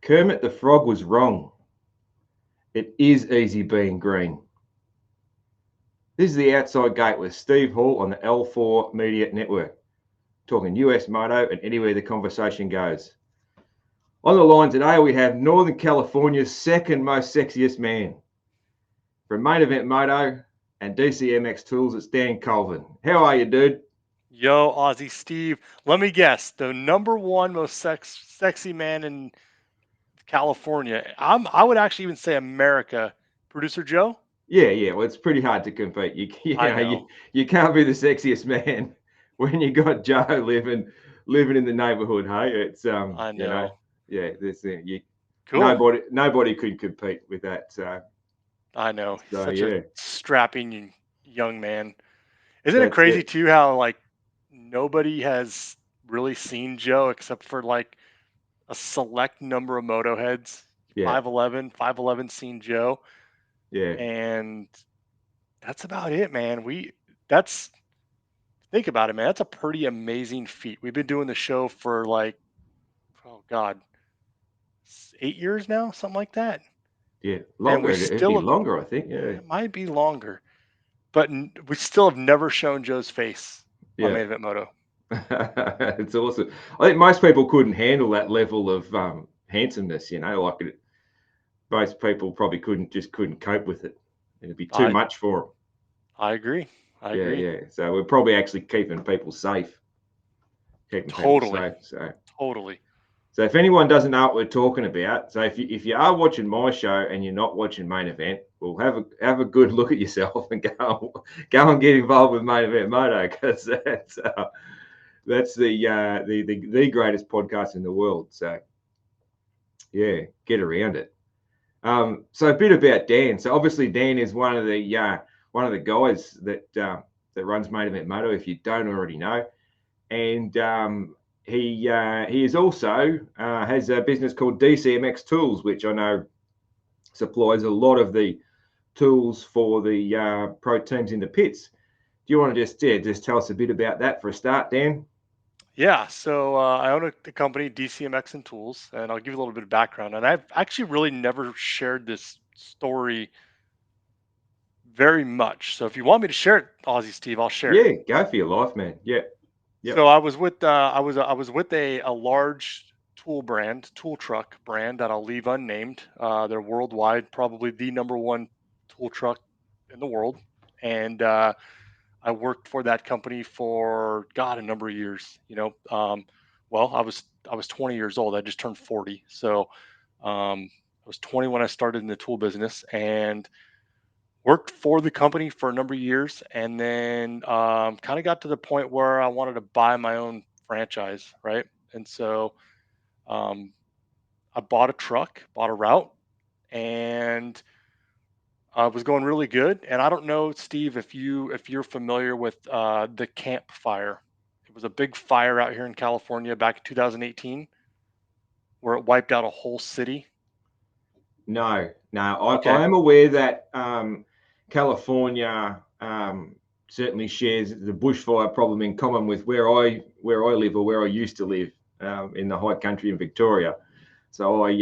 Kermit the Frog was wrong. It is easy being green. This is the Outside Gate with Steve Hall on the L4 Media Network, talking US Moto and anywhere the conversation goes. On the line today, we have Northern California's second most sexiest man. From Main Event Moto and DCMX Tools, it's Dan Colvin. How are you, dude? Yo, Aussie Steve. Let me guess. The number one most sexy man in California. I would actually even say America. Producer Joe? Yeah. Well, it's pretty hard to compete. I know. You can't be the sexiest man when you got Joe living in the neighborhood. Hey, it's I know. yeah. This you Cool. nobody could compete with that. I know. He's So such a yeah, strapping young man. Isn't it that's crazy it. too how nobody has really seen Joe except for a select number of moto heads. Yeah, 5'11", seen Joe, yeah, and that's about it, man. That's Think about it, man. That's a pretty amazing feat. We've been doing the show for oh God, 8 years now, something like that. yeah. And Longer. It'd be longer, I think. Yeah, it might be longer, but we still have never shown Joe's face on yeah. Main Event Moto. It's awesome. I think most people couldn't handle that level of handsomeness. Most people probably couldn't cope with it. It'd be too I much for them. I agree. I agree. Yeah. So we're probably actually keeping people safe, keeping people Totally. safe. Totally. So if anyone doesn't know what we're talking about, so if you are watching my show and you're not watching Main Event, well, have a good look at yourself and go and get involved with Main Event Moto, because that's the greatest podcast in the world. So yeah, get around it. So a bit about Dan. So obviously Dan is one of the guys that runs Main Event Moto, if you don't already know, and he is also has a business called DCMX Tools, which I know supplies a lot of the tools for the pro teams in the pits. Do you want to just tell us a bit about that for a start, Dan? Yeah. So I own the company DCMX and Tools, and I'll give you a little bit of background. And I've actually really never shared this story very much. So if you want me to share it, Aussie Steve, I'll share it. Yeah, go for your life, man. Yep, So I was with a large tool truck brand that I'll leave unnamed. They're worldwide, probably the number one tool truck in the world, and I worked for that company for God a number of years. Well, I was 20 years old. I just turned 40, so I was 20 when I started in the tool business, and worked for the company for a number of years, and then kind of got to the point where I wanted to buy my own franchise, right? And so um, I bought a truck, bought a route, and was going really good. And I don't know, Steve, if you're familiar with the Camp Fire. It was a big fire out here in California back in 2018 where it wiped out a whole city. no, Okay. I am aware that California certainly shares the bushfire problem in common with where I live, or where I used to live, in the high country in Victoria. So I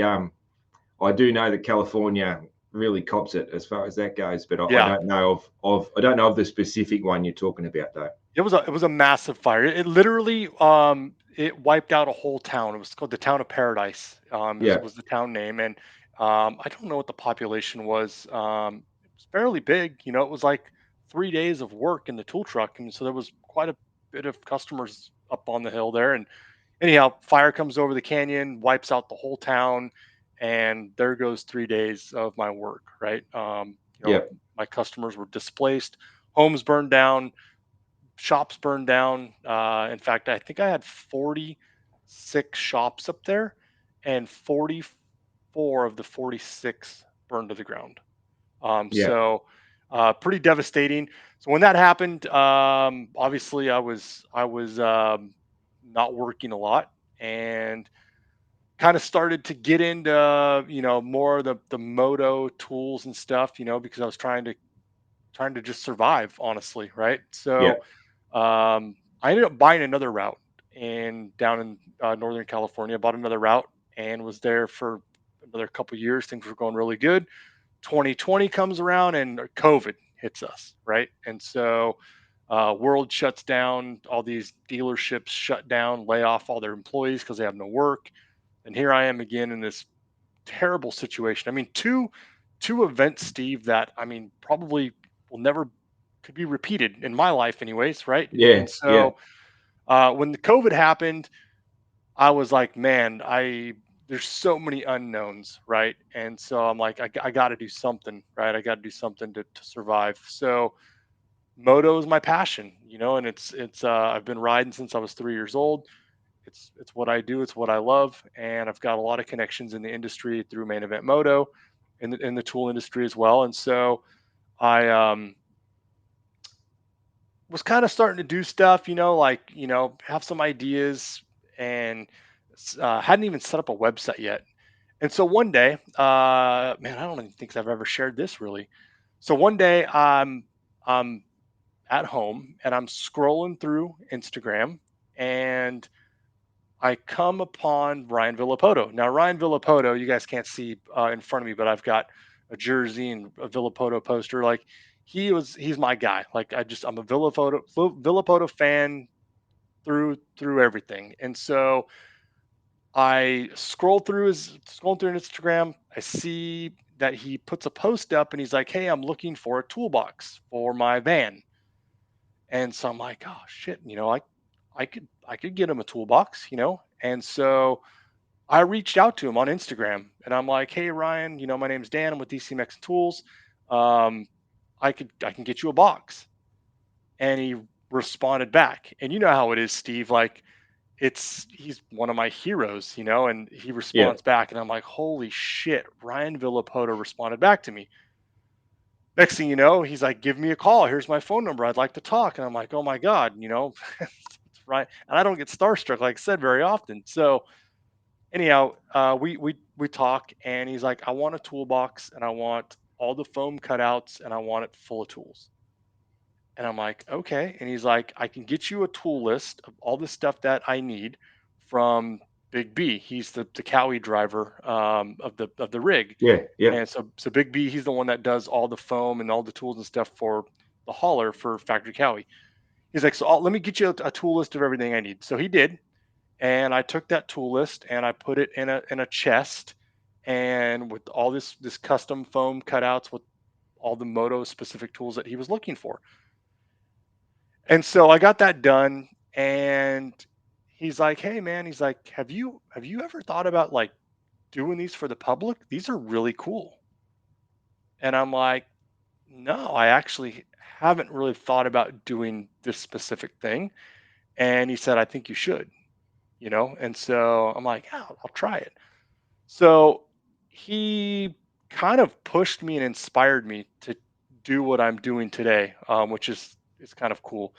do know that California really cops it as far as that goes, but I Yeah. don't know of the specific one you're talking about though. It was a massive fire. It literally it wiped out a whole town. It was called the town of Paradise. Yeah, Was the town name, and I don't know what the population was. It was fairly big. It was like 3 days of work in the tool truck, and so there was quite a bit of customers up on the hill there. And anyhow, fire comes over the canyon, wipes out the whole town, and there goes 3 days of my work. Right. yeah, My customers were displaced, homes burned down, shops burned down. In fact, I think I had 46 shops up there, and 44 of the 46 burned to the ground. yeah, Pretty devastating. So when that happened, obviously I was not working a lot, and kind of started to get into more of the moto tools and stuff. Because I was trying to just survive, honestly, right? yeah, I ended up buying another route in down in Northern California. Bought another route and was there for another couple years, things were going really good. 2020 comes around and COVID hits us, right? And so world shuts down, all these dealerships shut down, lay off all their employees because they have no work. And here I am again in this terrible situation. I mean, two events, Steve, that I mean probably will never could be repeated in my life, anyways, right? Yeah, And yeah, so when the COVID happened, I was like, man, I there's so many unknowns, right? And so I'm like, I got to do something, right? I got to do something to survive. So moto is my passion, and it's I've been riding since I was 3 years old. It's what I do, it's what I love, and I've got a lot of connections in the industry through Main Event Moto, in the tool industry as well. And so I was kind of starting to do stuff, like have some ideas, and hadn't even set up a website yet. And so one day, man, I don't even think I've ever shared this really. So one day, I'm at home and I'm scrolling through Instagram, and I come upon Ryan Villapoto. Now, Ryan Villapoto, you guys can't see in front of me, but I've got a jersey and a Villapoto poster. Like he's my guy. Like I'm a Villapoto fan through everything. And so I scroll through Instagram. I see that he puts a post up and he's like, "Hey, I'm looking for a toolbox for my van." And so I'm like, "Oh shit, I could get him a toolbox, And so I reached out to him on Instagram and I'm like, "Hey Ryan, my name's Dan. I'm with DCMX Tools. Um, I can get you a box." And he responded back. And you know how it is, Steve. Like he's one of my heroes, and he yeah. responds back, and I'm like, "Holy shit!" Ryan Villapoto responded back to me. Next thing you know, he's like, "Give me a call. Here's my phone number. I'd like to talk." And I'm like, "Oh my god, it's right." And I don't get starstruck, like I said, very often. So anyhow, we talk, and he's like, "I want a toolbox, and I want all the foam cutouts, and I want it full of tools." And I'm like, "Okay." And he's like, "I can get you a tool list of all the stuff that I need from Big B." He's the Cowie driver of the rig. Yeah, yeah, And so Big B, he's the one that does all the foam and all the tools and stuff for the hauler for Factory Cowie. He's like, "So let me get you a tool list of everything I need." So he did, and I took that tool list and I put it in a chest, and with all this custom foam cutouts with all the moto specific tools that he was looking for. And so I got that done, and he's like, "Hey man," he's like, "Have you ever thought about like doing these for the public? These are really cool." And I'm like, "No, I actually haven't really thought about doing this specific thing." And he said, "I think you should," And so I'm like, "Yeah, I'll try it." So he kind of pushed me and inspired me to do what I'm doing today, which is kind of cool.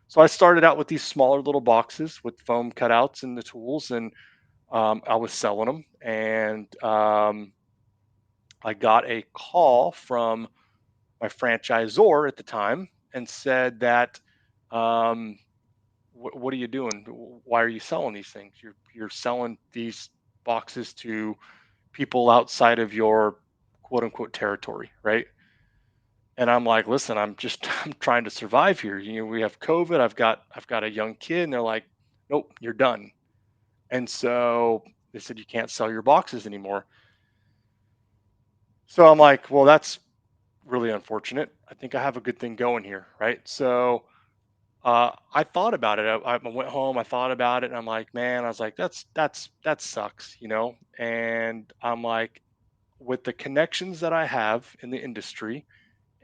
So I started out with these smaller little boxes with foam cutouts and the tools, and I was selling them. And I got a call from my franchisor at the time and said that, um, "What are you doing? Why are you selling these things? You're selling these boxes to people outside of your quote unquote territory, right?" And I'm like, "Listen, I'm trying to survive here. We have COVID. I've got a young kid." And they're like, "Nope, you're done." And so they said, "You can't sell your boxes anymore." So I'm like, "Well, that's really unfortunate. I think I have a good thing going here, right?" So I thought about it. I went home. I thought about it, and I'm like, "Man," I was like, that sucks, And I'm like, with the connections that I have in the industry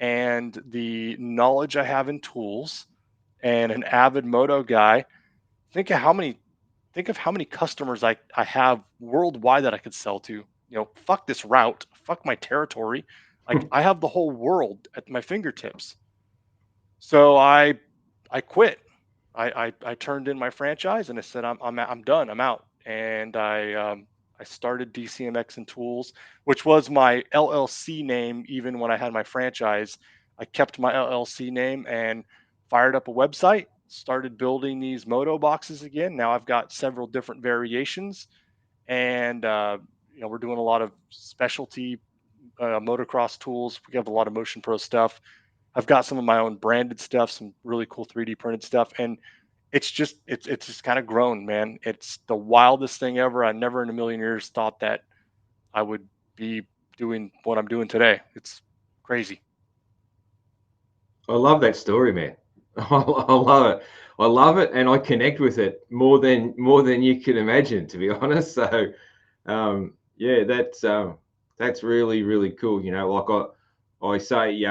and the knowledge I have in tools and an avid moto guy, think of how many think of how many customers I have worldwide that I could sell to. Fuck this route, fuck my territory. Like I have the whole world at my fingertips. So I quit. I turned in my franchise and I said I'm done. I'm out. And I started DCMX and Tools, which was my LLC name even when I had my franchise. I kept my LLC name and fired up a website, started building these moto boxes again. Now I've got several different variations, and we're doing a lot of specialty motocross tools. We have a lot of Motion Pro stuff. I've got some of my own branded stuff, some really cool 3D printed stuff, and it's just kind of grown, man. It's the wildest thing ever. I never in a million years thought that I would be doing what I'm doing today. It's crazy. I love that story, man. I love it. I love it, and I connect with it more than you can imagine, to be honest. So, yeah, that's really really cool. You know, like I say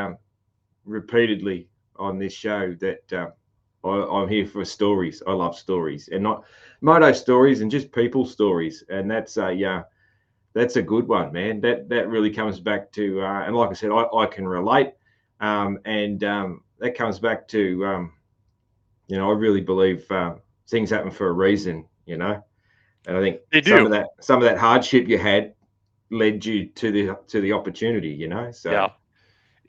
repeatedly on this show that I'm here for stories. I love stories, and not moto stories, and just people stories, and that's a good one, man. That really comes back to, and like I said, I can relate, and that comes back to, I really believe things happen for a reason, and I think They some do. of that hardship you had led you to the opportunity, So Yeah.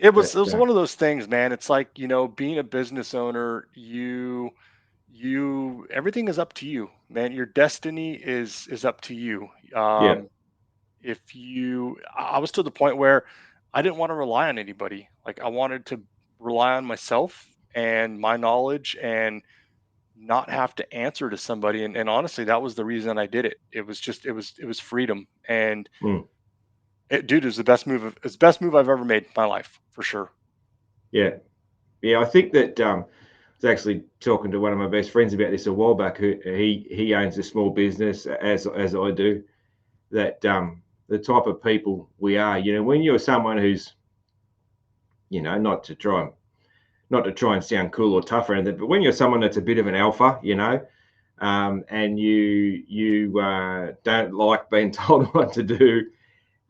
It was that, it was one of those things, man. It's like, being a business owner, you everything is up to you, man. Your destiny is up to you. yeah, If you I was to the point where I didn't want to rely on anybody. Like, I wanted to rely on myself and my knowledge and not have to answer to somebody. And honestly, that was the reason I did it. It was freedom. And mm, dude, it's the best move I've ever made in my life, for sure. yeah, yeah. I think that I was actually talking to one of my best friends about this a while back. Who he owns a small business as I do. That the type of people we are, when you're someone who's, not to try and sound cool or tough or anything, but when you're someone that's a bit of an alpha, and you don't like being told what to do,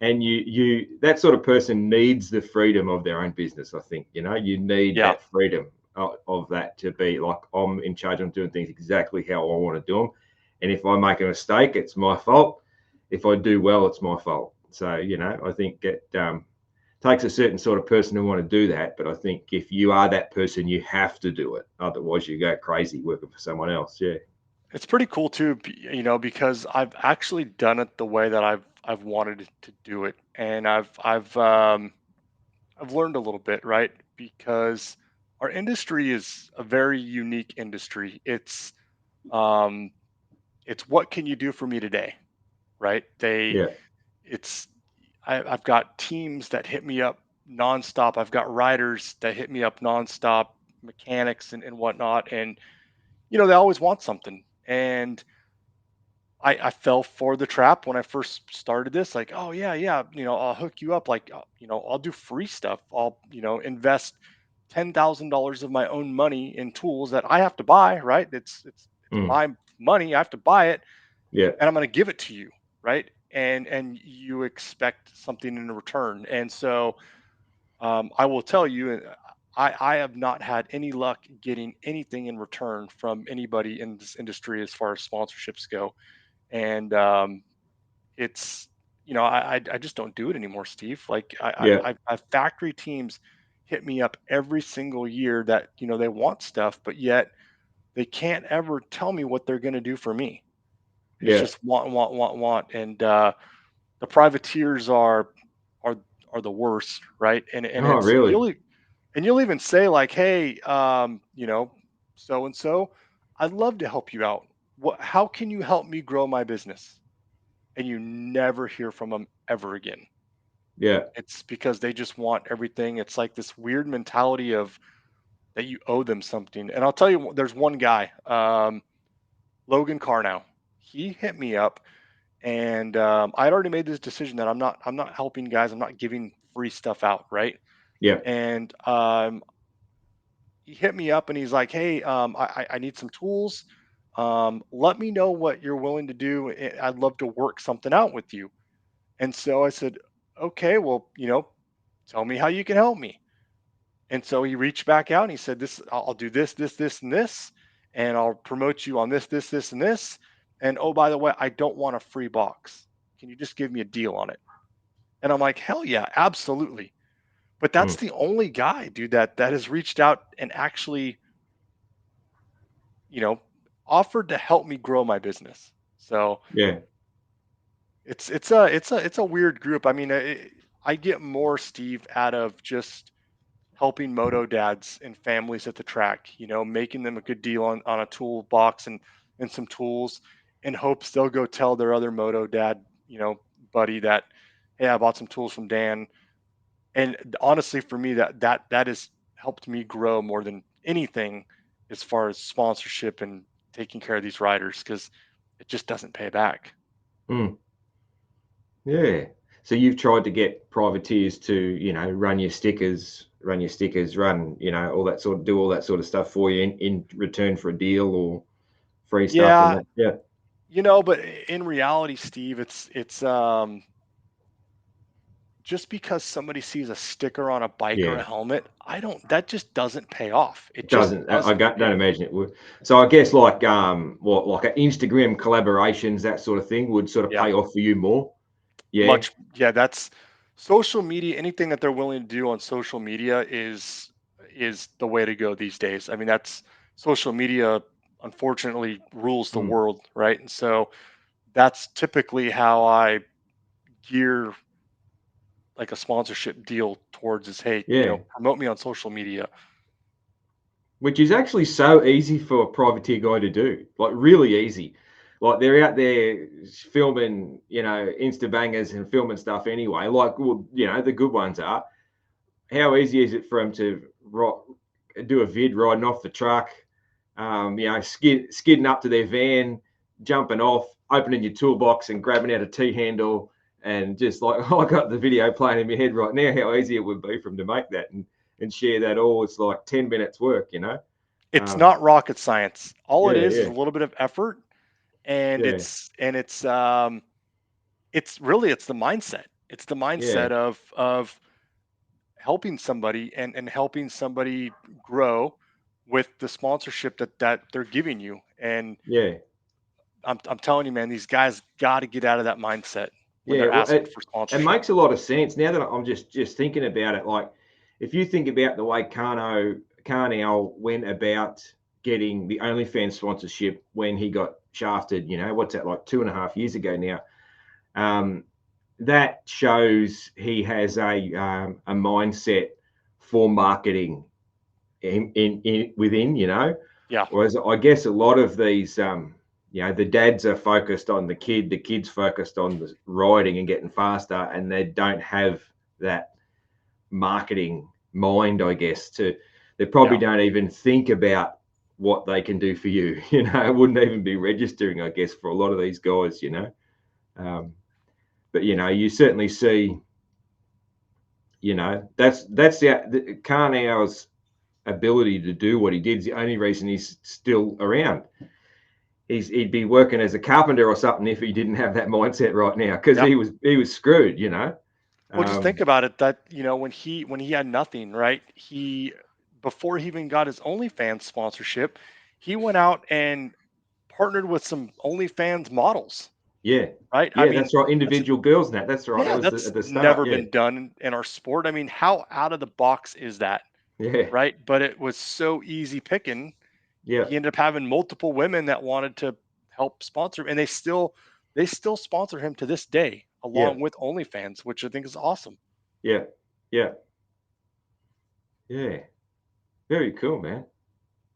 and you that sort of person needs the freedom of their own business. I think you need Yeah. that freedom of that to be like, I'm in charge. I'm doing things exactly how I want to do them, and if I make a mistake, it's my fault. If I do well, it's my fault. So I think it takes a certain sort of person to want to do that. But I think if you are that person, you have to do it. Otherwise, you go crazy working for someone else. Yeah. It's pretty cool too, because I've actually done it the way that I've wanted to do it, and I've learned a little bit, right? Because our industry is a very unique industry. Um, it's what can you do for me today, right? Yeah. I've got teams that hit me up nonstop. I've got riders that hit me up nonstop, mechanics and whatnot, and they always want something. And I fell for the trap when I first started this. Like, oh yeah, yeah, I'll hook you up. Like, I'll do free stuff. I'll, invest $10,000 of my own money in tools that I have to buy. Right? It's Mm, my money. I have to buy it, yeah. and I'm going to give it to you. Right? And you expect something in return. And so, I will tell you, I have not had any luck getting anything in return from anybody in this industry as far as sponsorships go. And it's I just don't do it anymore, Steve. Like, Yeah. I've factory teams hit me up every single year that they want stuff, but yet they can't ever tell me what they're going to do for me. It's Yeah. just want, want, want, want, and the privateers are are the worst, right? And Oh, it's really? and you'll even say like, hey, so and so, I'd love to help you out. How can you help me grow my business? And you never hear from them ever again. Yeah. It's because they just want everything. It's like this weird mentality of that you owe them something. And I'll tell you, there's one guy, Logan Carnow. He hit me up, and I'd already made this decision that I'm not helping guys. I'm not giving free stuff out, right? Yeah. And he hit me up, and he's like, "Hey, I need some tools. Let me know what you're willing to do. I'd love to work something out with you." And so I said, "Okay, well, tell me how you can help me." And so he reached back out and he said, "This, I'll do this, this, this, and this, and I'll promote you on this, this, this, and this. And oh, by the way, I don't want a free box. Can you just give me a deal on it?" And I'm like, "Hell yeah, absolutely." But that's Mm, the only guy, dude, that has reached out and actually, you know, offered to help me grow my business. So yeah. It's a weird group. I mean, I get more, Steve, out of just helping moto dads and families at the track, making them a good deal on a toolbox and some tools, in hopes they'll go tell their other moto dad, buddy, that, hey, I bought some tools from Dan. And honestly, for me, that has helped me grow more than anything as far as sponsorship and taking care of these riders, because it just doesn't pay back. Mm. Yeah. So you've tried to get privateers to, run your stickers, all that sort of do all that sort of stuff for you in return for a deal or free stuff and Yeah, that. Yeah. but in reality, Steve, it's just because somebody sees a sticker on a bike or Yeah. a helmet, that just doesn't pay off. It It just doesn't. doesn't. Don't imagine it would. So I guess like like an Instagram collaborations, that sort of thing would sort of Yeah, pay off for you more. Yeah. much. Yeah, that's social media. Anything that they're willing to do on social media is the way to go these days. I mean, that's social media. Unfortunately, rules the Mm. world, right? And so that's typically how I gear like a sponsorship deal towards is, hey, Yeah. promote me on social media. Which is actually so easy for a privateer guy to do, like really easy. Like they're out there filming, Insta bangers and filming stuff anyway. Like, well, the good ones are. How easy is it for them to do a vid riding off the truck, skidding up to their van, jumping off, opening your toolbox and grabbing out a T handle, and just like I got the video playing in my head right now, how easy it would be for them to make that and share that all. It's like 10 minutes work. It's Um, not rocket science. All it yeah, is yeah, a little bit of effort, and yeah, it's the mindset. It's the yeah, mindset of helping somebody and helping somebody grow with the sponsorship that they're giving you. And yeah, I'm telling you, man, these guys got to get out of that mindset when yeah. they're Well, asking for it sponsorship. makes a lot of sense now that I'm just thinking about it. Like, if you think about the way Carnell went about getting the OnlyFans sponsorship when he got shafted, what's that, like 2.5 years ago now? Um, that shows he has a mindset for marketing in within, Yeah, Whereas I guess a lot of these, the dads are focused on the kids focused on the riding and getting faster, and they don't have that marketing mind, I guess. They probably yeah. don't even think about what they can do for you. It wouldn't even be registering, I guess, for a lot of these guys. Um, but you certainly see, that's the Carnow's ability to do what he did is the only reason he's still around. He'd be working as a carpenter or something if he didn't have that mindset right now, because Yeah. he was screwed. Well, just Um, think about it that, when he had nothing, right? Before he even got his OnlyFans sponsorship, he went out and partnered with some OnlyFans models, yeah, right? I yeah, mean, that's right. that's Individual girls and that. That's right. That yeah, was that's at the start. never Yeah, been done in our sport. I mean, how out of the box is that, yeah, right? But it was so easy picking. yeah, He ended up having multiple women that wanted to help sponsor, and they still sponsor him to this day, yeah, along with OnlyFans, which I think is awesome. yeah, yeah, yeah. Very cool, man.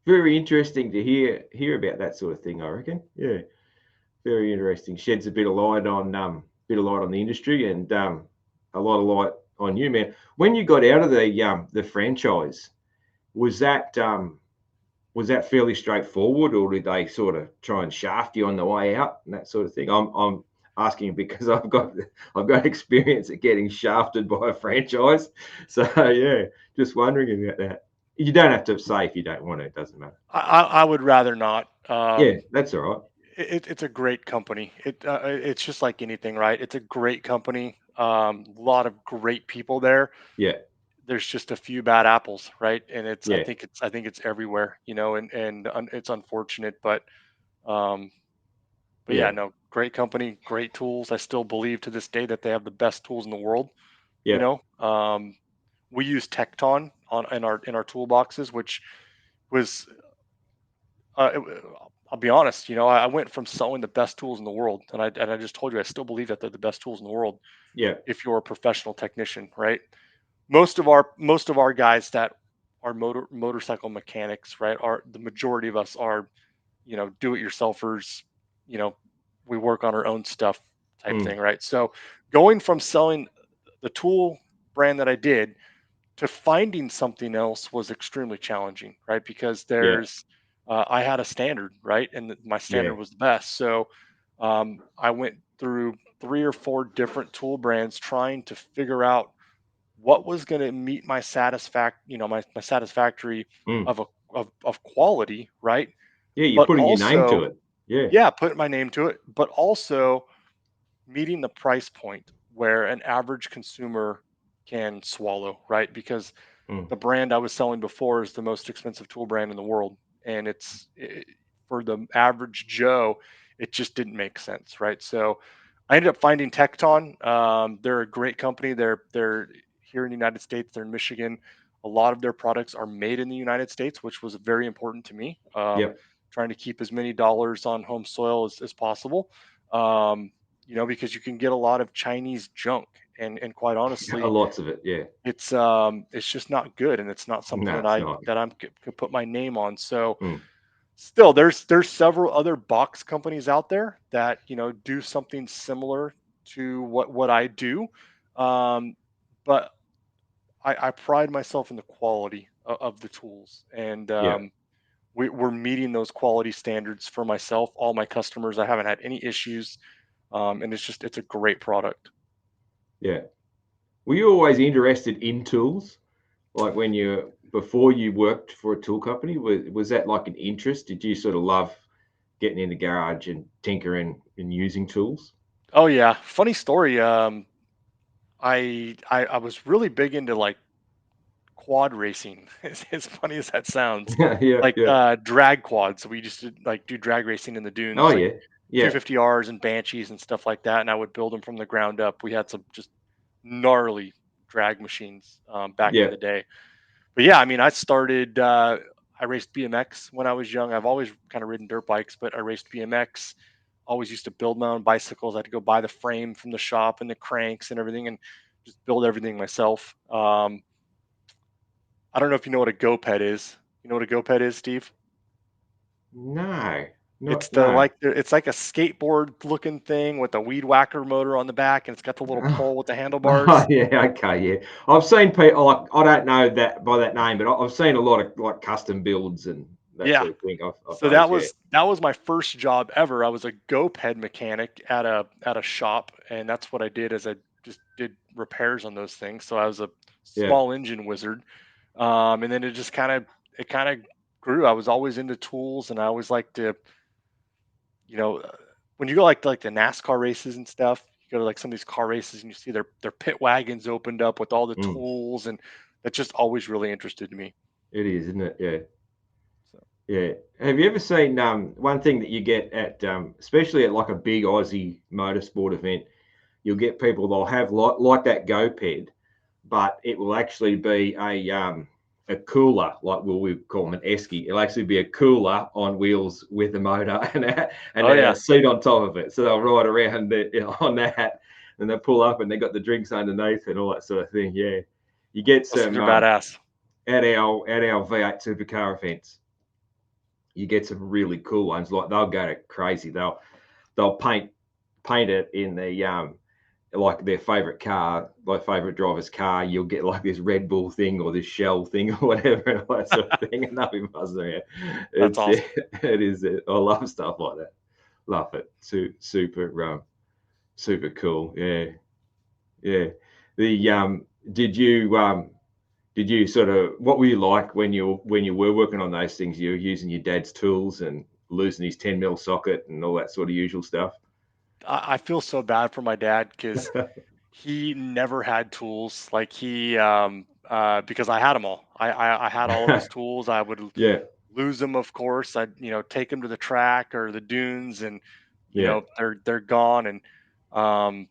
Very interesting to hear about that sort of thing. I reckon. Yeah, very interesting. Sheds a bit of light on the industry and a lot of light on you, man. When you got out of the franchise, was that fairly straightforward, or did they sort of try and shaft you on the way out and that sort of thing? I'm asking because I've got experience at getting shafted by a franchise, so yeah, just wondering about that. You don't have to say if you don't want to; it doesn't matter. I would rather not. Yeah, that's all right. It's a great company. It's just like anything, right? It's a great company. A lot of great people there. Yeah, There's just a few bad apples, right? And yeah, I think it's everywhere, and it's unfortunate, um, but yeah, yeah, no, great company, great tools. I still believe to this day that they have the best tools in the world. You yeah, know, um, we use Tecton in our toolboxes, which was uh, it, I'll be honest, I went from selling the best tools in the world, and I just told you I still believe that they're the best tools in the world Yeah. if you're a professional technician, right? Most of our guys that are motorcycle mechanics, right, are the majority of us are, do it yourselfers, you know, we work on our own stuff type Mm. thing, right? So going from selling the tool brand that I did to finding something else was extremely challenging, right? Because Yeah. I had a standard, right? And my Yeah. standard was the best. So I went through 3 or 4 different tool brands trying to figure out what was going to meet my satisfactory Mm. of of quality, right? Yeah. You're But putting your name to also, it. Yeah. yeah, put my name to it, but also meeting the price point where an average consumer can swallow, right? Because Mm. the brand I was selling before is the most expensive tool brand in the world, and for the average Joe, it just didn't make sense, right? So I ended up finding Tecton. They're a great company. They're here in the United States. They're in Michigan. A lot of their products are made in the United States, which was very important to me. Yep. Trying to keep as many dollars on home soil as possible. Um, because you can get a lot of Chinese junk, and quite A honestly, lots of it. Yeah. it's just not good, and it's not something No, that it's I not. that I'm could put my name on. So Mm. still, there's several other box companies out there that do something similar to what I do, um, but I pride myself in the quality of the tools, and Yeah. we're meeting those quality standards for myself, all my customers. I haven't had any issues, and it's a great product. Yeah. Were you always interested in tools? Like when you before you worked for a tool company, was that like an interest? Did you sort of love getting in the garage and tinkering and using tools? Oh yeah, funny story. I was really big into like quad racing. As funny as that sounds, Yeah, like yeah. drag quads. We used to like do drag racing in the Oh, dunes, like yeah. Yeah, 250Rs and Banshees and stuff like that. And I would build them from the ground up. We had some just gnarly drag machines back in yeah, the day. But yeah, I mean, I raced BMX when I was young. I've always kind of ridden dirt bikes, but I raced BMX. Always used to build my own bicycles. I had to go buy the frame from the shop and the cranks and everything, and just build everything myself. I don't know if you know what a GoPed is. You know what a GoPed is, Steve? no, It's not the no. like it's like a skateboard looking thing with a weed whacker motor on the back, and it's got the little pole with the Oh, handlebars. yeah, okay, yeah. I've seen people like I don't know that by that name, but I've seen a lot of like custom builds and that Yeah. sort of thing of So those. Yeah, that was my first job ever. I was a GoPed mechanic at a shop, and that's what I did as I just did repairs on those things. So I was a yeah, small engine wizard. And then it kind of grew. I was always into tools, and I always like to you know, uh, when you go like the NASCAR races and stuff, you go to like some of these car races and you see their pit wagons opened up with all the mm, tools, and that just always really interested me. it is, isn't it? Yeah, So, yeah. Have you ever seen one thing that you get at especially at like a big Aussie motorsport event? You'll get people they'll have like that GoPed, but it will actually be a cooler, like we call them an esky. It'll actually be a cooler on wheels with a motor and oh a yeah, seat on top of it. So they'll ride around on that, and they pull up and they got the drinks underneath and all that sort of thing. Yeah, you get those things some are badass. at our V8 supercar events. You get some really cool ones. Like they'll go to crazy. They'll paint it in the like their favorite car, like favorite driver's car, you'll get like this Red Bull thing or this Shell thing or whatever and all that sort of thing, and they'll be buzzing around. That's It's awesome. it is. I love stuff like that. Love it. Super cool. Yeah, yeah. The did you sort of what were you like when you were working on those things? You were using your dad's tools and losing his 10 mil socket and all that sort of usual stuff. I feel so bad for my dad because he never had tools. Like because I had them all. I had all of his tools. I would Yeah, lose them, of course. I'd take them to the track or the dunes, and yeah, they're gone. And um,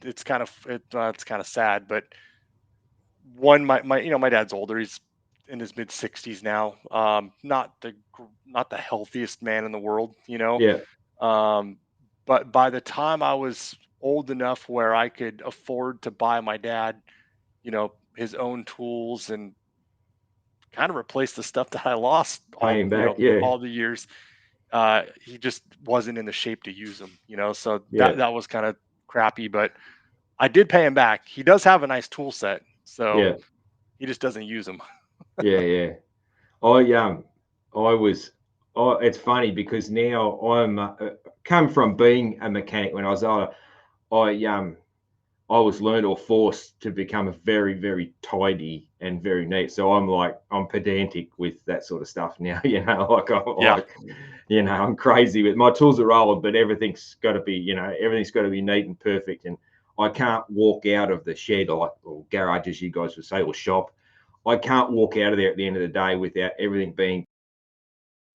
it's kind of sad. But one, my dad's older. in his mid 60s now. Not the healthiest man in the world, Yeah. Um, but by the time I was old enough where I could afford to buy my dad, his own tools and kind of replace the stuff that I lost Paying back. Yeah. all the years, he just wasn't in the shape to use them, So Yeah. that was kind of crappy, but I did pay him back. He does have a nice tool set, so Yeah. he just doesn't use them. Yeah. Yeah. I was. It's funny because now I'm come from being a mechanic when I was older. I was learned or forced to become a very, very tidy and very neat. So I'm pedantic with that sort of stuff now. Yeah, I'm crazy with my tools are old, but everything's got to be, everything's got to be neat and perfect. And I can't walk out of the shed or garage, as you guys would say, or shop. I can't walk out of there at the end of the day without everything being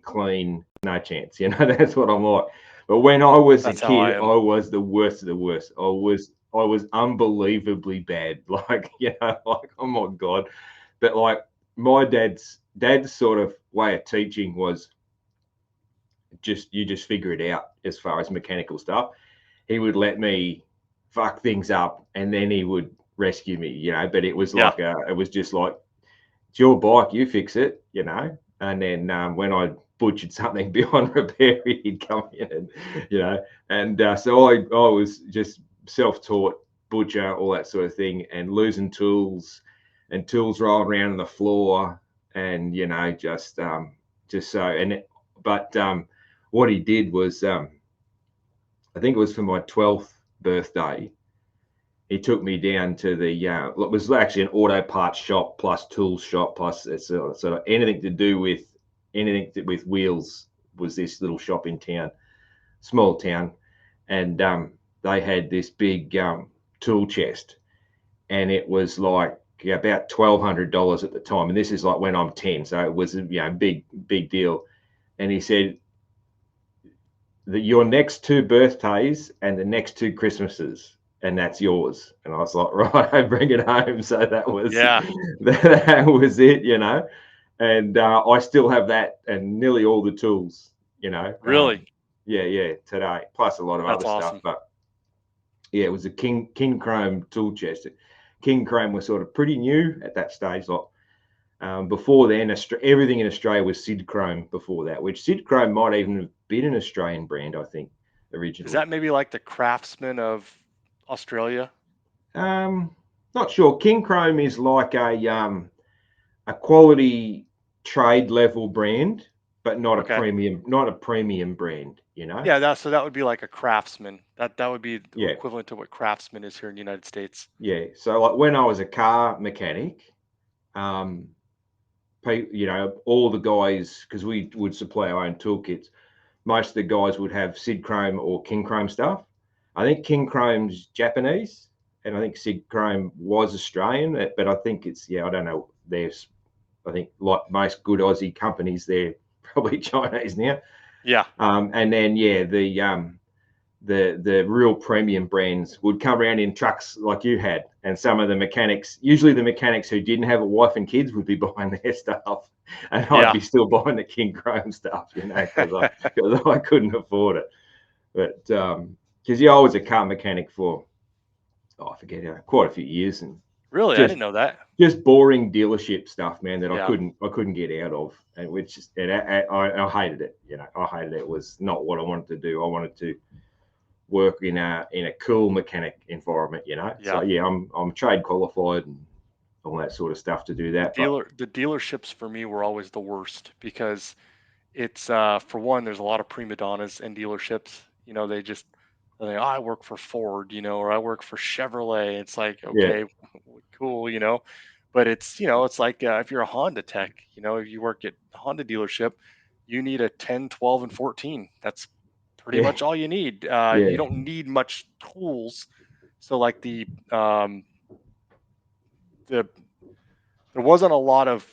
clean. No chance. That's what I'm like. But when I was a that's how I kid, am. I was the worst of the worst. I was unbelievably bad. Like oh my god. But like my dad's sort of way of teaching was just figure it out as far as mechanical stuff. He would let me fuck things up and then he would rescue me. But it was Yeah, it was just like it's your bike, you fix it. And then when I butchered something beyond repair, he'd come in and so I was just self-taught butcher, all that sort of thing, and losing tools and tools rolling around on the floor, and just so but what he did was I think it was for my 12th birthday. He took me down to it was actually an auto parts shop plus tools shop plus sort of anything to do with with wheels was this little shop in town, small town, and they had this big tool chest, and it was like about $1,200 at the time, and this is like when I'm 10, so it was big deal. And he said that your next two birthdays and the next two Christmases, and that's yours. And I was like, right, I bring it home. So that was yeah, that was it. And I still have that and nearly all the tools, you know. really, Yeah, today, plus a lot of that's other stuff. awesome. But yeah, it was a King Chrome tool chest. King Chrome was sort of pretty new at that stage. Like before then, everything in Australia was Sid Chrome before that, which Sid Chrome might even have been an Australian brand, I think, Is originally. that maybe like the Craftsman of Australia? Um, Not sure. King Chrome is like a quality trade level brand, but Okay. not a premium brand. Yeah, that would be like a Craftsman. That would be Yeah, equivalent to what Craftsman is here in the United States. yeah. So like when I was a car mechanic, um, all the guys, because we would supply our own toolkits, most of the guys would have Sid Chrome or King Chrome stuff. I think King Chrome's Japanese, and I think Sid Chrome was Australian, but I think I don't know. I think like most good Aussie companies, they're probably Chinese now. Yeah, And then the real premium brands would come around in trucks like you had, and some of the mechanics, usually the mechanics who didn't have a wife and kids, would be buying their stuff, and I'd yeah. be still buying the King Chrome stuff, because I couldn't afford it. But because I was a car mechanic for I forget quite a few years, and Really, I just didn't know that. just boring dealership stuff, man, that I Yeah, couldn't get out of, and which I hated it. I hated it. It was not what I wanted to do. I wanted to work in a cool mechanic environment. So yeah. yeah, I'm trade qualified and all that sort of stuff to do that. But The dealerships for me were always the worst because it's for one, there's a lot of prima donnas in dealerships. They're like, oh, I work for Ford, or I work for Chevrolet. It's like, yeah, okay, cool. But it's like if you're a Honda tech, if you work at a Honda dealership, you need a 10, 12, and 14. That's pretty yeah, much all you need. You yeah, don't need much tools. So like the there wasn't a lot of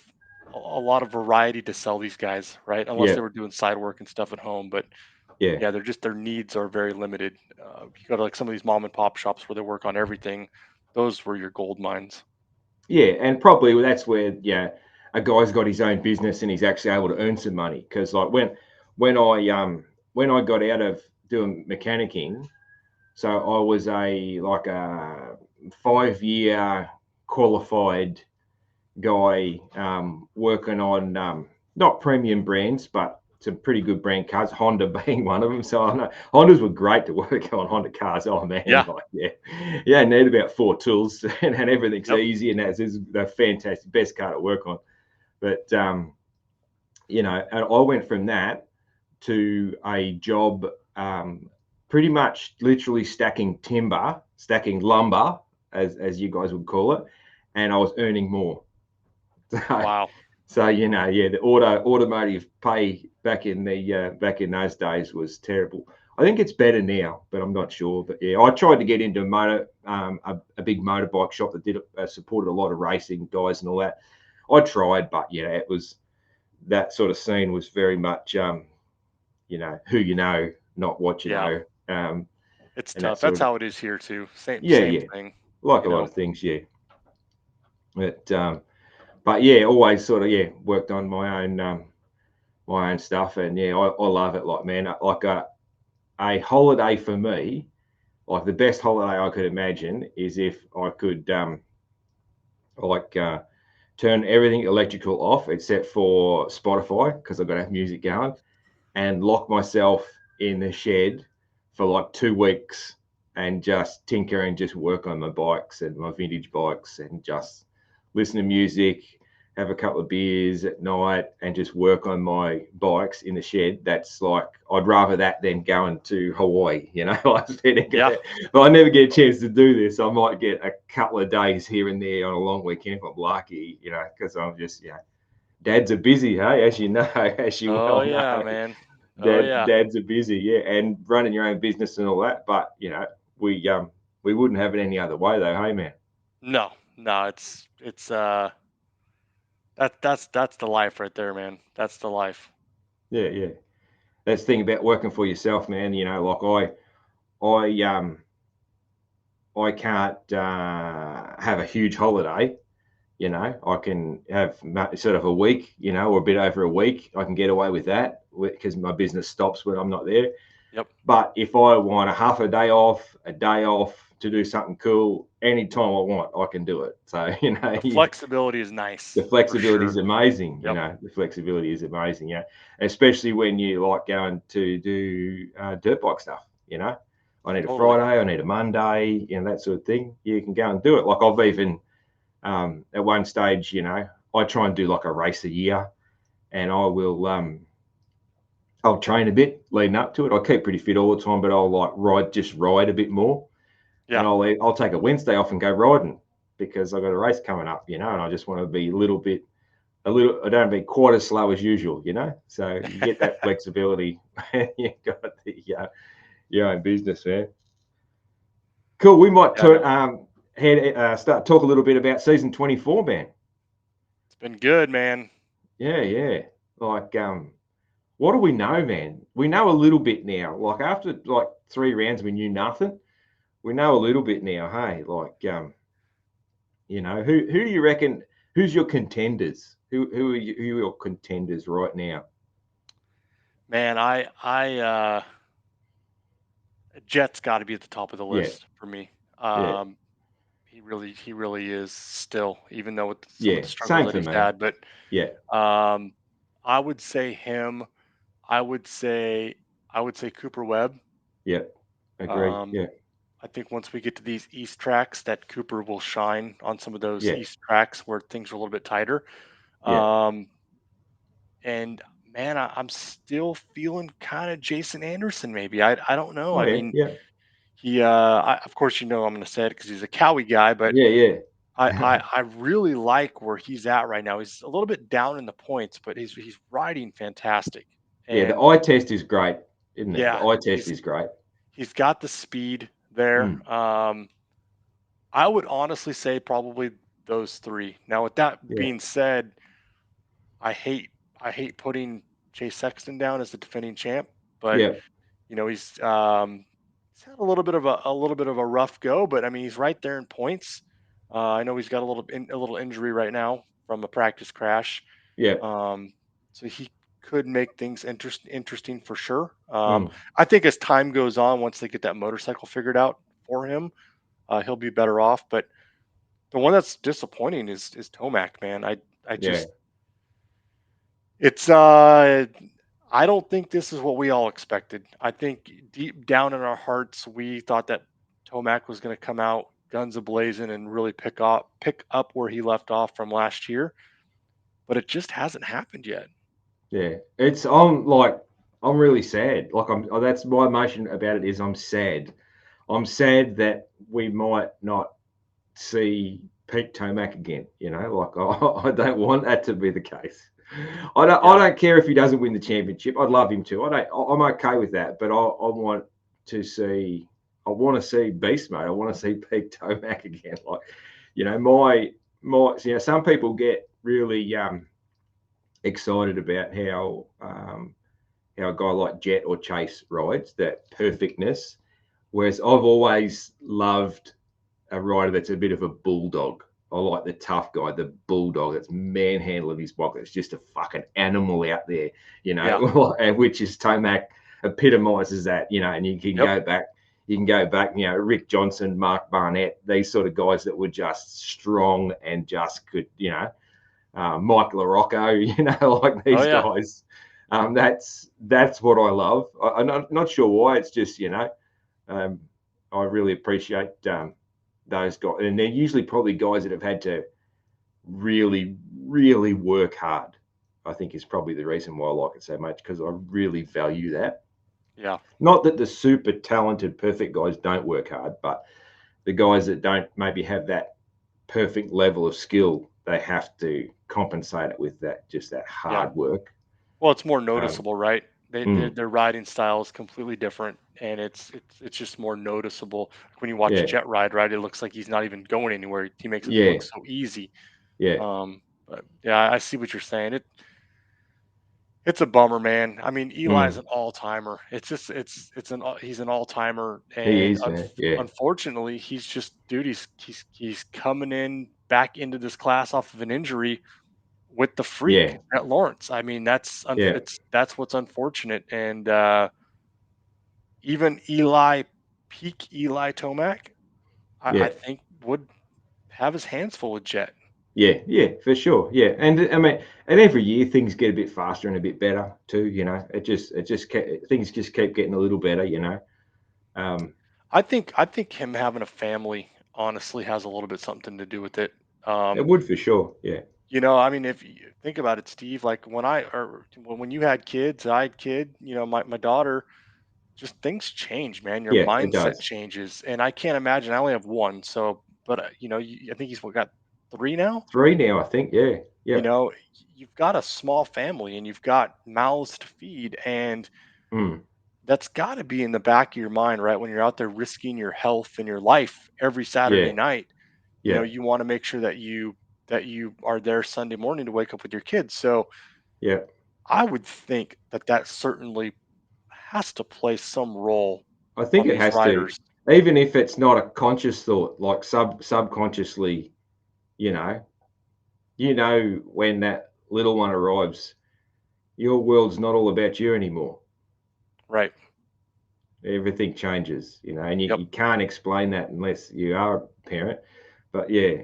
variety to sell these guys, right? Unless yeah, they were doing side work and stuff at home. But yeah, yeah, their needs are very limited. You go to like some of these mom and pop shops where they work on everything. Those were your gold mines. yeah, and probably that's where a guy's got his own business and he's actually able to earn some money. Because like when I got out of doing mechanicking, so I was a 5-year qualified guy, working on not premium brands, but some pretty good brand cars, Honda being one of them. So I know Hondas were great to work on, Honda cars. Oh man, Yeah. yeah, need about 4 tools and everything's Yep. easy, and they're fantastic, best car to work on. But and I went from that to a job, pretty much literally stacking lumber, as you guys would call it, and I was earning more. Wow. So the automotive pay back in those days was terrible. I think it's better now, but I'm not sure. But yeah, I tried to get into a big motorbike shop that supported a lot of racing guys and all that. I tried, but it was that sort of scene was very much who not what you Yeah. know, It's and that tough. That's sort of how it is here too. Same yeah, thing. like a You lot know. of things, yeah. But yeah, always sort of worked on my own stuff, and I love it. Like man, like a holiday for me, like the best holiday I could imagine is if I could like turn everything electrical off except for Spotify because I've got to have music going, and lock myself in the shed for like 2 weeks and just tinker and just work on my bikes and my vintage bikes and just listen to music, have a couple of beers at night and just work on my bikes in the shed. That's like, I'd rather that than going to Hawaii, Yeah. but I never get a chance to do this. I might get a couple of days here and there on a long weekend if I'm lucky, because I'm just, dads are busy, hey, as you know, as you Oh well yeah, know. man. Oh yeah. Dads are busy, and running your own business and all that. But we wouldn't have it any other way, though. Hey, man. No, no, it's that's the life right there, man. That's the life. Yeah. That's the thing about working for yourself, man. Like I can't have a huge holiday. I can have sort of a week, or a bit over a week. I can get away with that because my business stops when I'm not there. Yep. But if I want a day off to do something cool, anytime I want, I can do it. So, The flexibility is the nice for flexibility is sure. amazing. Yep. The flexibility is amazing. Especially when you like going to do dirt bike stuff. I need a Totally. Friday, I need a Monday, that sort of thing. You can go and do it. Like I've even at one stage, I try and do like a race a year, and I'll train a bit leading up to it. I keep pretty fit all the time, but I'll like ride a bit more, and Yeah. I'll take a Wednesday off and go riding because I've got a race coming up, and I just want to be I don't be quite as slow as usual, So you get that flexibility. You got your own business, man. Cool. We might Yeah, no. start talk a little bit about season 24, man. It's been good, man. Yeah. Like, what do we know, man? We know a little bit now. Like after like 3 rounds, we knew nothing. We know a little bit now. Hey, like, who do you reckon? Who's your contenders? Who are your contenders right now? Man, Jet's got to be at the top of the Yeah, list for me. yeah, He really is still, even though with some of yeah. the struggles Same that for he's me. had. But Yeah, um, I would say him. I would say Cooper Webb. yeah. Agree. Um, Yeah, I think once we get to these East tracks, that Cooper will shine on some of those yeah, East tracks where things are a little bit tighter. yeah. Um, and man, I'm still feeling kind of Jason Anderson. Maybe I don't know. Oh I yeah, mean, yeah, of course, I'm going to say it because he's a Cowie guy, but yeah, yeah. I really like where he's at right now. He's a little bit down in the points, but he's riding fantastic. Yeah, the And eye test is great, isn't it? The yeah, eye test is great. he's got the speed there. Mm, I would honestly say probably those three. Now, with that yeah, being said, I hate I hate putting Chase Sexton down as the defending champ, but yeah, he's had a little bit of a rough go, but I mean he's right there in points. I know he's got a little injury right now from a practice crash. Yeah. So he could make things interesting for sure. Mm. I think as time goes on, once they get that motorcycle figured out for him, he'll be better off. But the one that's disappointing is Tomac, man. I Yeah. just it's I don't think this is what we all expected. I think deep down in our hearts, we thought that Tomac was going to come out guns a-blazing and really pick up where he left off from last year, but it just hasn't happened yet. Yeah. I'm really sad. That's my emotion about it is I'm sad. I'm sad that we might not see Pete Tomac again. I don't want that to be the case. I Yeah. don't care if he doesn't win the championship. I'd love him to. I'm okay with that. But I want to see Beast Mode. I want to see Pete Tomac again. Some people get really excited about how a guy like Jet or Chase rides, that perfectness. Whereas I've always loved a rider that's a bit of a bulldog. I like the tough guy, the bulldog that's manhandling his bike. It's just a fucking animal out there, Yeah. and which is Tomac epitomizes that, and you can Yep. go back. You can go back, Rick Johnson, Mark Barnett, these sort of guys that were just strong and just could, Mike LaRocco, like Oh these yeah. guys. That's what I love. I'm not sure why. It's just, um, I really appreciate those guys, and they're usually probably guys that have had to really, really work hard. I think is probably the reason why I like it so much, because I really value that. Yeah. Not that the super talented, perfect guys don't work hard, but the guys that don't maybe have that perfect level of skill, they have to compensate it with that Yeah. hard work. Well, it's more Um, noticeable, right? mm, Their riding style is completely different, and it's just more noticeable. When you watch yeah, Jet ride, right, it looks like he's not even going anywhere. He makes it yeah, look so easy. yeah, But yeah, I see what you're saying. It's a bummer, man. I mean, Eli's mm. an all-timer. It's just he's an all-timer, He and is, man. Yeah, unfortunately, he's just dude. He's coming in back into this class off of an injury with the freak yeah, at Lawrence. I mean, yeah, that's what's unfortunate. And even peak Eli Tomac, I yeah. think would have his hands full with Jet. Yeah, yeah, for sure. Yeah, and I mean, and every year things get a bit faster and a bit better too. Things just keep getting a little better. Um, I think him having a family honestly has a little bit something to do with it. it Um, would for sure. Yeah, I mean, if you think about it, Steve, like when you had kids, I had kid, my daughter, just things change, man. Your yeah, it mindset does. changes, and I can't imagine. I only have one, so but I think he's got three now. 3 now, I think. Yeah, You yeah, know, you've got a small family, and you've got mouths to feed, and mm, that's got to be in the back of your mind, right? When you're out there risking your health and your life every Saturday yeah, night, yeah, you want to make sure that you are there Sunday morning to wake up with your kids. So yeah. I would think that certainly has to play some role I think on it these has to, riders. even if it's not a conscious thought, like subconsciously. You know, when that little one arrives, your world's not all about you anymore. Right. Everything changes, and Yep. you can't explain that unless you are a parent. But yeah,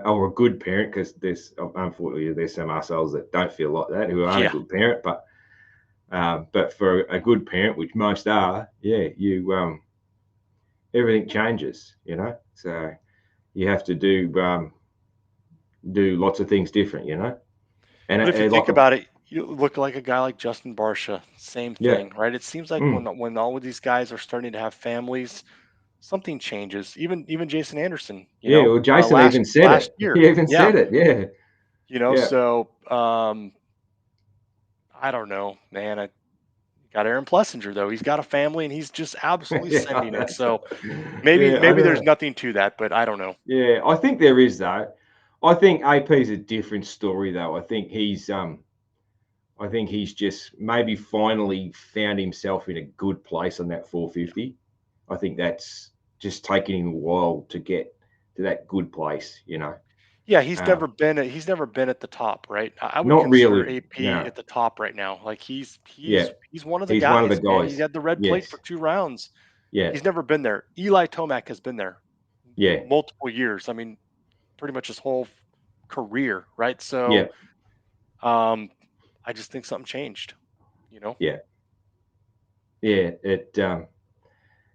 or a good parent, because unfortunately there's some assholes that don't feel like that, who aren't a Yeah. good parent. But for a good parent, which most are, yeah, everything changes. So you have to do lots of things different. And But if you like think about it, you look like a guy like Justin Barsha, same yeah, thing, right? It seems like mm, when all of these guys are starting to have families, something changes. Even Jason Anderson, yeah. Well, Jason last even said last it. year. He even Yeah. said it. Yeah, yeah, So I don't know, man. I got Aaron Plessinger though. He's got a family and he's just absolutely yeah. I sending it. So know. maybe Yeah, I maybe there's know. nothing to that, but I don't know. Yeah, I think there is though. I think AP's a different story though. I think he's just maybe finally found himself in a good place on that 450. I think that's just taken him a while to get to that good place. Yeah, he's Um, never been at the top, right? I would Not consider really. AP No. at the top right now. Like Yeah. he's one of the He's one of the guys, man. He guys. had the red plate Yes. for 2 rounds. Yeah. He's never been there. Eli Tomac has been there Yeah. multiple years. I mean, pretty much his whole career, right? So, Yeah. um, I just think something changed, you know? Yeah. Yeah.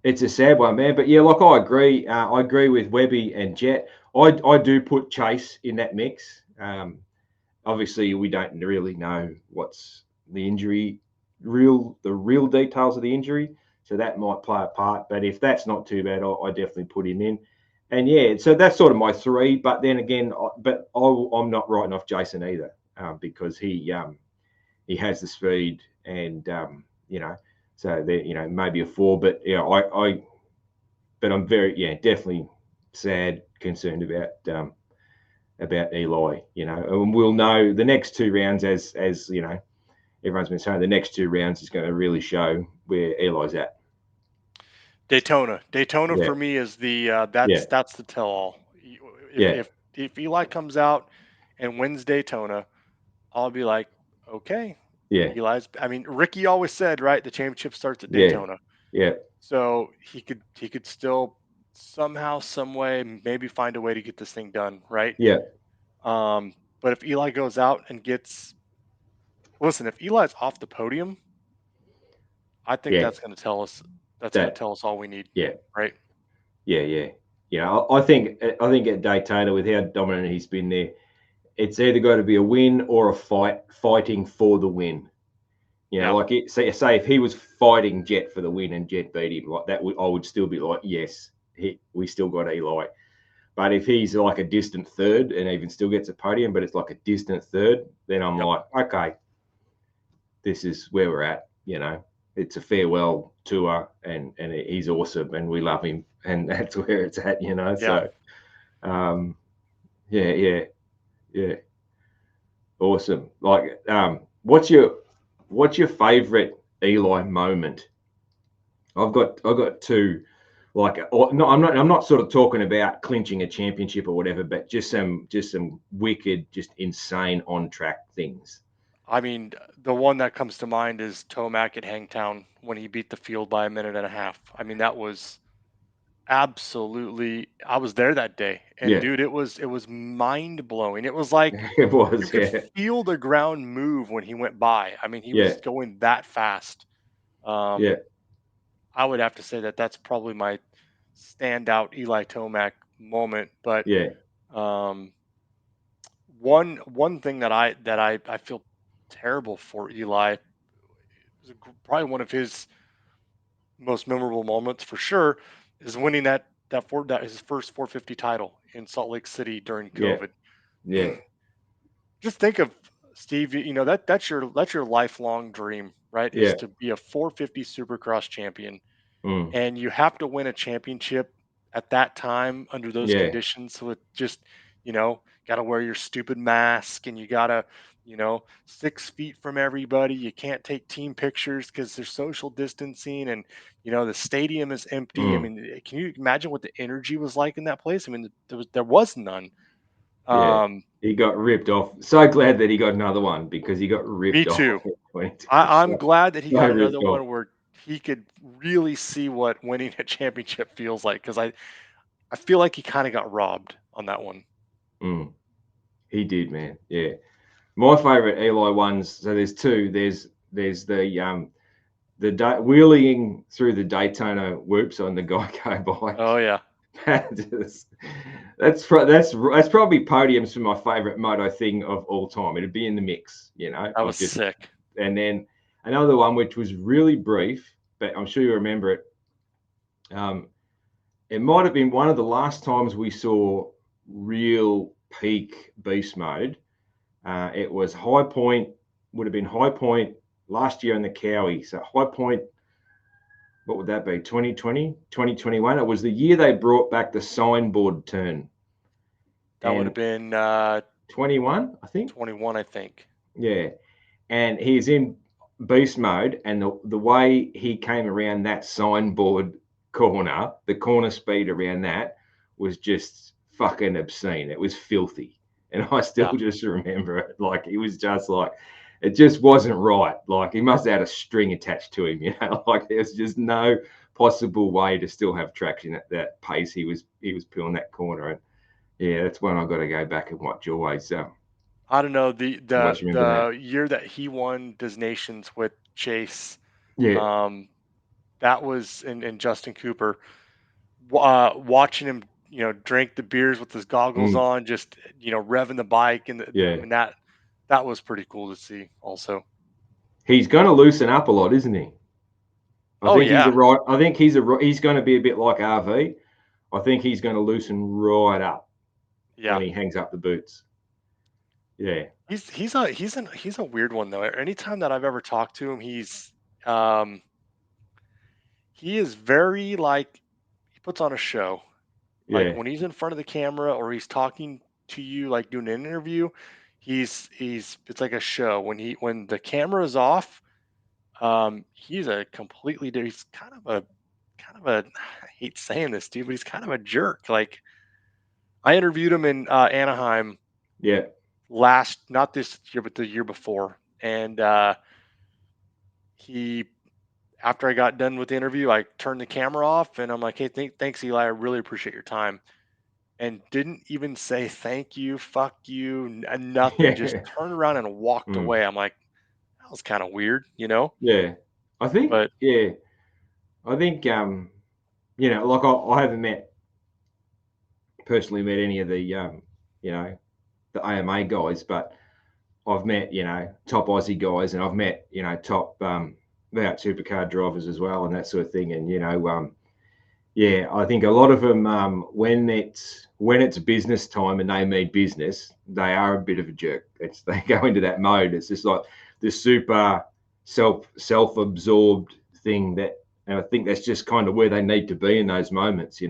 It's a sad one, man. But yeah, like I agree. I agree with Webby and Jet. I do put Chase in that mix. Obviously, we don't really know what's the injury, the real details of the injury. So that might play a part. But if that's not too bad, I definitely put him in. And yeah, so that's sort of my three. But then again, I'm not writing off Jason either, because he has the speed and so there maybe a four. But yeah, but I'm definitely sad, concerned about Eli, and we'll know the next 2 rounds, as everyone's been saying, the next 2 rounds is going to really show where Eli's at. Daytona Yeah, for me is the yeah, that's the tell all. If yeah, if if Eli comes out and wins Daytona, I'll be like, okay, yeah, I mean, Ricky always said, right, the championship starts at yeah, Daytona. yeah, So he could still somehow, some way, maybe find a way to get this thing done, right? yeah, Um, but if Eli goes out and listen, if Eli's off the podium, I think yeah. That, that's gonna tell us all we need, yeah, right? yeah, yeah. I think at Daytona, with how dominant he's been there, it's either got to be a win or a fighting for the win. Yeah. Like say if he was fighting Jet for the win and Jet beat him, like that, I would still be like, yes, we still got Eli. But if he's like a distant third and even still gets a podium, but it's like a distant third, then I'm Yep. like, okay, this is where we're at. It's a farewell tour, and he's awesome, and we love him, and that's where it's at. Yeah. So um, yeah, yeah, yeah, awesome. Like, what's your favorite Eli moment? I've got two. Like, no, I'm not sort of talking about clinching a championship or whatever, but just some wicked, just insane on track things. I mean, the one that comes to mind is Tomac at Hangtown when he beat the field by a minute and a half. I mean, that was absolutely, I was there that day, and Yeah, dude, it was mind blowing. It was like it you was. could Yeah, feel the ground move when he went by. I mean, he yeah, was going that fast. yeah, Um, I would have to say that that's probably my standout Eli Tomac moment. But yeah, um, one thing that I feel terrible for Eli was probably one of his most memorable moments for sure is winning that his first 450 title in Salt Lake City during yeah, COVID. yeah, Just think of Steve, that's your lifelong dream, right? Is yeah, to be a 450 Supercross champion, mm, and you have to win a championship at that time under those yeah, conditions. So it just, got to wear your stupid mask, and you got to, 6 feet from everybody. You can't take team pictures because there's social distancing, and the stadium is empty. I mm, mean, can you imagine what the energy was like in that place? I mean, there was none. yeah. Um, He got ripped off. So glad that he got another one because he got Me ripped off too. in 22. I'm So, glad that he so got another ripped off. one where he could really see what winning a championship feels like, because I feel like he kind of got robbed on that one. Mm, he did, man. Yeah. My favorite Eli ones. So there's two. There's wheeling through the Daytona whoops on the Geico Oh bike. yeah, That's probably podiums for my favorite moto thing of all time. It'd be in the mix, that was of just. sick. And then another one which was really brief, but I'm sure you remember it. Um, it might have been one of the last times we saw real peak beast mode. It was High Point, would have been High Point last year in the Cowie. So High Point, what would that be? 2020, 2021. It was the year they brought back the signboard turn. That would have And been 21, I think. 21, I think. Yeah. And he's in beast mode, and the way he came around that signboard corner, the corner speed around that was just fucking obscene. It was filthy. And I still Yeah. just remember it. Like, it was just like, it just wasn't right. Like, he must have had a string attached to him, like there's just no possible way to still have traction at that pace he was pulling that corner. And yeah, that's when I got to go back and watch always. I don't know, the Always the remember that. the year that he won Des Nations with Chase, Yeah. um, that was and Justin Cooper, watching him, drink the beers with his goggles Mm, on, just, revving the bike, and I yeah. mean, that was pretty cool to see also. He's going to loosen up a lot, isn't he? I Oh think he's a yeah, right. I think he's going to be a bit like RV. I think he's going to loosen right up when yeah. he hangs up the boots. Yeah. He's a weird one though. Anytime that I've ever talked to him, um he is very, like, he puts on a show. Like, Yeah. when he's in front of the camera or he's talking to you, like doing an interview, he's it's like a show. When the camera is off, he's a completely he's kind of a I hate saying this, dude, but he's kind of a jerk. Like, I interviewed him in Anaheim Yeah. not this year, but the year before, and he after I got done with the interview, I turned the camera off and I'm like, "Hey, thanks, Eli. I really appreciate your time." And didn't even say thank you, fuck you, nothing. Just Yeah. turned around and walked Mm, away. I'm like, that was kind of weird, you know? yeah. I think. But Yeah. I think. Like I haven't personally met any of the you know, the AMA guys, but I've met, top Aussie guys, and I've met, top about supercar drivers as well, and that sort of thing. And yeah, I think a lot of them, when it's business time and they mean business, they are a bit of a jerk. They go into that mode. It's just like this super self-absorbed thing and I think that's just kind of where they need to be in those moments.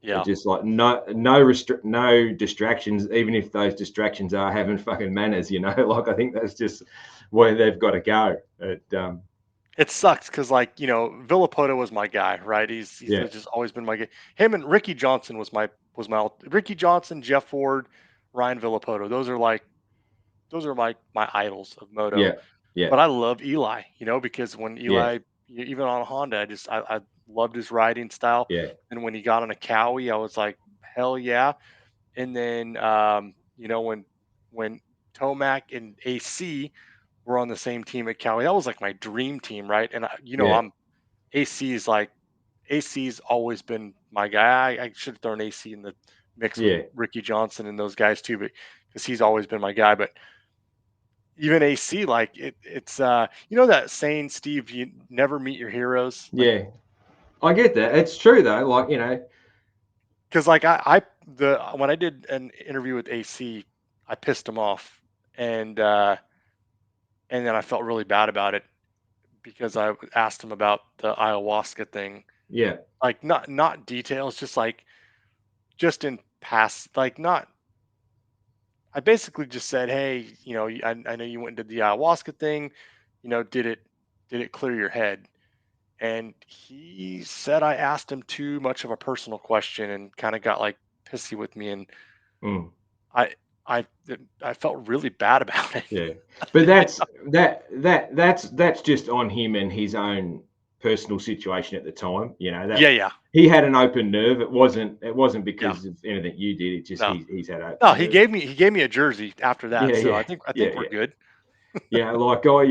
yeah, Just like no distractions, even if those distractions are having fucking manners. Like, I think that's just where they've got to go. it sucks because, like, Villapoto was my guy, right? He's Yeah, just always been my guy. Him and Ricky Johnson was my Ricky Johnson, Jeff Ford, Ryan Villapoto. Those are my idols of moto. yeah, yeah, But I love Eli, because when yeah, Eli, even on a Honda, I loved his riding style. yeah, And when he got on a Cowie, I was like, hell yeah. And then, when Tomac and AC were on the same team at Cowie, that was like my dream team, right? And yeah, I'm AC is like AC's always been my guy. I should have thrown AC in the mix with yeah, Ricky Johnson and those guys too, but because he's always been my guy. But even AC, like, it's that saying, Steve, you never meet your heroes. Like, yeah. I get that. It's true though. Like, because, like, the when I did an interview with AC, I pissed him off, and then I felt really bad about it because I asked him about the ayahuasca thing, yeah, like, not details, just like, just in past, like, not. I basically just said, hey, I know you went and did the ayahuasca thing, did it clear your head? And he said I asked him too much of a personal question and kind of got, like, pissy with me, and mm, I I I felt really bad about it. yeah. But You that's that's just on him and his own personal situation at the time. Yeah, That yeah, he had an open nerve. It wasn't yeah. because of anything you did. It's just No, he's had no. open He nerve. gave me he gave me a jersey after that, Yeah, so yeah, I think yeah, we're yeah. good. Yeah, like I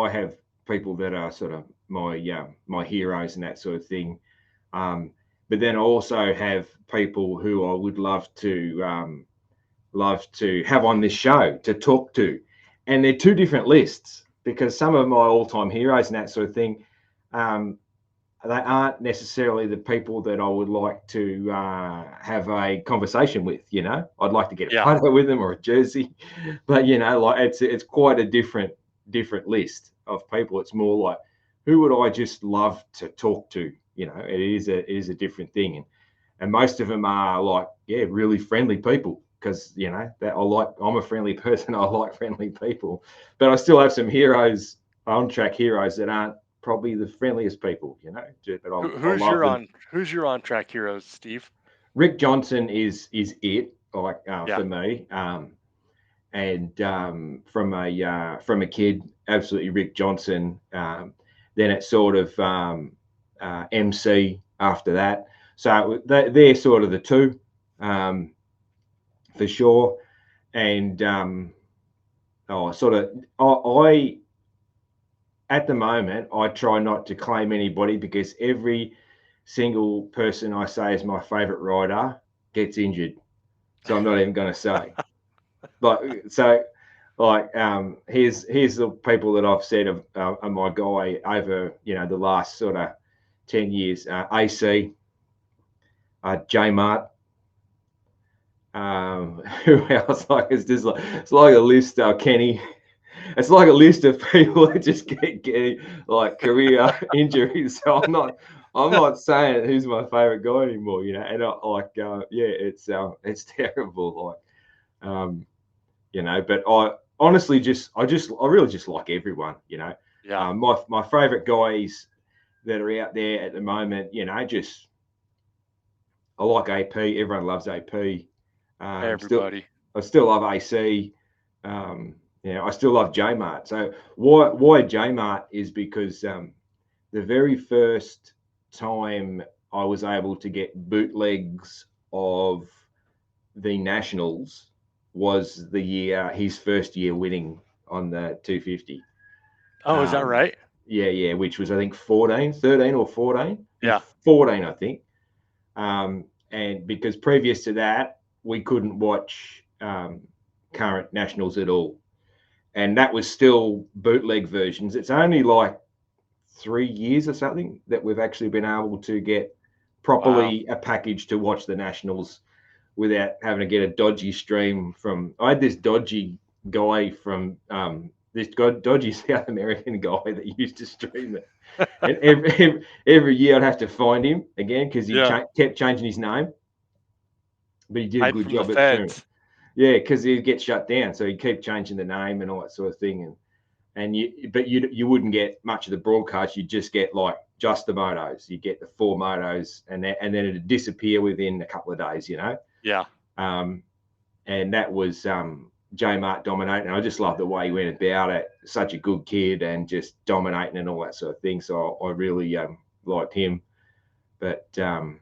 have people that are sort of my heroes and that sort of thing. Um, but then I also have people who I would love to have on this show to talk to, and they're two different lists because some of my all-time heroes and that sort of thing, um, they aren't necessarily the people that I would like to have a conversation with. I'd like to get a Yeah, photo with them or a jersey, but like it's quite a different list of people. It's more like, who would I just love to talk to? It is a different thing, and most of them are like, yeah, really friendly people because that I'm a friendly person. I like friendly people, but I still have some heroes, on track heroes, that aren't probably the friendliest people. But Who, I who's love your them. on who's your on track heroes, Steve? Rick Johnson is it, like Yeah. for me. And from a kid, absolutely Rick Johnson. Then it's sort of MC after that. So they're sort of the two, for sure. And I at the moment I try not to claim anybody because every single person I say is my favourite rider gets injured. So I'm not even going to say. But so like here's the people that I've said of my guy over the last sort of 10 years. AC, J Mart. Who else? Like it's like a list. Kenny. It's like a list of people that just getting like career injuries. So I'm not saying who's my favorite guy anymore. And it's terrible. But I honestly I really just like everyone. Yeah. My favorite guys that are out there at the moment. Just I like AP. Everyone loves AP. Everybody. I still love AC. I still love J Mart. So why J Mart is because the very first time I was able to get bootlegs of the Nationals was the year his first year winning on the 250. Oh, is that right? Yeah, which was I think 13 or 14. Yeah. 14, I think. And because previous to that, we couldn't watch current Nationals at all. And that was still bootleg versions. It's only like 3 years or something that we've actually been able to get properly a package to watch the Nationals without having to get a dodgy stream from. I had this dodgy guy from dodgy South American guy that used to stream it. And every year I'd have to find him again because he Yeah. kept changing his name, but he did a Hide good from the job at streaming. feds. Yeah, because he'd get shut down, so he'd keep changing the name and all that sort of thing. And you wouldn't get much of the broadcast. You'd just get like just the motos. You get the 4 motos, and then it'd disappear within a couple of days. Yeah. And that was J Mart dominating. I just love the way he went about it. Such a good kid and just dominating and all that sort of thing. So I really liked him. But and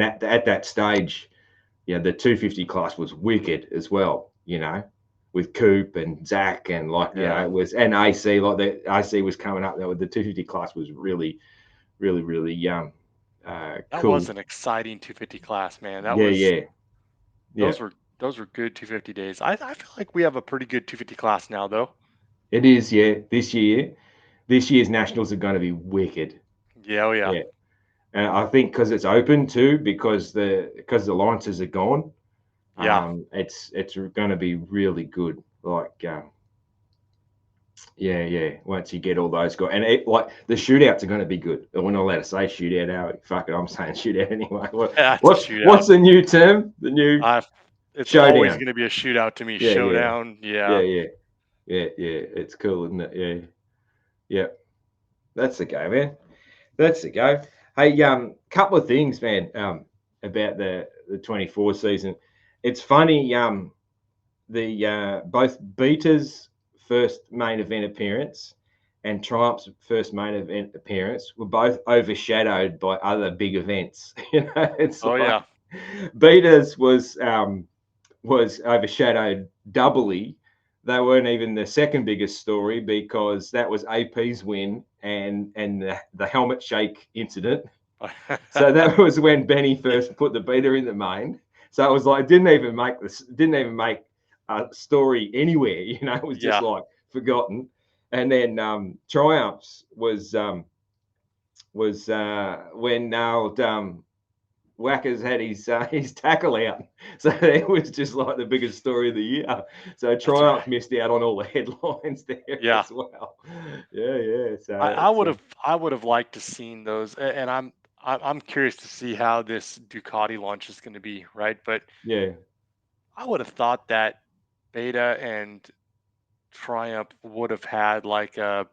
at that stage, the 250 class was wicked as well. With Coop and Zach and it was and AC. Like the AC was coming up there with the 250 class was really, really, really That cool. was an exciting 250 class, man. That was Yeah. those were good 250 days. I feel like we have a pretty good 250 class now, though. It is. Yeah, this year's nationals are going to be wicked. Yeah. Oh yeah. Yeah, and I think because it's open too, because the alliances are gone. Yeah. It's going to be really good. Like, yeah. Once you get all those guys, and like the shootouts are going to be good. We're not allowed to say shootout now. Fuck it, I'm saying shootout anyway. That's a shootout. What's the new term? The new it's showdown. always going to be a shootout to me. Yeah, Showdown. yeah. It's cool, isn't it? Yeah. That's the go, man. That's the go. Hey, couple of things, man. About the 24 season. It's funny. The both Beta's first main event appearance and Triumph's first main event appearance were both overshadowed by other big events. It's Yeah. Beta's was overshadowed doubly. They weren't even the second biggest story because that was AP's win and the helmet shake incident. So that was when Benny first put the Beta in the main. So it was like didn't even make a story anywhere. It was just like forgotten. And then Triumphs was when nailed Whackers had his tackle out. So it was just like the biggest story of the year. So Triumph missed out on all the headlines there as well. Yeah. So I would have liked to seen those, and I'm curious to see how this Ducati launch is going to be, right? But yeah, I would have thought that Beta and Triumph would have had like for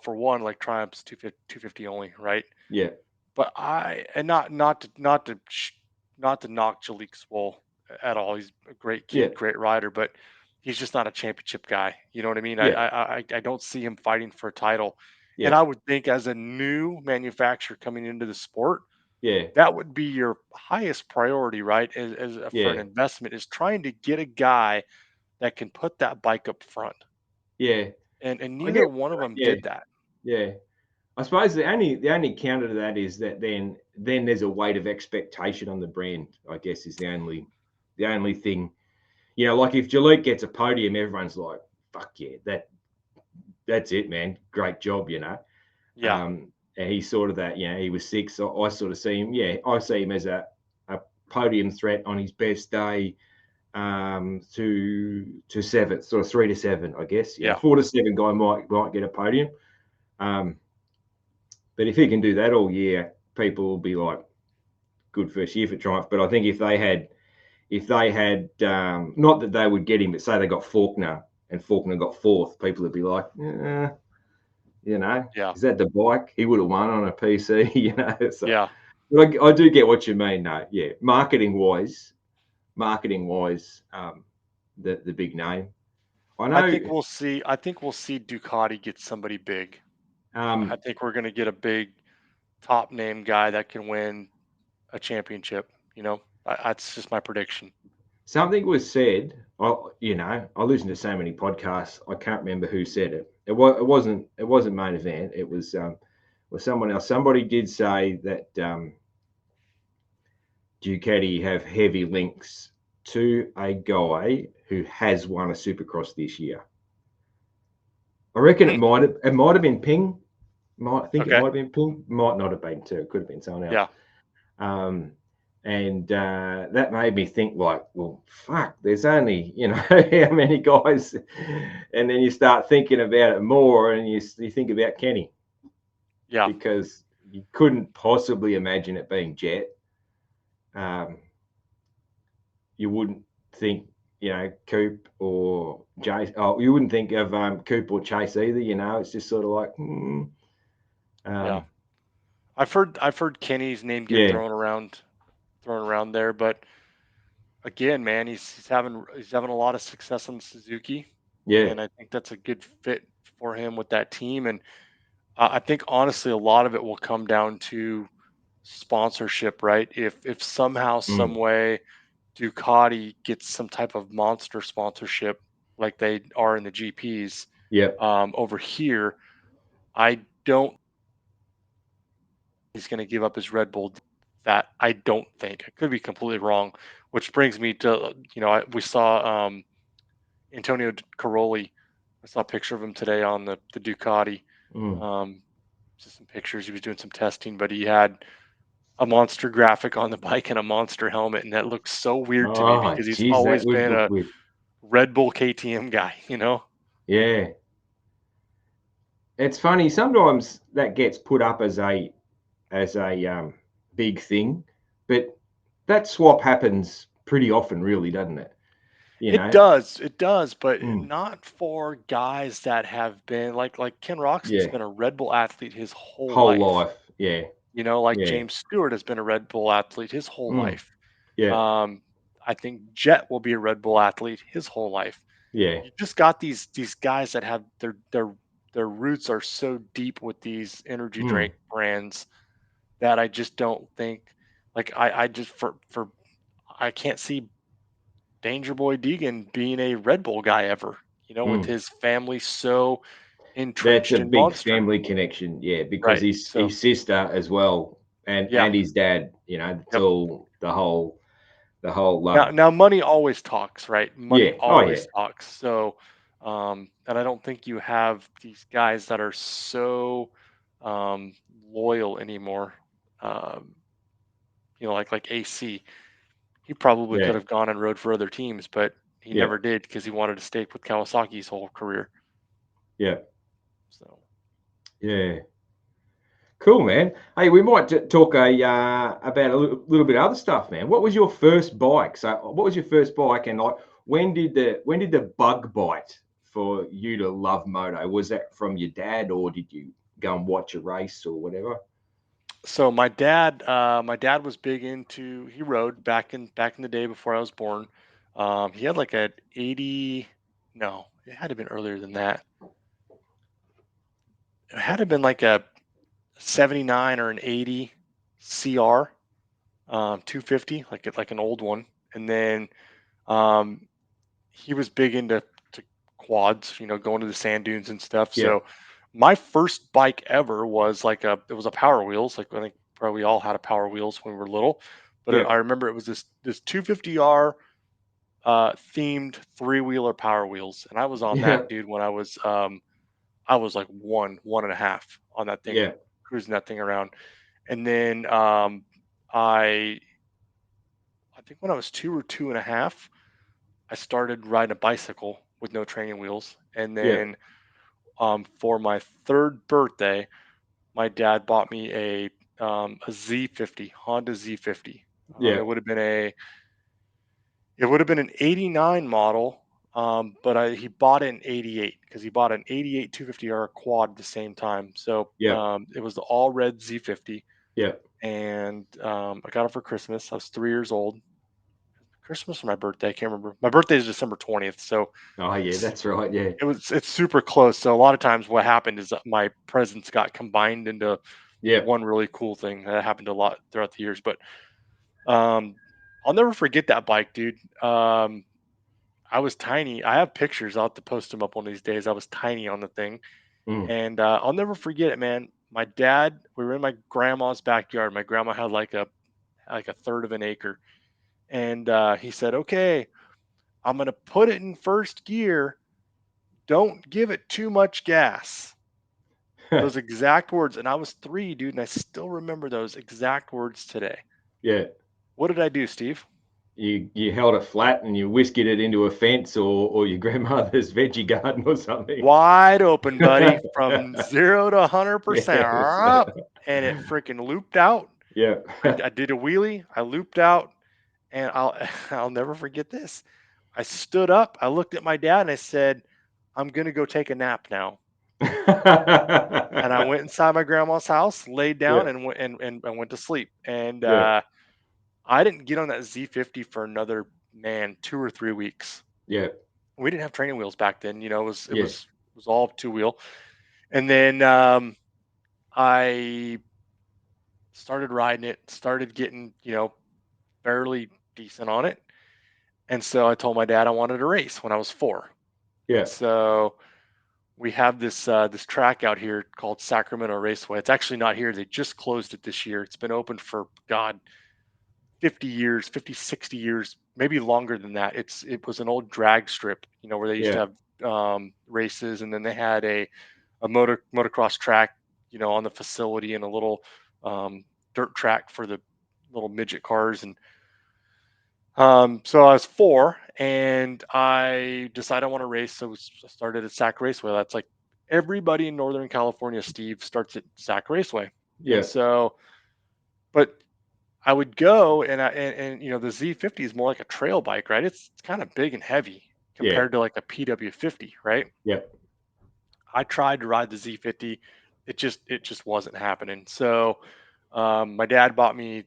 one, like Triumph's 250 only, right? yeah. But not to not to knock Jalek Swoll at all. He's a great Yeah, kid, great rider, but he's just not a championship guy. You know what I mean? yeah, I don't see him fighting for a title. And yeah, I would think as a new manufacturer coming into the sport, yeah, that would be your highest priority, right? For an yeah. investment is trying to get a guy that can put that bike up front. Yeah, And I get neither one of them yeah, did that. yeah. I suppose the only counter to that is that then there's a weight of expectation on the brand. I guess is the only thing. Like if Jalek gets a podium, everyone's like, "Fuck yeah, that's it, man. Great job," Yeah. And he's sort of that. He was six. So I sort of see him. Yeah, I see him as a podium threat on his best day. To seventh, sort of 3 to 7, I guess. Yeah. 4 to 7 guy might get a podium. Um, but if he can do that all year, people will be like, good first year for Triumph. But I think if they had, not that they would get him, but say they got Faulkner and Faulkner got fourth, people would be like, Yeah. is that the bike? He would have won on a PC. So Yeah. but I do get what you mean, though. Yeah, marketing wise, the big name. I know. I think we'll see Ducati get somebody big. I Um, think we're going to get a big top name guy that can win a championship. That's just my prediction. Something was said. I listen to so many podcasts. I can't remember who said it. It wasn't main event. It was someone else. Somebody did say that Ducati have heavy links to a guy who has won a Supercross this year. I reckon it Hmm. might have been Ping. I think it Okay. might have been Ping. Might not have been too. It could have been someone else. Yeah. Um, and that made me think, like, well, fuck, there's only how many guys, and then you start thinking about it more, and you think about Kenny, Yeah. because you couldn't possibly imagine it being Jet. Um, you wouldn't think, Coop or Chase. Oh, you wouldn't think of Coop or Chase either. It's just sort of like, Yeah. um, I've heard Kenny's name get yeah, thrown around there, but again, man, he's having a lot of success on Suzuki, yeah, and I think that's a good fit for him with that team. And I think honestly, a lot of it will come down to sponsorship, right? If somehow, some mm, way, Ducati gets some type of monster sponsorship like they are in the GPs yeah, over here, I don't. He's going to give up his Red Bull. That I don't think. I could be completely wrong. Which brings me to we saw Antonio Caroli. I saw a picture of him today on the Ducati. mm. Um, just some pictures. He was doing some testing, but he had a monster graphic on the bike and a monster helmet, and that looks so weird to me Oh, because he's geez, that always would been look a weird. Red Bull KTM guy. Yeah. It's funny, sometimes that gets put up as a big thing, but that swap happens pretty often, really, doesn't it? You know? It does, but Mm, not for guys that have been like Ken Roxon's yeah. been a Red Bull athlete his whole Whole life. life. Yeah. Like Yeah. James Stewart has been a Red Bull athlete his whole Mm, life. yeah. Um, I think Jet will be a Red Bull athlete his whole life. Yeah. You just got these guys that have their roots are so deep with these energy Mm, drink brands that I just don't think like I just for I can't see Danger Boy Deegan being a Red Bull guy ever, with mm. his family so That's a entrenched in big Monster. family connection, yeah, because Right. his So, sister as well, and yeah. his dad, it's Yep. all the whole Now money always talks, right? Money yeah. Oh yeah. always talks. So, and I don't think you have these guys that are so loyal anymore. Um, like AC. He probably Yeah. could have gone and rode for other teams, but he Yeah. never did because he wanted to stay with Kawasaki's whole career. Yeah. So Yeah. Cool, man. Hey, we might talk about a little bit of other stuff, man. What was your first bike? So, what was your first bike, and like, when did the bug bite for you to love moto? Was that from your dad, or did you go and watch a race or whatever? So my dad was big into he rode back in the day before I was born. He had like a 80, no, it had to have been earlier than that. It had to have been like a 79 or an 80 CR, 250, like an old one. And then um, he was big into quads, going to the sand dunes and stuff. Yeah. So my first bike ever was it was a Power Wheels. Like I think probably all had a Power Wheels when we were little, but Yeah. I remember it was this 250R themed three-wheeler Power Wheels, and I was on Yeah. that dude when I was like one and a half on that thing, Yeah. cruising that thing around. And then I I think when I was two or two and a half, I started riding a bicycle with no training wheels. And Yeah. then for my third birthday, my dad bought me a Z50, Honda Z50. Yeah. It would have been an 89 model, but he bought it in 88 because he bought an 88 250R quad at the same time. So Yeah. it was the all red Z50, Yeah. and I got it for Christmas. I was 3 years old. Christmas or my birthday? I can't remember. My birthday is December 20th, so Oh yeah, it's that's right. Yeah. it's super close. So a lot of times what happened is that my presents got combined into Yeah. one really cool thing that happened a lot throughout the years. But um, I'll never forget that bike, dude. I was tiny. I have pictures. I'll have to post them up one of these days. I was tiny on the thing, Mm. and I'll never forget it, man. My dad, we were in my grandma's backyard. My grandma had like a third of an acre, and he said, "Okay, I'm gonna put it in first gear. Don't give it too much gas." Those exact words, and I was 3, dude, and I still remember those exact words today. Yeah. What did I do, Steve? You held it flat and you whisked it into a fence or your grandmother's veggie garden or something. Wide open, buddy, from 0 to 100%. Yes. And it freaking looped out. Yeah. I did a wheelie, I looped out, and I'll never forget this. I stood up, I looked at my dad, and I said, "I'm gonna go take a nap now." And I went inside my grandma's house, laid Yeah. down, and went to sleep. And Yeah. I didn't get on that Z50 for another, man, 2 or 3 weeks. Yeah. We didn't have training wheels back then, it was it Yeah. was it was all two wheel. And then I started riding it, started getting, fairly decent on it. And so I told my dad I wanted to race when I was 4. And Yeah. so we have this track out here called Sacramento Raceway. It's actually not here. They just closed it this year. It's been open for God 50 years, 50, 60 years, maybe longer than that. It was an old drag strip, where they used to Yeah. have races, and then they had a motocross track, on the facility, and a little um, dirt track for the little midget cars. And so I was 4, and I decided I want to race. So I started at Sac Raceway. That's like everybody in Northern California, Steve, starts at Sac Raceway. And Yeah. so, but I would go, and the Z50 is more like a trail bike, right? It's kind of big and heavy Yeah. compared to like a PW50, right? Yeah. I tried to ride the Z50, it just wasn't happening. So my dad bought me,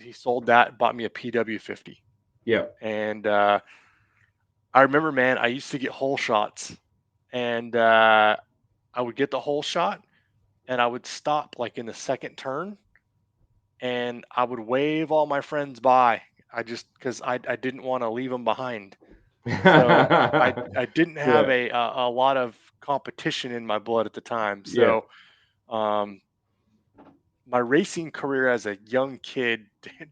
he sold that, bought me a PW50, Yeah. and I remember, man, I used to get hole shots, and I would get the hole shot, and I would stop like in the second turn, and I would wave all my friends by. I just because I didn't want to leave them behind. So I didn't have Yeah. a lot of competition in my blood at the time. Yeah. So my racing career as a young kid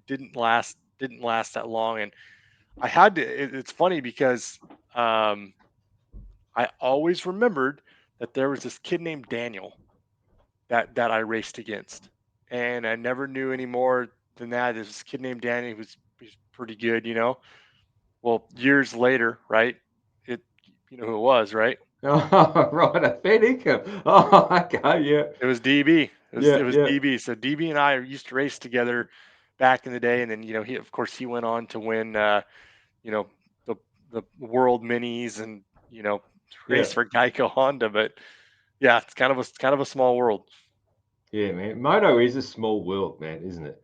didn't last that long, and I had to. It's funny because um, I always remembered that there was this kid named Daniel that I raced against, and I never knew any more than that. There's this kid named Danny who's pretty good. Well, years later, right? It you know who it was, right? Oh, right. A fair income. Oh, okay. Yeah. It was DB. It Yeah. was Yeah. DB. So DB and I used to race together back in the day, and then he of course he went on to win you know the the world minis, and Yeah. race for Geico Honda. But yeah, it's kind of a small world. Yeah, man. Moto is a small world, man, isn't it?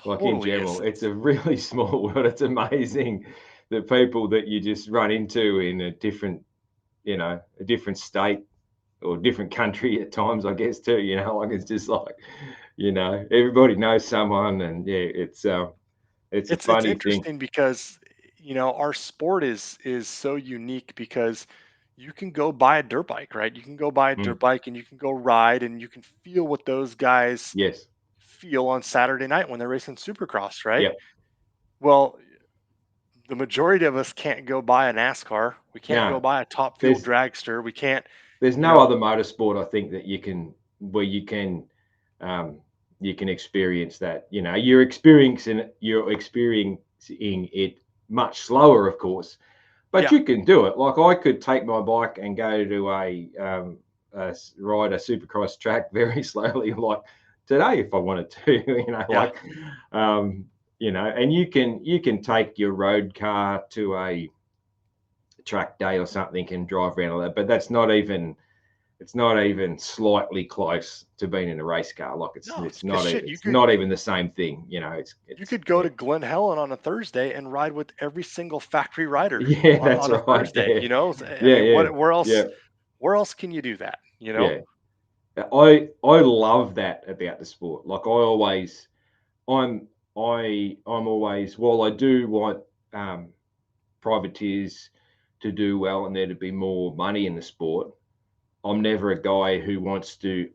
Like in Totally is. general, it's a really small world. It's amazing the people that you just run into in a different, a different state or different country at times, I guess too. Like it's just like, everybody knows someone, and yeah, it's a It's funny thing. interesting because our sport is so unique because you can go buy a dirt bike, right? You can go buy a dirt Mm, bike and you can go ride and you can feel what those guys yes. feel on Saturday night when they're racing Supercross, right? Yep. Well, the majority of us can't go buy a NASCAR. We can't go No. buy a top fuel There's dragster. We can't, there's you no know, other motorsport I think that where um, you can experience that. You're experiencing it much slower, of course, but yeah, you can do it. Like I could take my bike and go to ride a Supercross track very slowly, like today if I wanted to. yeah. And you can take your road car to a track day or something and drive around all that, but it's not even slightly close to being in a race car. Like it's No, it's because not shit, it's not even the same thing. you It's could go yeah. to Glen Helen on a Thursday and ride with every single factory rider Yeah, that's on a right. Thursday. Yeah, I yeah, mean, yeah, yeah, where else can you do that? yeah. I love that about the sport. Like I'm I'm always, while I do want um, privateers to do well and there to be more money in the sport, I'm never a guy who wants to.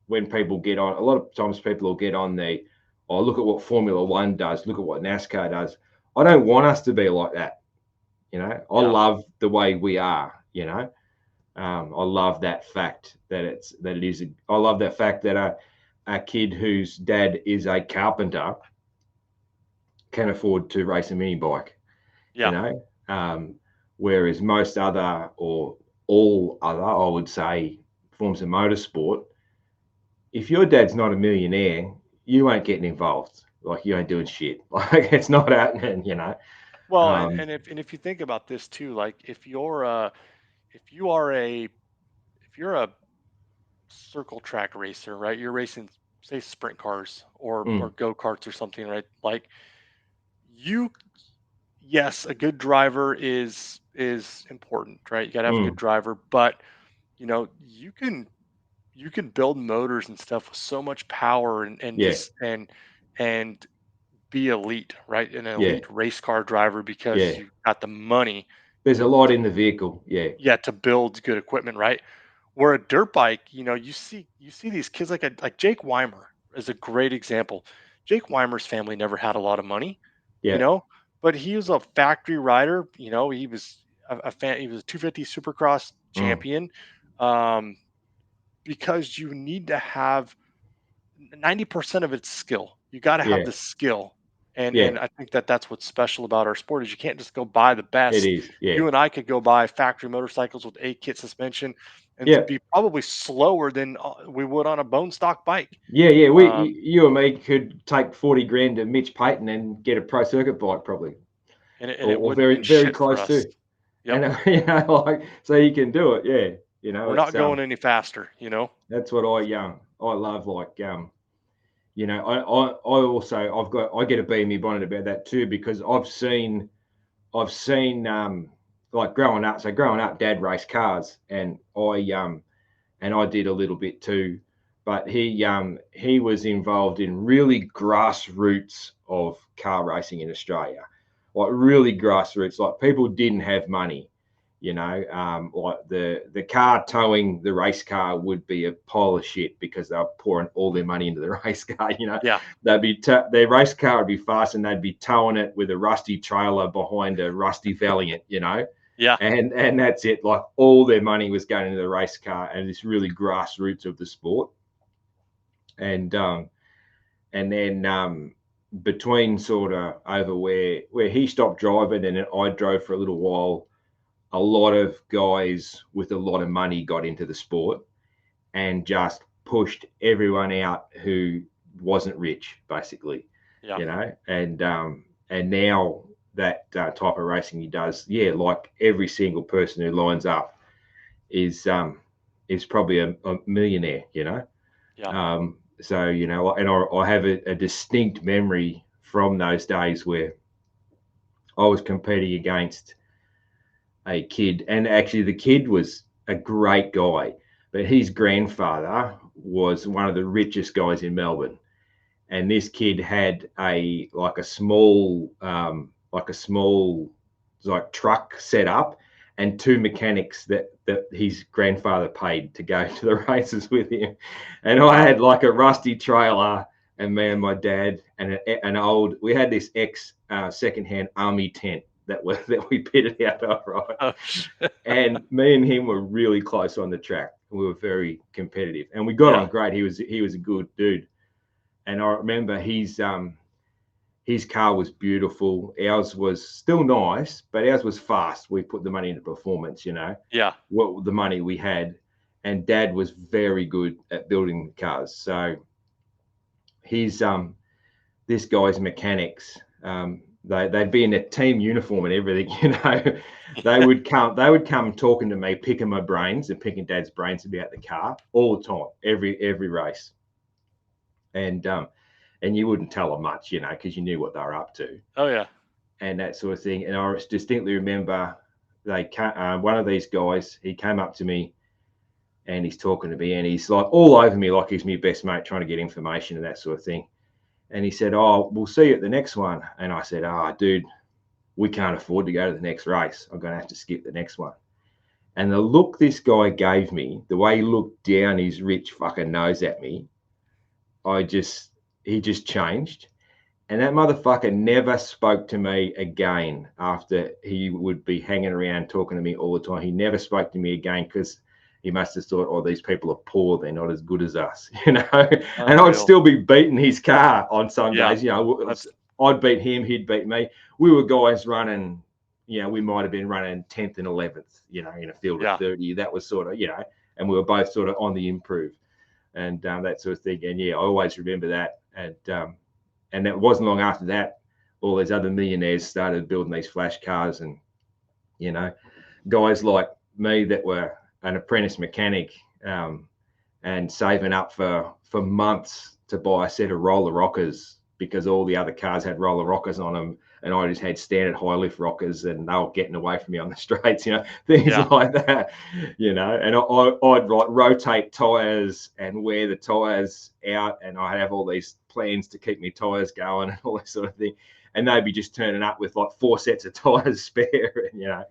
When people get on, a lot of times people will get on the, oh, look at what Formula One does, look at what NASCAR does. I don't want us to be like that. I Yeah. love the way we are. I love that fact that it is. I love that fact that a kid whose dad is a carpenter can afford to race a mini bike. You Yeah. know, um, whereas most other or all other, I would say, forms of motorsport, if your dad's not a millionaire, you ain't getting involved. Like you ain't doing shit. Like it's not happening. Well, Um, and if you think about this too, like if you are a if you're a circle track racer, right? You're racing, say, sprint cars or mm, go karts or something, right? Like you, yes, a good driver is important, right? You got to have a good mm, driver, but you can build motors and stuff with so much power and yeah, just and be elite, right? An yeah, elite race car driver because yeah. you got the money There's a to lot to in the vehicle. Yeah. yeah, to build good equipment, right? Where a dirt bike, you see these kids like Jake Weimer is a great example. Jake Weimer's family never had a lot of money, you Yeah. know, but he was a factory rider. He was a fan. He was a 250 Supercross Mm, champion. Um, because you need to have 90% of it's skill. You got to have yeah. the skill. Yeah. And I think that that's what's special about our sport is you can't just go buy the It best. is. Yeah. You and I could go buy factory motorcycles with a kit suspension and Yeah. be probably slower than we would on a bone stock bike. Yeah. Yeah. Um, You and me could take 40 grand to Mitch Payton and get a pro circuit bike probably, and or, it or wouldn't very, mean very shit for close us. to. Yep. And, like, so you can do it. Yeah. We're It's, not going any faster. that's what I love. Like, I get a bee in my bonnet about that too, because I've seen like growing up, dad raced cars, and I did a little bit too, but he was involved in really grassroots of car racing in Australia, like really grassroots. Like people didn't have money, like the car towing the race car would be a pile of shit because they were pouring all their money into the race car. Yeah. Their race car would be fast, and they'd be towing it with a rusty trailer behind a rusty Valiant. Yeah. And that's it. Like all their money was going into the race car, and it's really grassroots of the sport. And then between sort of over where he stopped driving and then I drove for a little while, a lot of guys with a lot of money got into the sport and just pushed everyone out who wasn't rich, basically, Yeah. and now that type of racing he does, yeah, like every single person who lines up is probably a millionaire, Yeah. So, you know, and I have a distinct memory from those days where I was competing against a kid, and actually the kid was a great guy, but his grandfather was one of the richest guys in Melbourne, and this kid had a small like truck set up and two mechanics that his grandfather paid to go to the races with him, and I had like a rusty trailer, and me and my dad and we had this secondhand army tent that we pitted out of, right? Oh, And me and him were really close on the track. We were very competitive, and we got yeah. on great. He was a good dude, and I remember his car was beautiful. Ours was still nice, but ours was fast. We put the money into performance, you know, Yeah. what the money we had, and Dad was very good at building cars. So his this guy's mechanics. They'd be in a team uniform and everything, you know. They would come talking to me, picking my brains and picking Dad's brains about the car all the time, every race. And you wouldn't tell them much, you know, because you knew what they were up to Oh, yeah. and that sort of thing. And I distinctly remember one of these guys, he came up to me and he's talking to me and he's like all over me like he's my best mate, trying to get information and that sort of thing. And he said, "Oh, we'll see you at the next one." And I said, "Oh, dude, we can't afford to go to the next race. I'm going to have to skip the next one." And the look this guy gave me, the way he looked down his rich fucking nose at me, he just changed. And that motherfucker never spoke to me again after he would be hanging around talking to me all the time. He never spoke to me again because he must have thought, oh, these people are poor. They're not as good as us, you know. And I'd Unreal. still be beating his car on some Yeah. days. You know, That's I'd beat him, he'd beat me. We were guys running, you know, we might have been running 10th and 11th, you know, in a field yeah. of 30. That was sort of, you know, and we were both sort of on the improve and that sort of thing. And yeah, I always remember that. And it wasn't long after that, all these other millionaires started building these flash cars, and you know, guys like me that were an apprentice mechanic and saving up for months to buy a set of roller rockers because all the other cars had roller rockers on them, and I just had standard high lift rockers, and they were getting away from me on the straights, you know, things Yeah. like that, you know. And I'd like rotate tires and wear the tires out, and I'd have all these plans to keep my tires going and all that sort of thing. And they'd be just turning up with like 4 sets of tires spare, and, you know.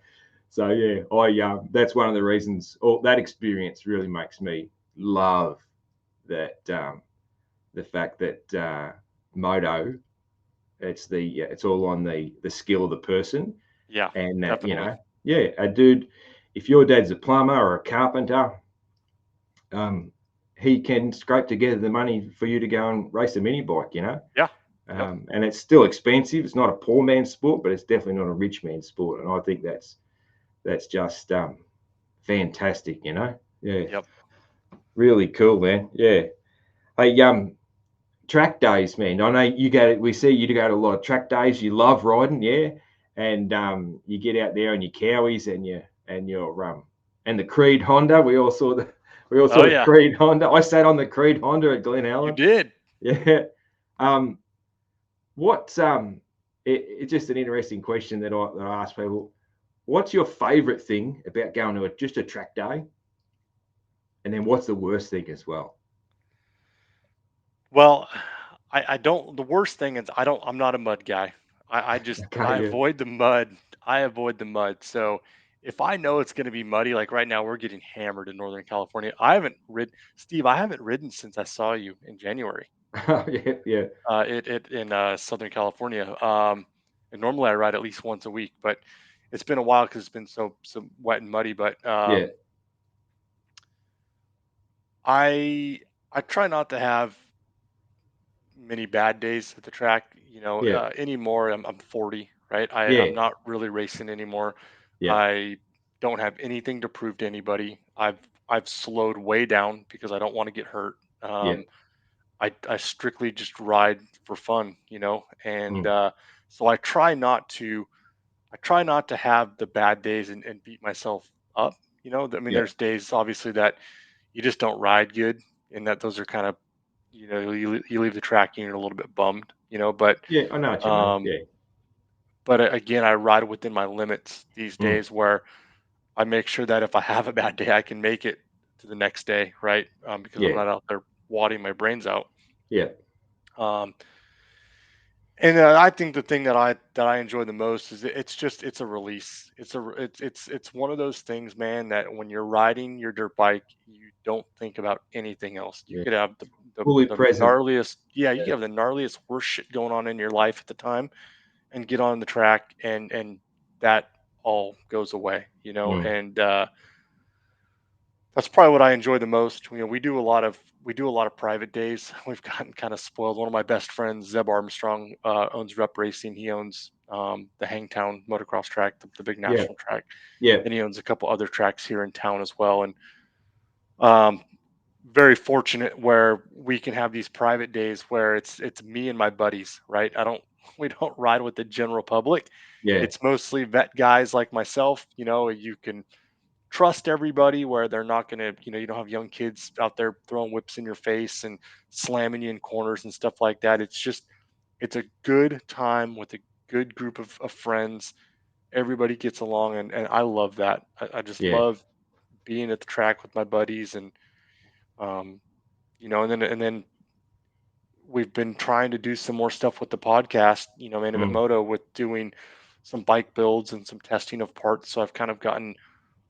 So yeah, that's one of the reasons. That experience really makes me love that the fact that moto, it's all on the skill of the person, Yeah. and that, you Definitely. know, yeah, a dude, if your dad's a plumber or a carpenter, he can scrape together the money for you to go and race a mini bike, you know. Yeah. Yep. And it's still expensive. It's not a poor man's sport, but it's definitely not a rich man's sport, and I think that's just fantastic, you know. Yeah, Yep. really cool, man. Yeah. Hey, track days, man. I know you go. We see you go to a lot of track days. You love riding, yeah, and you get out there on your cowies and your and the Creed Honda. Oh, The yeah. Creed Honda. I sat on the Creed Honda at Glen You Helen. did. Yeah. Um, what's it's just an interesting question that I ask people. What's your favorite thing about going to just a track day? And then what's the worst thing as well? Well, I don't. The worst thing is I'm not a mud guy. I Okay, yeah. avoid the mud. I avoid the mud. So if I know it's going to be muddy, like right now we're getting hammered in Northern California. I haven't ridden, Steve. I haven't ridden since I saw you in January. Yeah, yeah, It in Southern California. And normally I ride at least once a week, but it's been a while because it's been so wet and muddy. But yeah, I I try not to have many bad days at the track. yeah, Anymore. I'm 40, right? I'm yeah, not really racing anymore. yeah, I don't have anything to prove to anybody. I've slowed way down because I don't want to get hurt. yeah, I strictly just ride for fun, and mm, so I try not to have the bad days and beat myself up. I mean, yeah, there's days obviously that you just don't ride good, and that those are kind of you leave the track and you're a little bit bummed, but Yeah, I know what you mean. um, Yeah, again, I ride within my limits these mm, days where I make sure that if I have a bad day, I can make it to the next day, right? Because I'm yeah, not out there wadding my brains out. yeah, Um, and I think the thing that I enjoy the most is it's a release. It's one of those things, man, that when you're riding your dirt bike, you don't think about anything else. You yeah. could have Fully the present. gnarliest, yeah, you Yeah, could have the gnarliest worst shit going on in your life at the time, and get on the track, and that all goes away, mm, and that's probably what I enjoy the most. We do a lot of private days. We've gotten kind of spoiled. One of my best friends, Zeb Armstrong, owns Rep Racing. He owns the Hangtown Motocross track, the big yeah, national track. yeah, Then he owns a couple other tracks here in town as well. And um, very fortunate where we can have these private days where it's me and my buddies, right? I don't We don't ride with the general public. yeah, It's mostly vet guys like myself. You can trust everybody where they're not going to, you don't have young kids out there throwing whips in your face and slamming you in corners and stuff like that. It's a good time with a good group of friends. Everybody gets along, and I love that. I just yeah, love being at the track with my buddies, and um, and then we've been trying to do some more stuff with the podcast, Main Event mm, Moto, with doing some bike builds and some testing of parts. So I've kind of gotten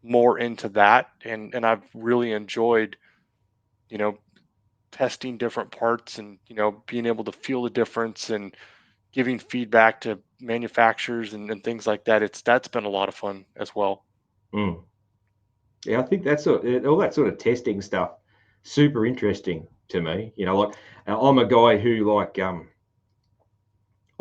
more into that, and I've really enjoyed, you know, testing different parts, and being able to feel the difference and giving feedback to manufacturers, and things like that. That's been a lot of fun as well. mm. Yeah, I think that's all that sort of testing stuff super interesting to me. Like I'm a guy who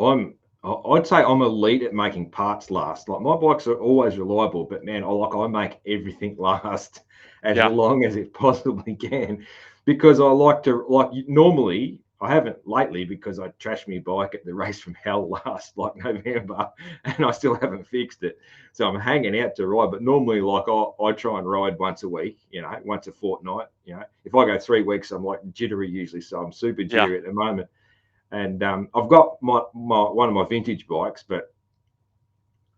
I'm I'd say I'm elite at making parts last. Like my bikes are always reliable, but man, I make everything last as Yeah, long as it possibly can, because I like to normally I haven't lately because I trashed my bike at the race from hell last November, and I still haven't fixed it. So I'm hanging out to ride. But normally, I try and ride once a week, once a fortnight. If I go 3 weeks, I'm like jittery usually, so I'm super yeah, jittery at the moment. And I've got my one of my vintage bikes, but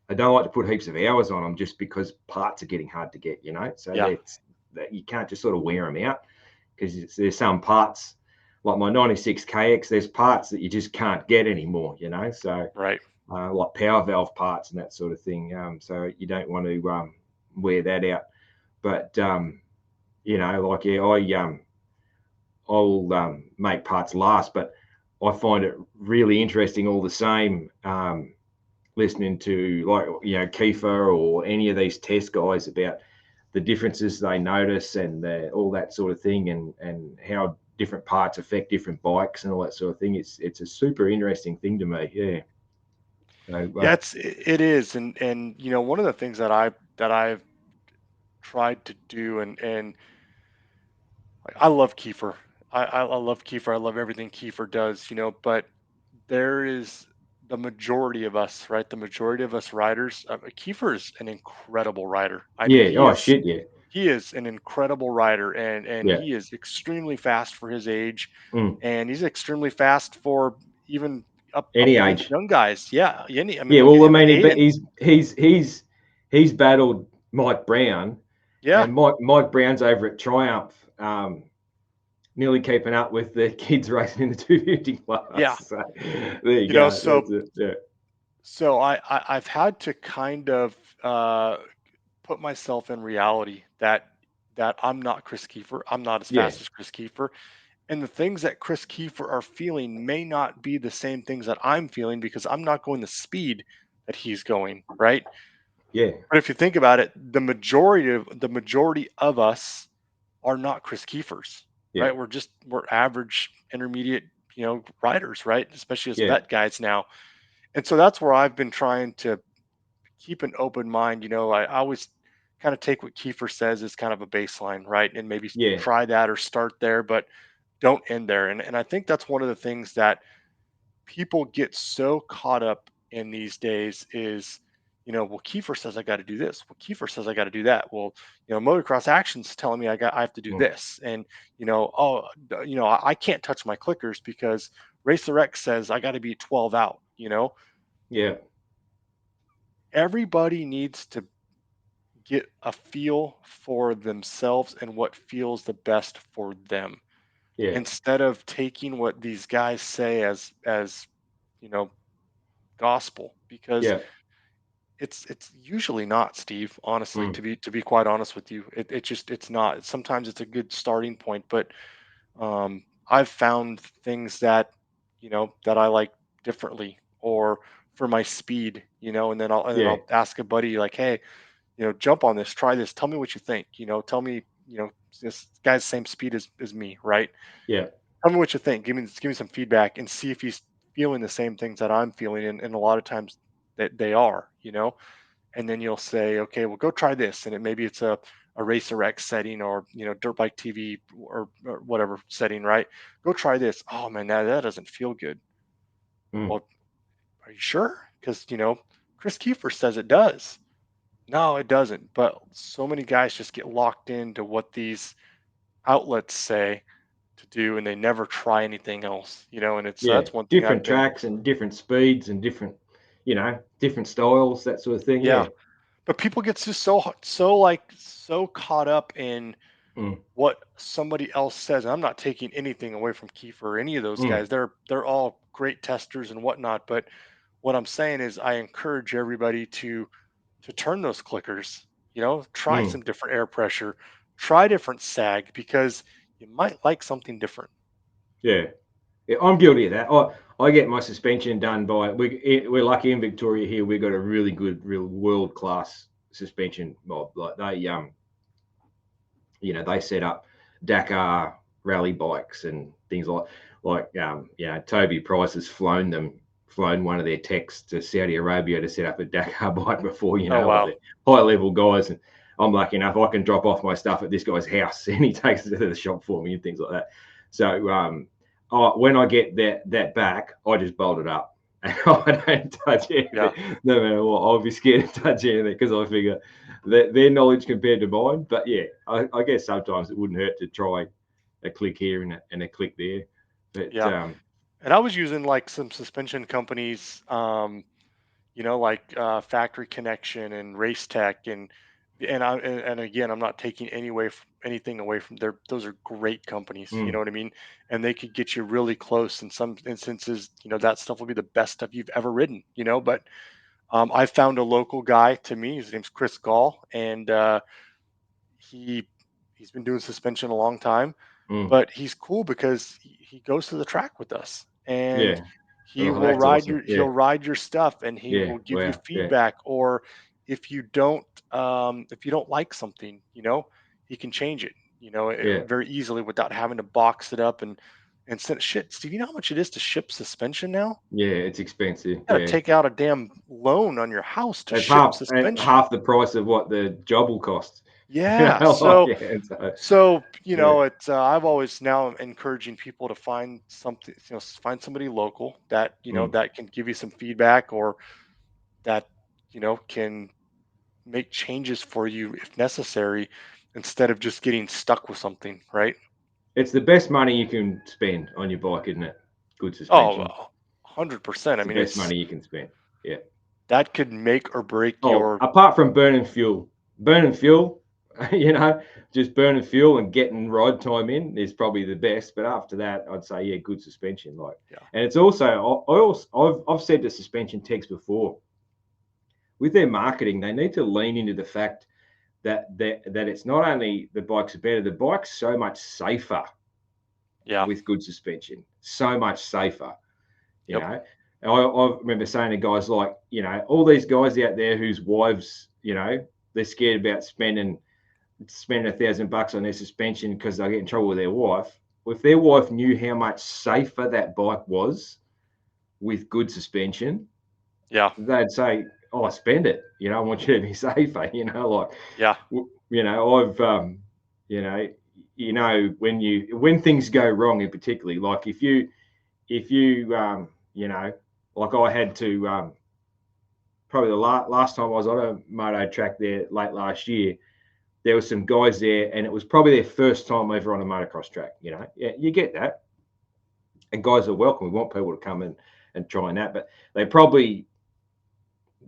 I don't like to put heaps of hours on them just because parts are getting hard to get. So yeah, that you can't just sort of wear them out because there's some parts like my 96 KX, there's parts that you just can't get anymore. So right. like power valve parts and that sort of thing. So you don't want to wear that out. But like I'll make parts last, but I find it really interesting all the same. Listening to Kiefer or any of these test guys about the differences they notice and all that sort of thing, and how different parts affect different bikes and all that sort of thing. It's a super interesting thing to me. Yeah. So Yeah, it is, and one of the things that I've tried to do, and I love Kiefer. I love Kiefer. I love everything Kiefer does, but there is the majority of us, right? The majority of us riders. Kiefer is an incredible rider. I mean, yeah. Oh shit. Yeah. he is an incredible rider, and Yeah. he is extremely fast for his age, Mm. and he's extremely fast for even up Any against age. young guys. Yeah, I mean, Yeah. look at Well, I him and mean, Aiden. he's battled Mike Brown, Yeah, and Mike Brown's over at Triumph. Nearly keeping up with the kids racing in the 250 yeah. class. So there you You know, go. so That's it. Yeah. so I've had to kind of put myself in reality that I'm not Chris Kiefer. I'm not as Yeah. fast as Chris Kiefer. And the things that Chris Kiefer are feeling may not be the same things that I'm feeling, because I'm not going the speed that he's going, right? Yeah. But if you think about it, the majority of us are not Chris Kiefers, Yeah. right? We're average, intermediate, riders, right? Especially as Yeah. vet guys now. And so that's where I've been trying to keep an open mind. I always kind of take what Kiefer says as kind of a baseline, right? And maybe Yeah. try that or start there, but don't end there. And I think that's one of the things that people get so caught up in these days is, well, Kiefer says I got to do this. Well, Kiefer says I got to do that. Well, Motocross Action's telling me I have to do Mm. this. And, I can't touch my clickers because Racer X says I got to be 12 out, Yeah. Everybody needs to get a feel for themselves and what feels the best for them Yeah. instead of taking what these guys say as, you know, gospel, because Yeah. it's usually not, Steve, honestly, Mm. to be quite honest with you. It's not. Sometimes it's a good starting point, but I've found things that I like differently, or for my speed, and then Yeah. I'll ask a buddy like, hey, jump on this, try this, tell me what you think, tell me, this guy's same speed as me, right? Yeah. Tell me what you think. Give me some feedback and see if he's feeling the same things that I'm feeling, and a lot of times that they are, and then you'll say, okay, well, go try this, and maybe it's a Racer X setting, or Dirt Bike TV, or whatever setting, right? Go try this. Oh man, that doesn't feel good. Mm. Well, are you sure? Because Chris Kiefer says it does. No, it doesn't. But so many guys just get locked into what these outlets say to do, and they never try anything else. And Yeah. that's one thing Different I've been. tracks and different speeds and different, different styles, that sort of thing. Yeah, Yeah. but people get just so caught up in Mm. what somebody else says. I'm not taking anything away from Kiefer or any of those Mm. guys. They're all great testers and whatnot. But what I'm saying is, I encourage everybody to turn those clickers. Try Mm. some different air pressure, try different sag, because you might like something different. Yeah. Yeah, I'm guilty of that. I get my suspension done by we're lucky in Victoria here. We've got a really good, real world class suspension mob. Like they set up Dakar rally bikes and things Toby Price has flown one of their techs to Saudi Arabia to set up a Dakar bike before, Oh like wow. the high level guys. And I'm lucky enough I can drop off my stuff at this guy's house and he takes it to the shop for me and things like that. So when I get that back, I just bolt it up. And I don't touch anything, Yeah. no matter what. I'll be scared to touch anything because I figure their knowledge compared to mine. But yeah, I guess sometimes it wouldn't hurt to try a click here and a click there. But Yeah. And I was using like some suspension companies, like Factory Connection and Race Tech, and again, I'm not taking anything away from their. Those are great companies. You know mm, what I mean? And they could get you really close. In some instances, that stuff will be the best stuff you've ever ridden. But I found a local guy to me. His name's Chris Gall, and he he's been doing suspension a long time, mm, but he's cool because he goes to the track with us, and yeah. Oh, that's awesome. Yeah. he'll ride your stuff, and he Yeah. will give you Wow. Yeah. feedback. Or if you don't like something, he can change it, Yeah. very easily without having to box it up and send shit. Steve, you know how much it is to ship suspension now? Yeah. It's expensive. You got to Yeah. take out a damn loan on your house to It's ship and suspension. half the price of what the job will cost. Yeah, Like, so yeah. So, So, yeah. it's I've always now encouraging people to find something, find somebody local that, Mm. that can give you some feedback, or that, can make changes for you if necessary, instead of just getting stuck with something, right? It's the best money you can spend on your bike, isn't it? Good Oh, suspension. 100%. I It's the mean, best money you can spend. Yeah. that could make or break Oh, your. apart from burning fuel, just burning fuel and getting ride time in is probably the best. But after that, I'd say yeah, good suspension. Yeah. And it's also I've said to suspension techs before, with their marketing, they need to lean into the fact that it's not only the bikes are better, the bike's so much safer Yeah. with good suspension, so much safer. You Yep. know, I remember saying to guys like, all these guys out there whose wives, they're scared about spending $1,000 on their suspension because they'll get in trouble with their wife. Well, if their wife knew how much safer that bike was with good suspension, Yeah. they'd say, "Oh, spend it. I want you to be safer." Yeah. I've, when things go wrong, in particularly, like if you, like I had to, probably the last time I was on a moto track there late last year, there were some guys there, and it was probably their first time ever on a motocross track. Yeah, you get that. And guys are welcome. We want people to come in and try that, but they probably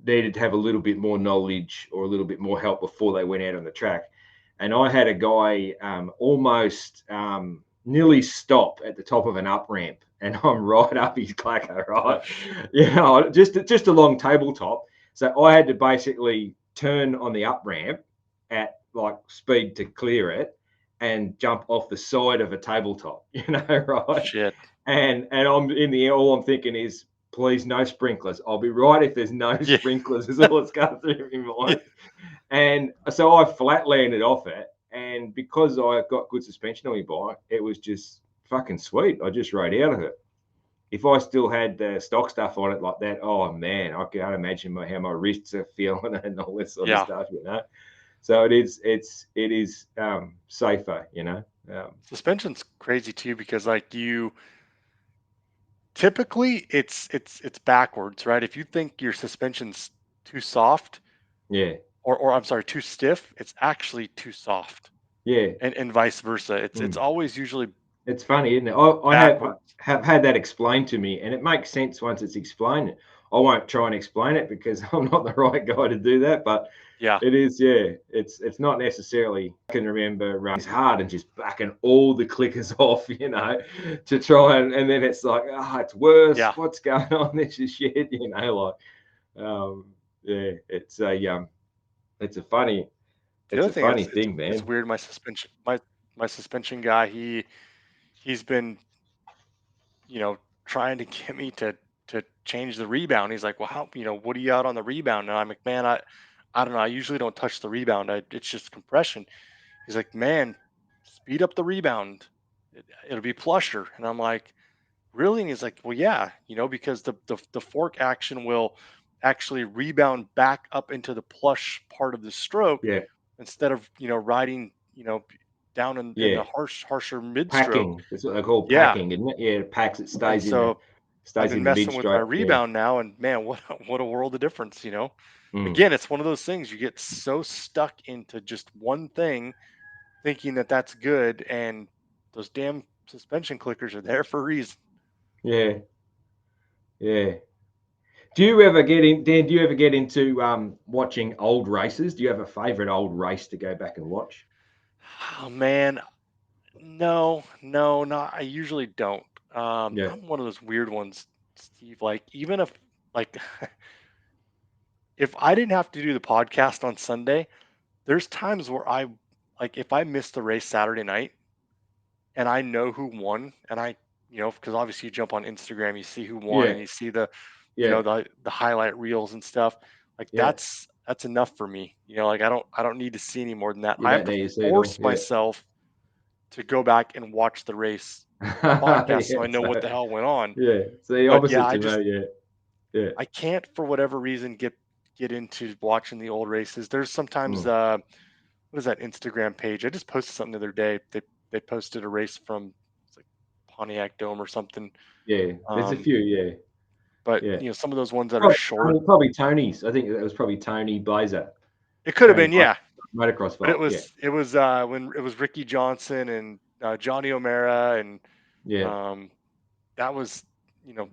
needed to have a little bit more knowledge or a little bit more help before they went out on the track. And I had a guy almost nearly stop at the top of an up ramp, and I'm right up his clacker, right? Just along tabletop. So I had to basically turn on the up ramp at like speed to clear it and jump off the side of a tabletop, right? Shit. And I'm in the air, all I'm thinking is, please, no sprinklers. I'll be right if there's no sprinklers, is all that's going through my mind. And so I flat landed off it. And because I got good suspension on my bike, it was just fucking sweet. I just rode out of it. If I still had the stock stuff on it like that, oh man, I can't imagine how my wrists are feeling and all this sort of stuff, So it is safer, Suspension's crazy too, because like typically it's backwards, right? If you think your suspension's too soft, or I'm sorry, too stiff, it's actually too soft. And vice versa. It's always usually. It's funny, isn't it? I have had that explained to me, and it makes sense once it's explained. I won't try and explain it because I'm not the right guy to do that, but it is, it's not necessarily. I can remember it's hard and just backing all the clickers off, to try and then it's like, it's worse. Yeah. What's going on? This is shit, it's a funny. It's a funny thing, man. It's weird. My suspension guy, he's been, trying to get me to change the rebound. He's like, well, how, what are you out on the rebound? And I'm like, man, I don't know. I usually don't touch the rebound. It's just compression. He's like, man, speed up the rebound. It'll be plusher. And I'm like, really? And he's like, well, yeah, because the fork action will actually rebound back up into the plush part of the stroke. Yeah. Instead of, riding, down in the harsher mid stroke. Packing. That's what they call packing, isn't it? Yeah, it packs. It stays in. So I've been messing with my rebound now, and man, what a world of difference, Again, it's one of those things, you get so stuck into just one thing, thinking that that's good, and those damn suspension clickers are there for a reason. Yeah. Do you ever get in, Dan? Do you ever get into watching old races? Do you have a favorite old race to go back and watch? Oh man, no, I usually don't. I'm one of those weird ones, Steve. Like, even if if I didn't have to do the podcast on Sunday, there's times where if I miss the race Saturday night and I know who won, and because obviously you jump on Instagram, you see who won, and you see the the highlight reels and stuff. That's enough for me. I don't need to see any more than that. I have to force myself to go back and watch the race podcast so I know what the hell went on. Yeah, it's the opposite I can't, for whatever reason, get into watching the old races. There's sometimes what is that Instagram page? I just posted something the other day. They posted a race from Pontiac Dome or something. Yeah, there's a few. But some of those ones that are short. Probably Tony's. I think that was probably Tony Blazer. It could have been, Motocross. But it was when it was Ricky Johnson and Johnny O'Mara, and that was,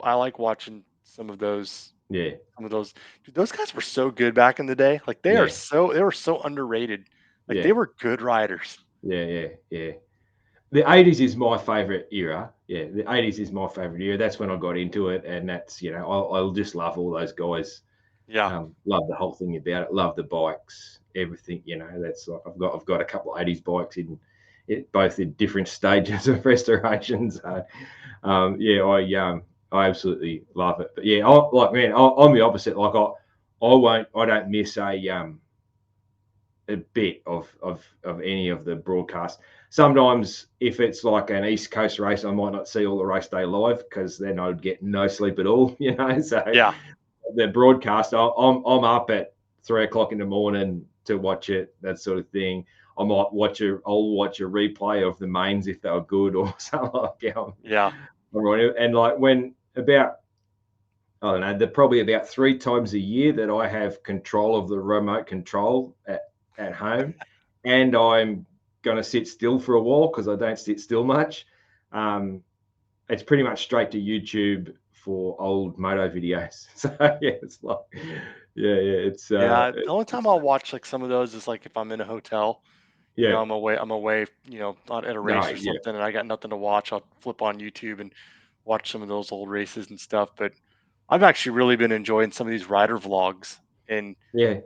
I like watching some of those. Yeah. Some of those. Dude, those guys were so good back in the day. Like, they were so underrated. Like, they were good riders. Yeah. The 80s is my favorite era. Yeah, the 80s is my favorite era. That's when I got into it, and that's, I'll just love all those guys. Yeah. Love the whole thing about it. Love the bikes, everything. That's like, I've got a couple of 80s bikes in both in different stages of restoration. So, I absolutely love it. But yeah, I'm the opposite. Like, I don't miss a bit of any of the broadcasts. Sometimes if it's like an East Coast race, I might not see all the race day live, because then I'd get no sleep at all. So the broadcast, I'm up at 3 o'clock in the morning to watch it, that sort of thing. I might watch a replay of the mains if they were good or something like that. Yeah. And like when about I don't know, they're probably about 3 times a year that I have control of the remote control at home, and I'm going to sit still for a while because I don't sit still much. Um, it's pretty much straight to YouTube for old moto videos. So yeah, it's like, Yeah, the only time I'll watch like some of those is like if I'm in a hotel, yeah, I'm away, not at a no, race or yeah, something, and I got nothing to watch. I'll flip on YouTube and watch some of those old races and stuff. But I've actually really been enjoying some of these rider vlogs and, yeah,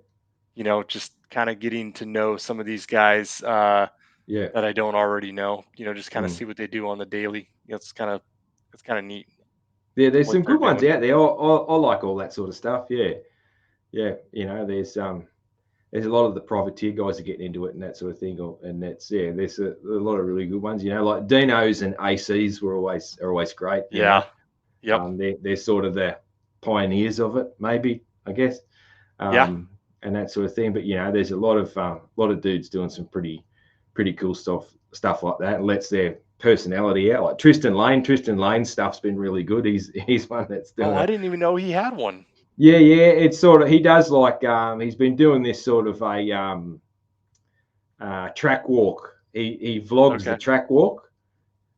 just kind of getting to know some of these guys yeah. that I don't already know, just kind of Mm. see what they do on the daily. It's kind of neat Yeah, there's what some they're good ones doing. out there. I like all that sort of stuff. Yeah, yeah. There's a lot of the privateer guys are getting into it and that sort of thing. And there's a lot of really good ones. Like Dinos and ACs are always great. Yeah. Yep. They're sort of the pioneers of it, maybe I guess, Yeah. and that sort of thing. But there's a lot of dudes doing some pretty cool stuff like that. Lets their personality out. Like Tristan Lane stuff's been really good. He's one that's Oh, doing I a didn't even know he had one. yeah. It's sort of he does like he's been doing this sort of a track walk. He vlogs the Okay. track walk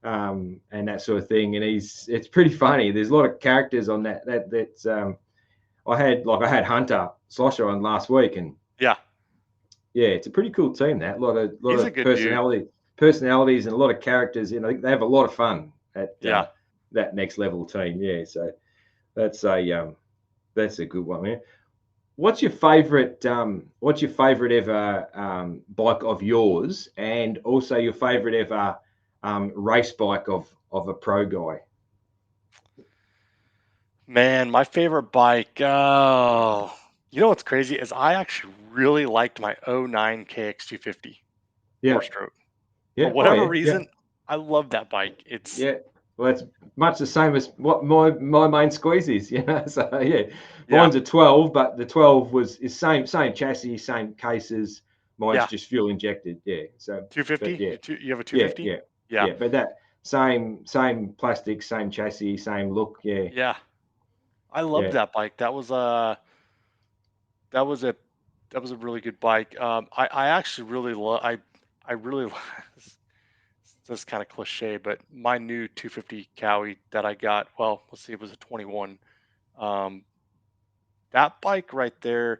and that sort of thing, and it's pretty funny. There's a lot of characters on that's I had Hunter Slosher on last week, and Yeah. yeah, it's a pretty cool team. That lot He's a of good dude. personalities, and a lot of characters. They have a lot of fun at Yeah. that next level team. Yeah, so that's that's a good one, man. What's your favorite ever bike of yours, and also your favorite ever race bike of a pro guy? Man, my favorite bike. Oh, you know what's crazy is I actually really liked my '09 KX250 Yeah, four stroke. For yeah, oh whatever yeah, yeah, reason, I love that bike. It's yeah. Well, that's much the same as what my main squeeze is. So yeah, yeah, mine's a 12, but the 12 is same chassis, same cases. Mine's yeah, just fuel injected. Yeah. So, but 250. yeah, You have a yeah, 250? yeah, Yeah, yeah. But that same plastic, same chassis, same look. Yeah, yeah. I loved yeah. that bike. That was a that was a really good bike. I actually really love. I really this kind of cliche, but my new 250 Cowie that I got. Well, let's see, it was a 21. Um, that bike right there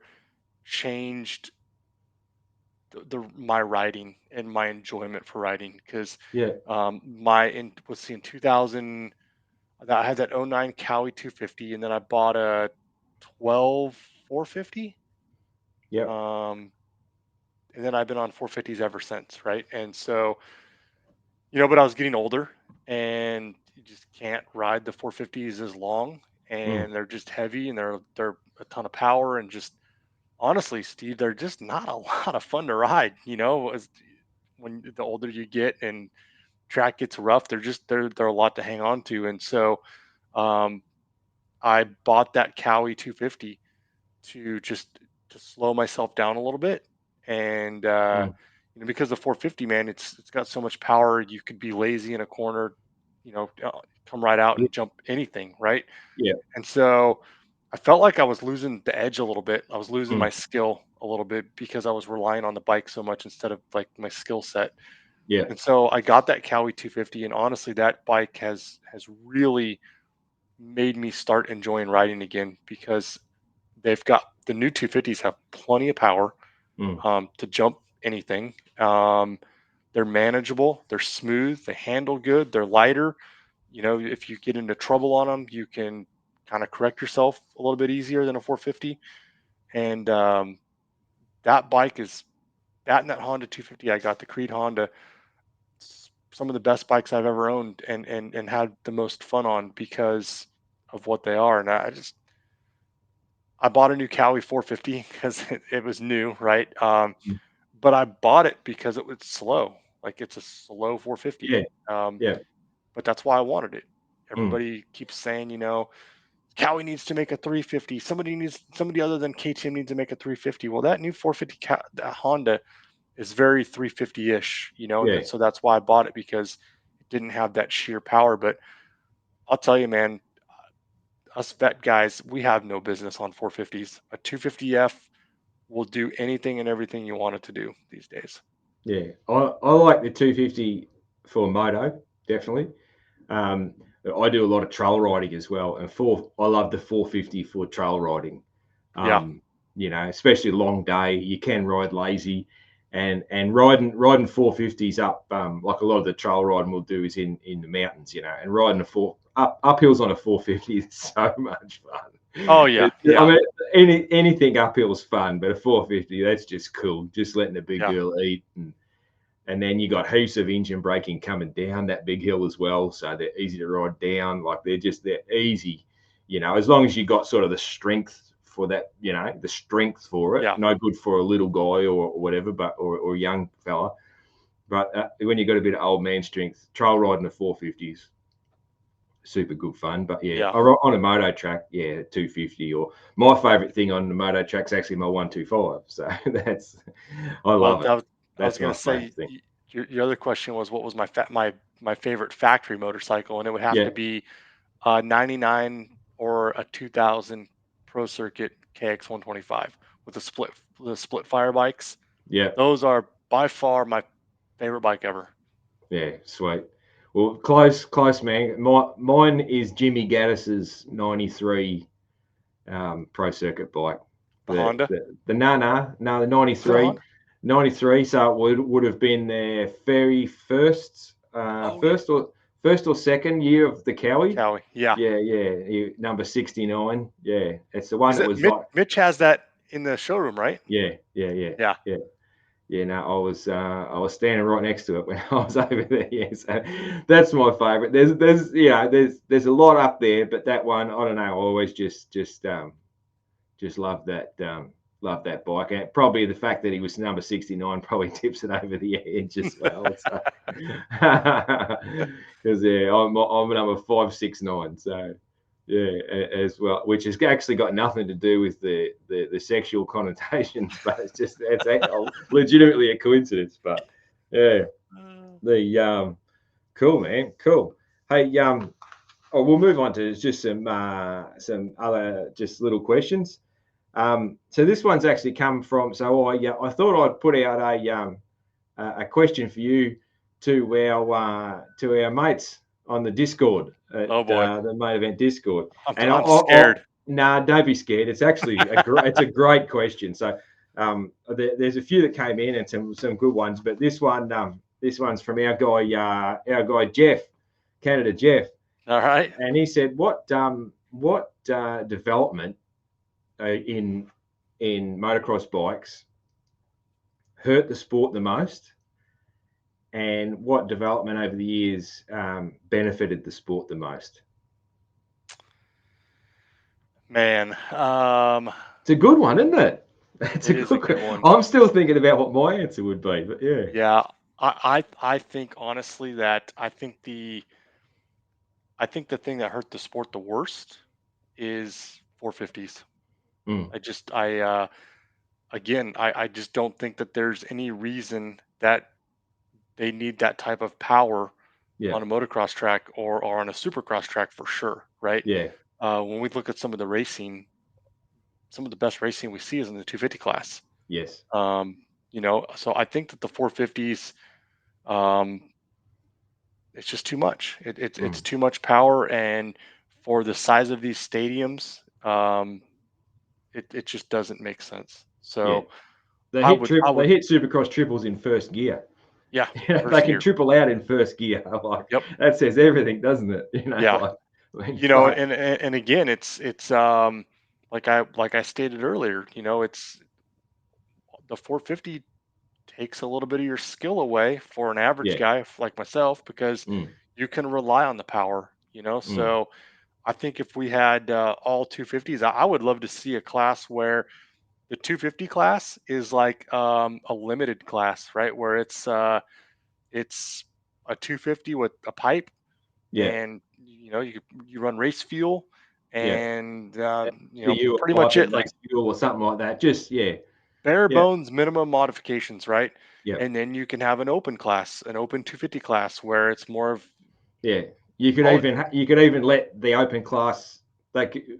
changed the my riding and my enjoyment for riding because Yeah. my in let's see in 2000 I had that '09 Cowie 250 and then I bought a 12 450 Yep. um and then I've been on 450s ever since, right? And so, but I was getting older and you just can't ride the 450s as long Mm. and they're just heavy and they're a ton of power and just honestly, Steve, they're just not a lot of fun to ride, when the older you get and track gets rough, they're a lot to hang on to. And so um, I bought that Cowie 250 to just to slow myself down a little bit. And Mm. because the 450, man, it's got so much power. You could be lazy in a corner, come right out Yeah. and jump anything, right? Yeah. And so I felt like I was losing the edge a little bit. I was losing Mm. my skill a little bit because I was relying on the bike so much instead of like my skill set. Yeah. And so I got that Cowie 250, and honestly, that bike has really made me start enjoying riding again because they've got the new 250s have plenty of power Mm. to jump anything. They're manageable, they're smooth, they handle good, they're lighter. If you get into trouble on them, you can kind of correct yourself a little bit easier than a 450. And that bike is that Honda 250 I got, the Creed Honda, some of the best bikes I've ever owned and had the most fun on because of what they are. And I bought a new Cowie 450 because it was new, right? Mm. But I bought it because it was slow. Like it's a slow 450. Yeah. Yeah. But that's why I wanted it. Mm. Everybody keeps saying, Cowie needs to make a 350. Somebody other than KTM needs to make a 350. Well, that new 450 that Honda is very 350-ish, Yeah. and so that's why I bought it because it didn't have that sheer power. But I'll tell you, man, us vet guys, we have no business on 450s. A 250F will do anything and everything you want it to do these days. Yeah, I like the 250 for moto, definitely. I do a lot of trail riding as well, and I love the 450 for trail riding. Yeah. Especially long day, you can ride lazy, and riding 450s up, like a lot of the trail riding we'll do is in the mountains, and riding uphills on a 450 is so much fun. Oh yeah. I mean, anything uphill is fun, but a 450, that's just cool. Just letting the big girl eat, and then you got heaps of engine braking coming down that big hill as well, so they're easy to ride down. Like they're easy, as long as you got sort of the strength for that, the strength for it. Yeah. No good for a little guy or whatever, but or a young fella. But when you got a bit of old man strength, trail riding the 450s, super good fun. But on a moto track, 250. Or my favorite thing on the moto track is actually my 125. So I love it. I was going to say, your other question was what was my favorite factory motorcycle, and it would have to be a 99 or a 2000 Pro Circuit KX 125 with the split fire bikes. Yeah, those are by far my favorite bike ever. Yeah, sweet. Well, close, man. Mine is Jimmy Gaddis's 93 Pro Circuit bike. The Honda? The 93. 93, so it would have been their very first or second year of the Cowie. Yeah. Number 69. Yeah, it's the one that was Mitch has that in the showroom, right? Yeah. No, I was standing right next to it when I was over there. Yeah, so that's my favorite. There's a lot up there, but that one, I don't know. I always just love that bike, and probably the fact that he was number 69 probably tips it over the edge as well. Because I'm number 569, so. Yeah, as well, which has actually got nothing to do with the sexual connotations, but it's legitimately a coincidence. But yeah, cool, man, cool. Hey, we'll move on to just some other just little questions. So this one's actually come from. So I thought I'd put out a question for you to our mates on the Discord. The main event Discord. I'm scared. Nah, don't be scared. It's actually it's a great question. So there's a few that came in and some good ones, but this one's from our guy Jeff, Canada Jeff. All right. And he said, what development in motocross bikes hurt the sport the most? And what development over the years benefited the sport the most? Man, it's a good one, isn't it? It's a good one. I'm still thinking about what my answer would be, but yeah. Yeah, I think honestly that I think the thing that hurt the sport the worst is 450s. I just don't think that there's any reason that they need that type of power on a motocross track or on a supercross track for sure, right? Yeah. When we look at some of the best racing we see is in the 250 class. Yes. So I think that the 450s, it's just too much. It's too much power, and for the size of these stadiums, it just doesn't make sense. So they hit Supercross triples in first gear. Yeah, they can triple out in first gear. That says everything, doesn't it? And again, it's like I stated earlier. It's the 450 takes a little bit of your skill away for an average guy like myself, because you can rely on the power. So I think if we had all 250s, I would love to see a class where the 250 class is like a limited class, right? Where it's a 250 with a pipe, and you run race fuel, and pretty much it, like fuel or something like that. Just bare bones minimum modifications, right? Yeah. And then you can have an open 250 class where it's more of you could even let the open class they could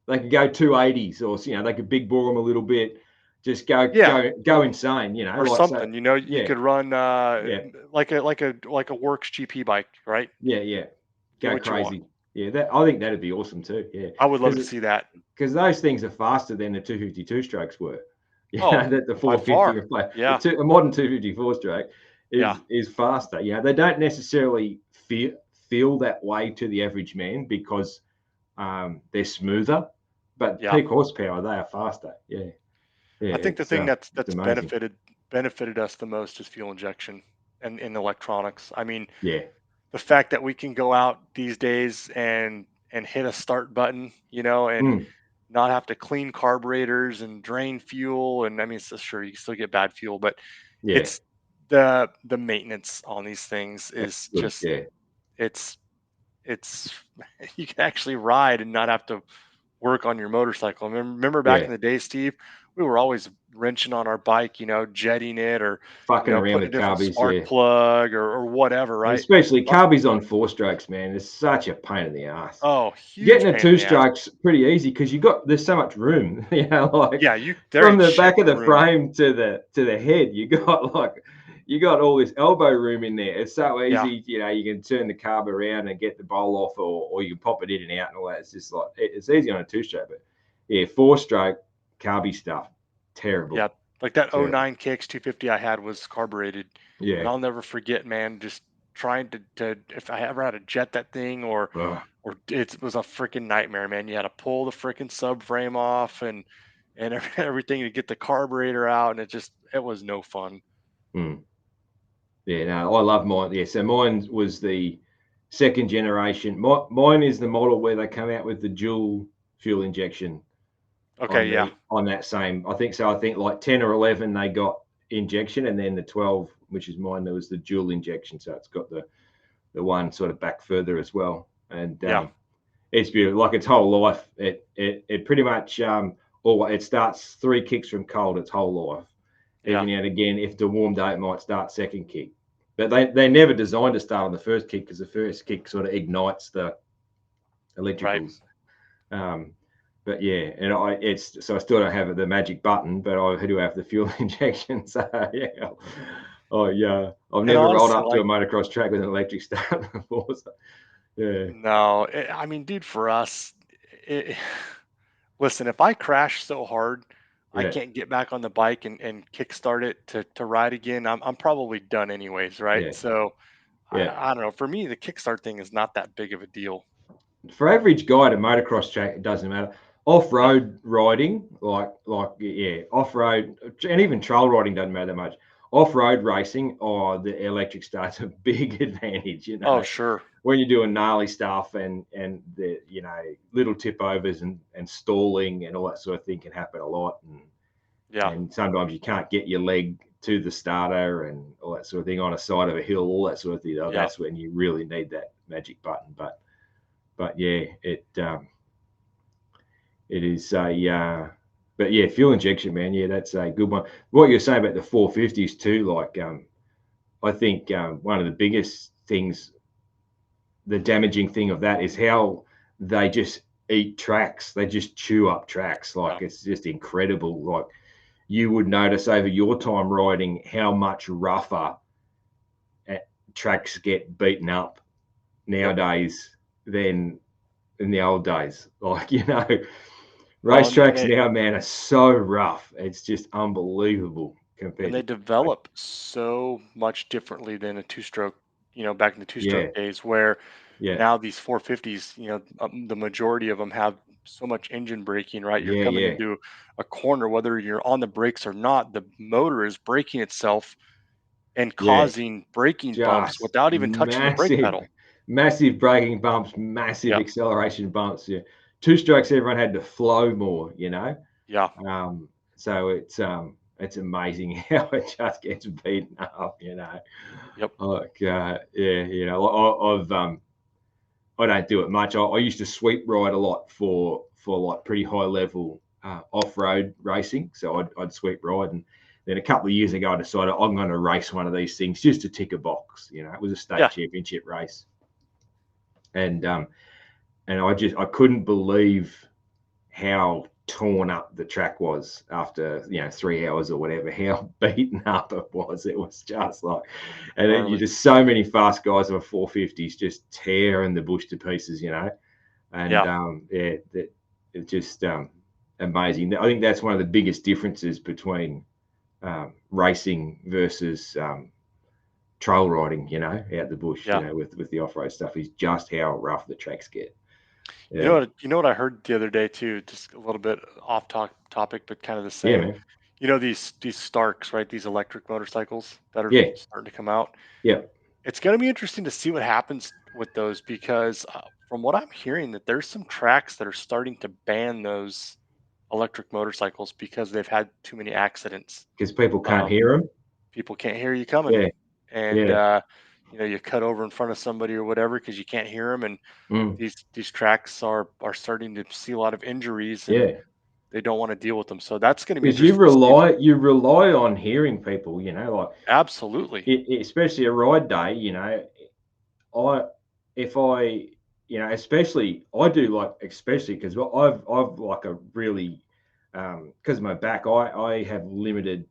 go 280s, or they could big bore them a little bit, just go insane, or like something. so. You could run like a works GP bike, right? Yeah, Do go what you want. crazy. Yeah, I think that'd be awesome too. Yeah, I would love to see that, because those things are faster than the 252 strokes were. That the by 450 far. Yeah. a modern 254 stroke Yeah. is faster. They don't necessarily feel that way to the average man because they're smoother, but peak horsepower, they are faster. Yeah. I think the thing that's amazing. benefited us the most is fuel injection and in electronics. I mean, Yeah. the fact that we can go out these days and hit a start button, and not have to clean carburetors and drain fuel. And I mean, so sure, you can still get bad fuel, but Yeah. it's the maintenance on these things is Good. just Yeah. it's you can actually ride and not have to work on your motorcycle. Remember back in the day, Steve, we were always wrenching on our bike, jetting it, or Fucking around putting a with different carbies, spark plug or whatever, right? Especially carbies on 4-strokes, man. It's such a pain in the ass. Oh, huge Getting a pain in the ass. 2-strokes pretty easy because there's so much room. Like there from ain't the shit back of but the room. frame to the head, you got all this elbow room in there. It's so easy, you can turn the carb around and get the bowl off, or you can pop it in and out and all that. It's just like it's easy on a 2-stroke, but 4-stroke carby stuff, terrible. Yeah, like that 09 Kicks 250 I had was carbureted. Yeah, and I'll never forget, man, just trying to if I ever had to jet that thing or it was a freaking nightmare, man. You had to pull the freaking subframe off and everything to get the carburetor out, and it was no fun. Yeah, no, I love mine. Yeah, so mine was the second generation. Mine is the model where they come out with the dual fuel injection. Okay, on that same, I think so. I think like 10 or 11 they got injection, and then the 12, which is mine, there was the dual injection. So it's got the one sort of back further as well, and it's beautiful. Like its whole life, it pretty much it starts 3 kicks from cold its whole life. Even now and again, if the warmed out, it might start second kick. But they never designed to start on the first kick because the first kick sort of ignites the electricals. Right. But yeah, and I still don't have the magic button, but I do have the fuel injection. So yeah. Oh yeah, I've never rolled up to a motocross track with an electric start before. So, yeah. No, I mean, dude, for us, listen, if I crash so hard I can't get back on the bike and kickstart it to ride again, I'm probably done anyways, right? Yeah. So Yeah. I don't know. For me, the kickstart thing is not that big of a deal. For average guy at a motocross track, it doesn't matter. Off-road riding, off-road, and even trail riding doesn't matter that much. Off-road racing, the electric start's a big advantage, Oh, sure. When you're doing gnarly stuff and the little tip overs and stalling and all that sort of thing can happen a lot. And sometimes you can't get your leg to the starter and all that sort of thing on a side of a hill, all that sort of thing. That's when you really need that magic button. But yeah, it is a but yeah, fuel injection, man. Yeah, that's a good one. What you're saying about the 450s too, I think one of the biggest things, the damaging thing of that is how they just eat tracks. They just chew up tracks. It's just incredible. Like you would notice over your time riding how much rougher tracks get beaten up nowadays than in the old days. Racetracks now, man, are so rough. It's just unbelievable. And they develop so much differently than a two-stroke, back in the two-stroke days where now these 450s, the majority of them have so much engine braking, right? You're coming into a corner, whether you're on the brakes or not, the motor is braking itself and causing braking bumps without even touching the brake pedal. Massive braking bumps, massive acceleration bumps. Yeah. Two-strokes, everyone had to flow more, Yeah. So it's amazing how it just gets beaten up, Yep. I don't do it much. I used to sweep ride a lot for like pretty high level off-road racing. So I'd sweep ride, and then a couple of years ago I decided I'm going to race one of these things just to tick a box. It was a state championship race, and and I couldn't believe how torn up the track was after 3 hours or whatever, how beaten up it was. It was just like, and then you just so many fast guys on 450s just tearing the bush to pieces, and it's just amazing. I think that's one of the biggest differences between racing versus trail riding, out the bush, with the off-road stuff, is just how rough the tracks get. You know what I heard the other day too, just a little bit off topic, but kind of the Yeah, same. man. These Starks, right? These electric motorcycles that are Yeah. starting to come out. Yeah. It's going to be interesting to see what happens with those because from what I'm hearing, that there's some tracks that are starting to ban those electric motorcycles because they've had too many accidents. Because people can't Um, hear them. People can't hear you coming, Yeah. and Yeah. you cut over in front of somebody or whatever because you can't hear them, and Mm. these tracks are starting to see a lot of injuries, and Yeah. they don't want to deal with them. So that's going to be Because you interesting to see. rely on hearing people, like Absolutely. especially a ride day, especially I do, like, especially because I've like a really because of my back, I have limited,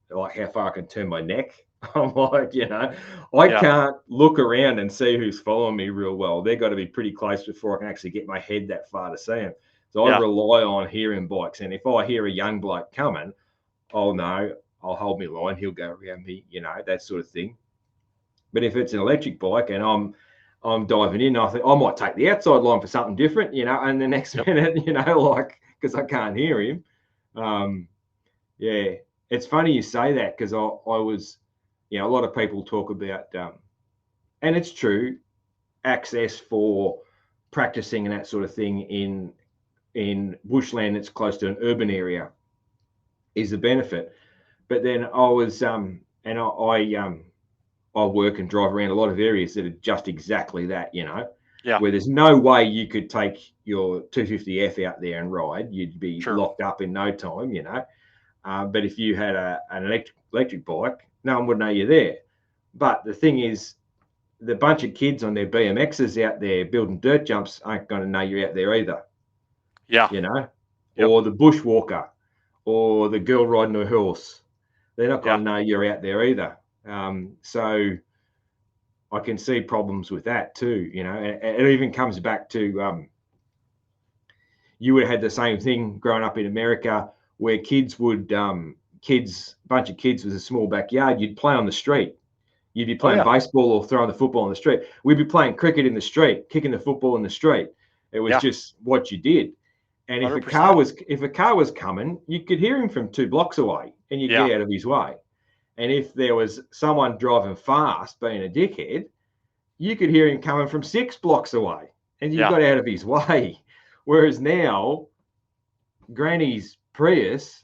like, how far I can turn my neck. I'm like, I Yeah. can't look around and see who's following me real well. They've got to be pretty close before I can actually get my head that far to see them. So I Yeah. rely on hearing bikes. And if I hear a young bloke coming, I'll know, I'll hold my line, he'll go around me, that sort of thing. But if it's an electric bike and I'm diving in, I think I might take the outside line for something different, and the next minute, like, because I can't hear him. Yeah, it's funny you say that, because I was, a lot of people talk about, and it's true, access for practicing and that sort of thing in bushland that's close to an urban area is a benefit. But then I was, and I work and drive around a lot of areas that are just exactly that, Yeah. where there's no way you could take your 250F out there and ride. You'd be Sure. locked up in no time, But if you had an electric bike, no one would know you're there. But the thing is, the bunch of kids on their BMXs out there building dirt jumps aren't going to know you're out there either, Yeah. Yep. or the bushwalker or the girl riding a horse. They're not going to know you're out there either. So I can see problems with that too, and it even comes back to you would have had the same thing growing up in America, where bunch of kids with a small backyard, you'd play on the street. You'd be playing baseball or throwing the football on the street. We'd be playing cricket in the street, kicking the football in the street. It was just what you did. And if 100%. a car was coming, you could hear him from 2 blocks away, and you'd get out of his way. And if there was someone driving fast, being a dickhead, you could hear him coming from 6 blocks away, and you got out of his way. Whereas now, Granny's Prius,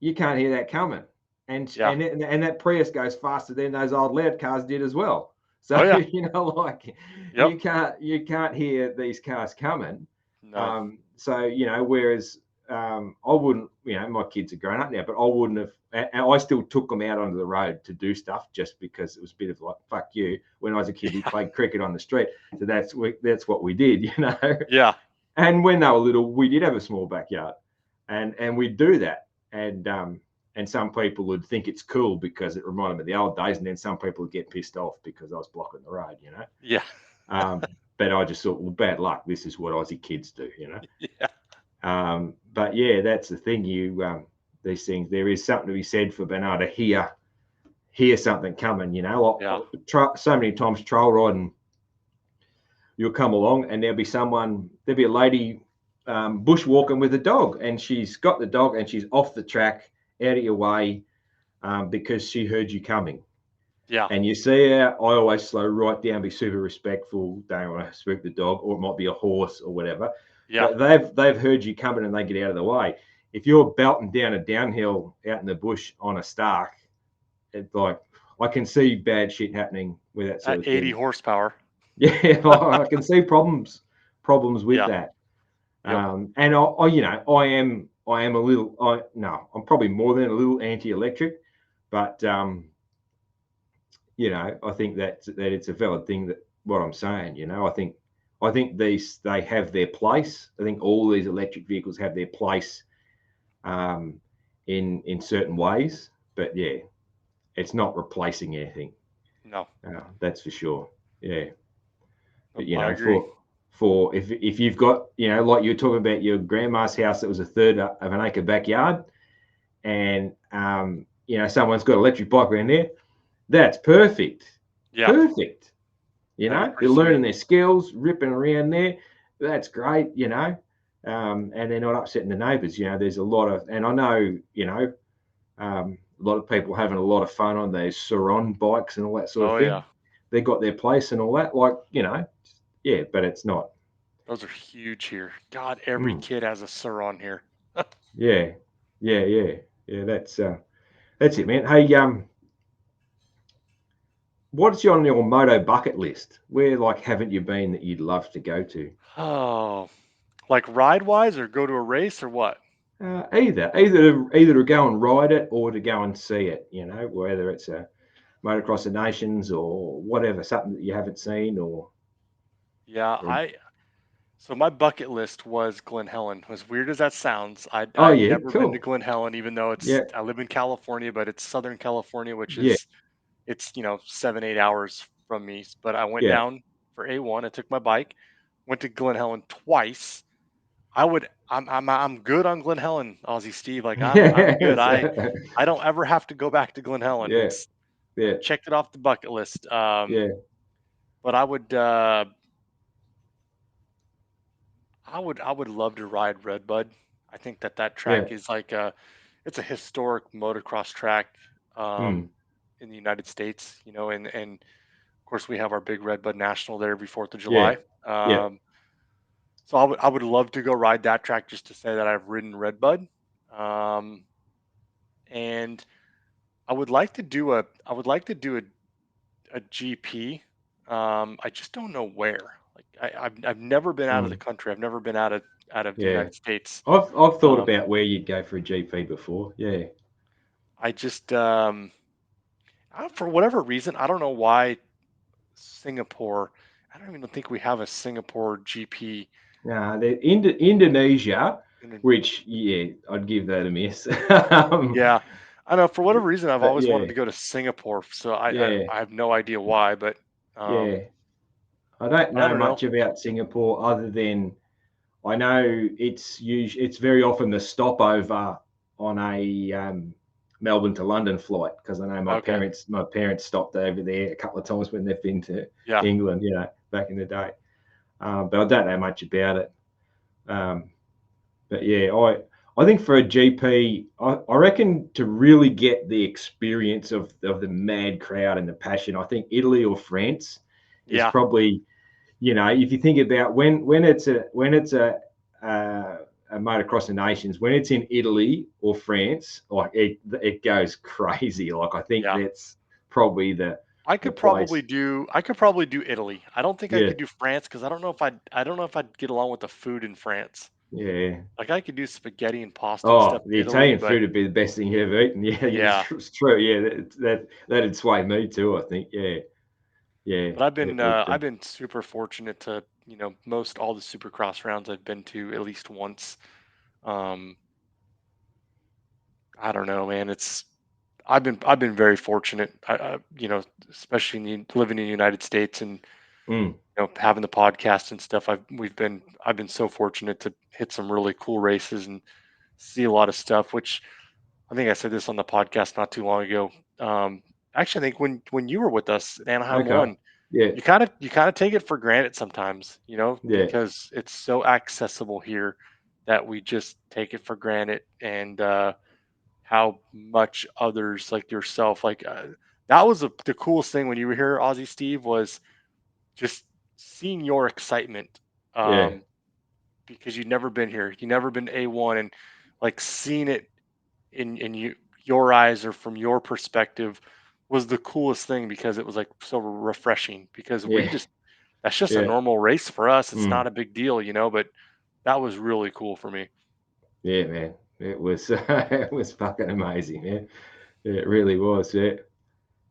you can't hear that coming. And that Prius goes faster than those old loud cars did as well. So you can't hear these cars coming. No. Whereas I wouldn't, my kids are grown up now, but I wouldn't have. And I still took them out onto the road to do stuff, just because it was a bit of like, fuck you. When I was a kid, we played cricket on the street, so that's what we did, Yeah. And when they were little, we did have a small backyard, and we'd do that. And some people would think it's cool because it reminded them of the old days, and then some people would get pissed off because I was blocking the road, Yeah. But I just thought, well, bad luck. This is what Aussie kids do, Yeah. But yeah, that's the thing. These things, there is something to be said for being able to hear something coming. So many times trail riding, you'll come along and there'll be a lady bushwalking with a dog, and she's got the dog and she's off the track, out of your way, because she heard you coming. Yeah. And you see her, I always slow right down, be super respectful, don't want to spook the dog, or it might be a horse or whatever. Yeah. But they've heard you coming and they get out of the way. If you're belting down a downhill out in the bush on a Stark, it's like, I can see bad shit happening with that sort of At 80 thing. horsepower. Yeah, I can see problems with that. Yep. And I am a little, I'm probably more than a little anti-electric, but I think that it's a valid thing, that what I'm saying, I think I think they have their place. I think all these electric vehicles have their place in certain ways. But yeah, it's not replacing anything. No, That's for sure. Yeah. But nope, I agree. for if you've got, like you're talking about your grandma's house that was a third of an acre backyard, and someone's got an electric bike around there, that's perfect. Yeah, Perfect. that'd be They're pretty learning sweet. their skills, ripping around there. That's great. And they're not upsetting the neighbours. There's a lot of, and I know, a lot of people having a lot of fun on those Saron bikes and all that sort of Oh thing. yeah, They got their place and all that. Like, yeah, but it's not. those are huge here. God, every Mm, kid has a Sur here. yeah, yeah. That's it, man. Hey, what's on your moto bucket list? Where like haven't you been that you'd love to go to? Oh, like ride wise, or go to a race, or what? Either to go and ride it or to go and see it. Whether it's a Motocross of Nations or whatever, something that you haven't seen Yeah, or so my bucket list was Glen Helen. As weird as that sounds, oh I've yeah, never been to cool. Glen Helen, even though Yeah, I live in California, but it's Southern California, which yeah, is it's 7-8 hours from me. But I went yeah. down for A1. I took my bike, went to Glen Helen twice. I'm good on Glen Helen, Aussie Steve. Like I'm good. Yes. I don't ever have to go back to Glen Helen. Yeah, It's yeah, I've checked it off the bucket list. yeah, But I would love to ride Redbud. I think that yeah. track is like it's a historic motocross track Mm, in the United States, and of course we have our big Redbud National there every 4th of yeah, July. yeah, So I would love to go ride that track just to say that I've ridden Redbud. Um, and I would like to do a GP. I just don't know where. Like I've never been out of the mm, country. I've never been out of the yeah. United States. I've thought Um, about where you'd go for a GP before. Yeah, I just for whatever reason, I don't know why Singapore. I don't even think we have a Singapore GP. Indonesia, In a, which yeah, I'd give that a miss. yeah, I know for whatever reason I've But always yeah, wanted to go to Singapore. So I yeah, I have no idea why, but yeah. I don't I know don't know. much about Singapore other than I know it's very often the stopover on a Melbourne to London flight because I know Okay, my parents stopped over there a couple of times when they've been to yeah, England, back in the day. But I don't know much about it. Um, but yeah, I think for a GP, I reckon to really get the experience of the mad crowd and the passion, I think Italy or France is yeah, probably, if you think about when it's a motocross of nations, when it's in Italy or France, like it goes crazy. Like I think yeah. that's probably the place. I could probably do Italy. I don't think I Yeah, could do France because I don't know if I'd get along with the food in France. yeah. Like I could do spaghetti and pasta and Oh, stuff the in Italy, Italian but food would be the best thing you've ever eaten. Yeah, yeah. it's true. Yeah, that'd sway me too. I think. Yeah, yeah, But it would. I've been super fortunate to most all the Supercross rounds I've been to at least once. Um, I don't know, man. I've been very fortunate. Especially living in the United States and Mm, having the podcast and stuff. I've been so fortunate to hit some really cool races and see a lot of stuff. Which I think I said this on the podcast not too long ago. Um, Actually, I think when you were with us at Anaheim okay. One, Yeah, you kind of take it for granted sometimes, yeah, because it's so accessible here that we just take it for granted, and how much others like yourself that was the coolest thing when you were here, Aussie Steve, was just seeing your excitement, yeah, um, because you'd never been here, you never been A1, and like seeing it in your eyes or from your perspective was the coolest thing because it was like so refreshing because we yeah, just that's just a yeah. normal race for us. It's Mm, not a big deal, but that was really cool for me. yeah, man. It was it was fucking amazing, man. Yeah, it really was. Yeah,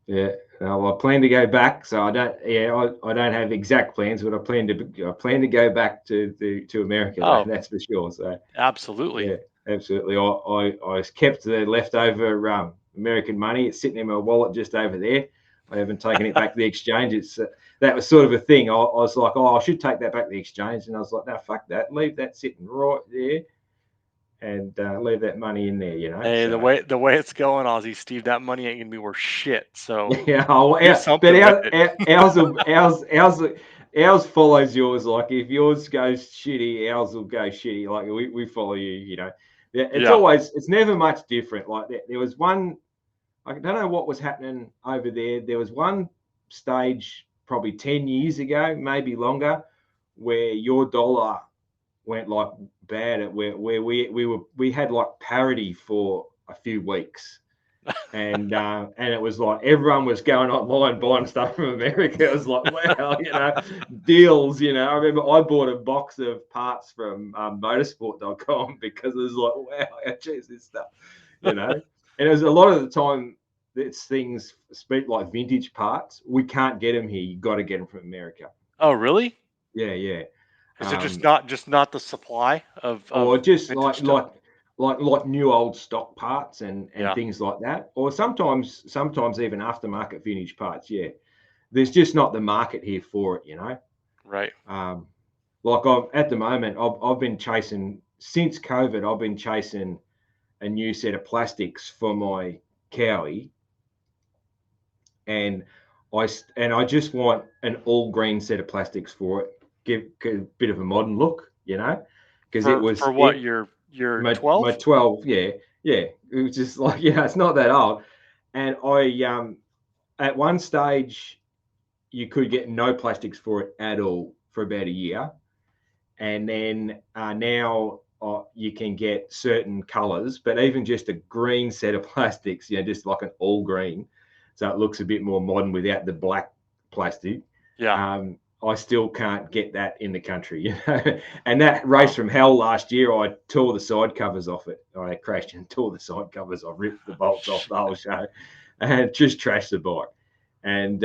yeah. Well, I plan to go back, so I don't. Yeah, I don't have exact plans, but I plan to go back to America, though. Oh, That's for sure. So absolutely. yeah, absolutely. I kept the leftover American money. It's sitting in my wallet just over there. I haven't taken it back to the exchange. It's that was sort of a thing. I was like, oh, I should take that back to the exchange, and I was like, no, fuck that. Leave that sitting right there, and leave that money in there. Hey, So. the way it's going, Aussie Steve, that money ain't gonna be worth shit. So Yeah, do but something with it. ours follows yours. Like if yours goes shitty, ours will go shitty. Like we follow you. Yeah, Yeah. it's never much different. Like there was one, I don't know what was happening over there. There was one stage probably 10 years ago, maybe longer, where your dollar went like bad at where we had like parity for a few weeks, and it was like everyone was going online buying stuff from America. It was like, wow, deals. I remember I bought a box of parts from motorsport.com because it was like, wow, how cheap is this stuff, And it was a lot of the time it's things speak like vintage parts. We can't get them here. You got to get them from America. Oh, really? Yeah, yeah. Is it Um, just not the supply of or just vintage like stuff? new old stock parts and Yeah. things like that, or sometimes even aftermarket vintage parts. Yeah, there's just not the market here for it. Right. Like at the moment, I've been chasing since COVID. I've been chasing a new set of plastics for my Cowie, and I just want an all green set of plastics for it. Give a bit of a modern look, because it was For what, it your my 12? 12, yeah, yeah. It was just like, it's not that old. And I at one stage you could get no plastics for it at all for about a year. And then now you can get certain colors, but even just a green set of plastics, just like an all green, so it looks a bit more modern without the black plastic. Yeah. I still can't get that in the country. And that race Wow. from hell last year, I tore the side covers off it. I crashed and tore the side covers. I ripped the bolts off the whole show, and just trashed the bike. And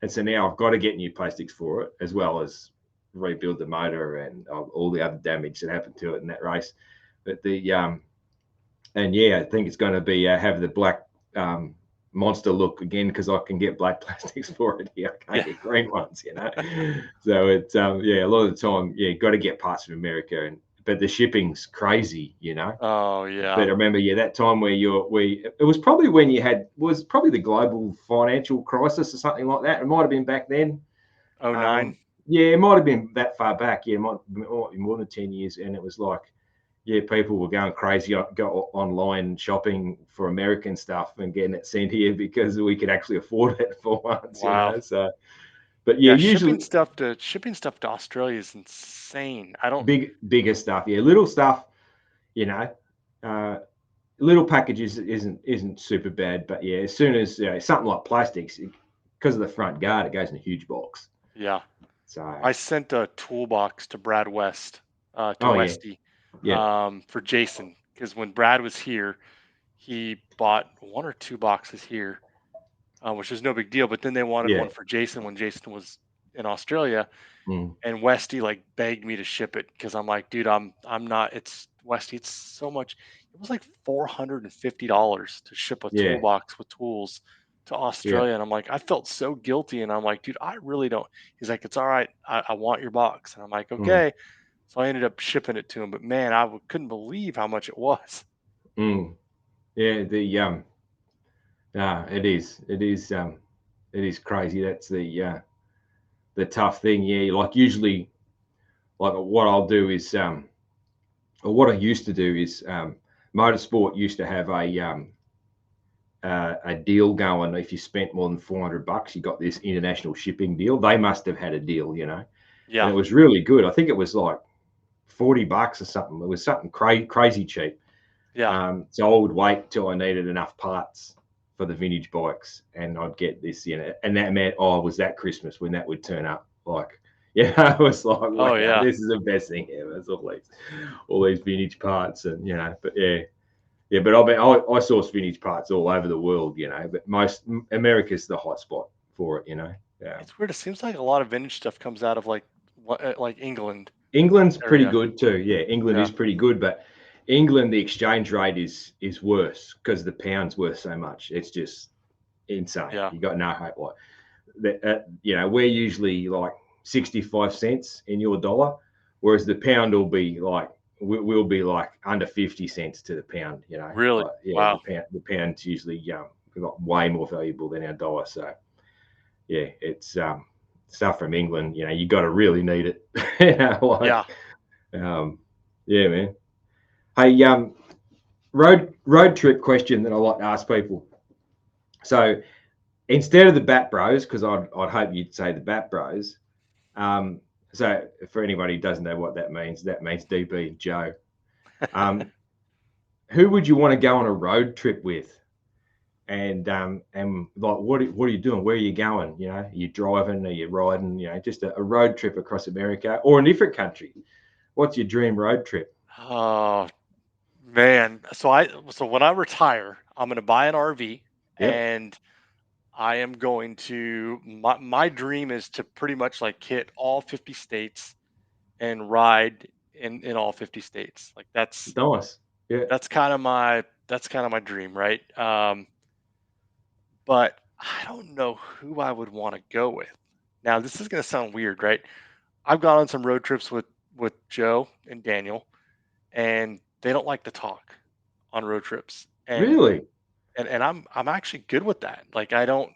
so now I've got to get new plastics for it, as well as rebuild the motor and all the other damage that happened to it in that race. But and yeah, I think it's going to be have the black monster look again, because I can get black plastics for it here. I can't Yeah. get green ones. So it's a lot of the time, got to get parts from America, but the shipping's crazy. Oh, But I yeah. remember, that time where it was probably when was probably the global financial crisis or something like that. It might have been back then. Oh, 09. Yeah, it might have been that far back. Yeah, it might be more than 10 years. And it was like, people were going crazy, go online shopping for American stuff and getting it sent here because we could actually afford it for once, Wow. So, but yeah, Yeah, usually shipping stuff to Australia is insane. I don't. bigger stuff. Yeah, little stuff, you know, uh, little packages isn't super bad. But yeah, as soon as something like plastics, because of the front guard, it goes in a huge box. Yeah. So, I sent a toolbox to Brad West, to oh yeah, Westy, yeah, for Jason, because when Brad was here, he bought one or two boxes here, which is no big deal. But then they wanted yeah. one for Jason when Jason was in Australia, Mm, and Westy like begged me to ship it because I'm like, dude, I'm not. It's Westy. It's so much. It was like $450 to ship a yeah, toolbox with tools to yeah. Australia, and I'm like, I felt so guilty, and I'm like, dude, I really don't. He's like, it's all right. I want your box, and I'm like, Mm, okay. So I ended up shipping it to him, but man, couldn't believe how much it was. mm. Yeah, it is crazy. That's the tough thing. Yeah, like usually, like what I'll do is or what I used to do is motorsport used to have a deal going. If you spent more than $400, you got this international shipping deal. They must have had a deal, and Yeah, it was really good. I think it was like $40 or something. It was something crazy cheap. yeah. So I would wait till I needed enough parts for the vintage bikes, and I'd get this, and that meant, was that Christmas when that would turn up. Like, it was like, Oh wow, yeah. this is the best thing ever. It's all these vintage parts, and but yeah, Yeah, but I mean, I source vintage parts all over the world, but America's the hot spot for it, Yeah. It's weird. It seems like a lot of vintage stuff comes out of like England England's pretty area. good too. Yeah, England Yeah. is pretty good, but England, the exchange rate is worse because the pound's worth so much. It's just insane. Yeah. You got no hope. Like that, we're usually like 65 cents in your dollar, whereas the pound will be like we'll be like under 50 cents to the pound. Really? Like, yeah, Wow. the pound's usually got way more valuable than our dollar. So yeah, it's stuff from England. You got to really need it. Yeah. Yeah, man. Hey, road trip question that I like to ask people. So instead of the Bat Bros, because I'd hope you'd say the Bat Bros. So for anybody who doesn't know what that means DB and Joe. Who would you want to go on a road trip with? And like, what are you doing? Where are you going? Are you driving? Are you riding? Just a road trip across America or a different country. What's your dream road trip? Oh man. So when I retire, I'm gonna buy an RV, Yep. and I am going to my dream is to pretty much like hit all 50 states and ride in all 50 states. Like Nice. Yeah. that's kind of my dream, right? But I don't know who I would want to go with. Now, this is going to sound weird, right? I've gone on some road trips with Joe and Daniel, and they don't like to talk on road trips. Really? And I'm actually good with that. Like I don't,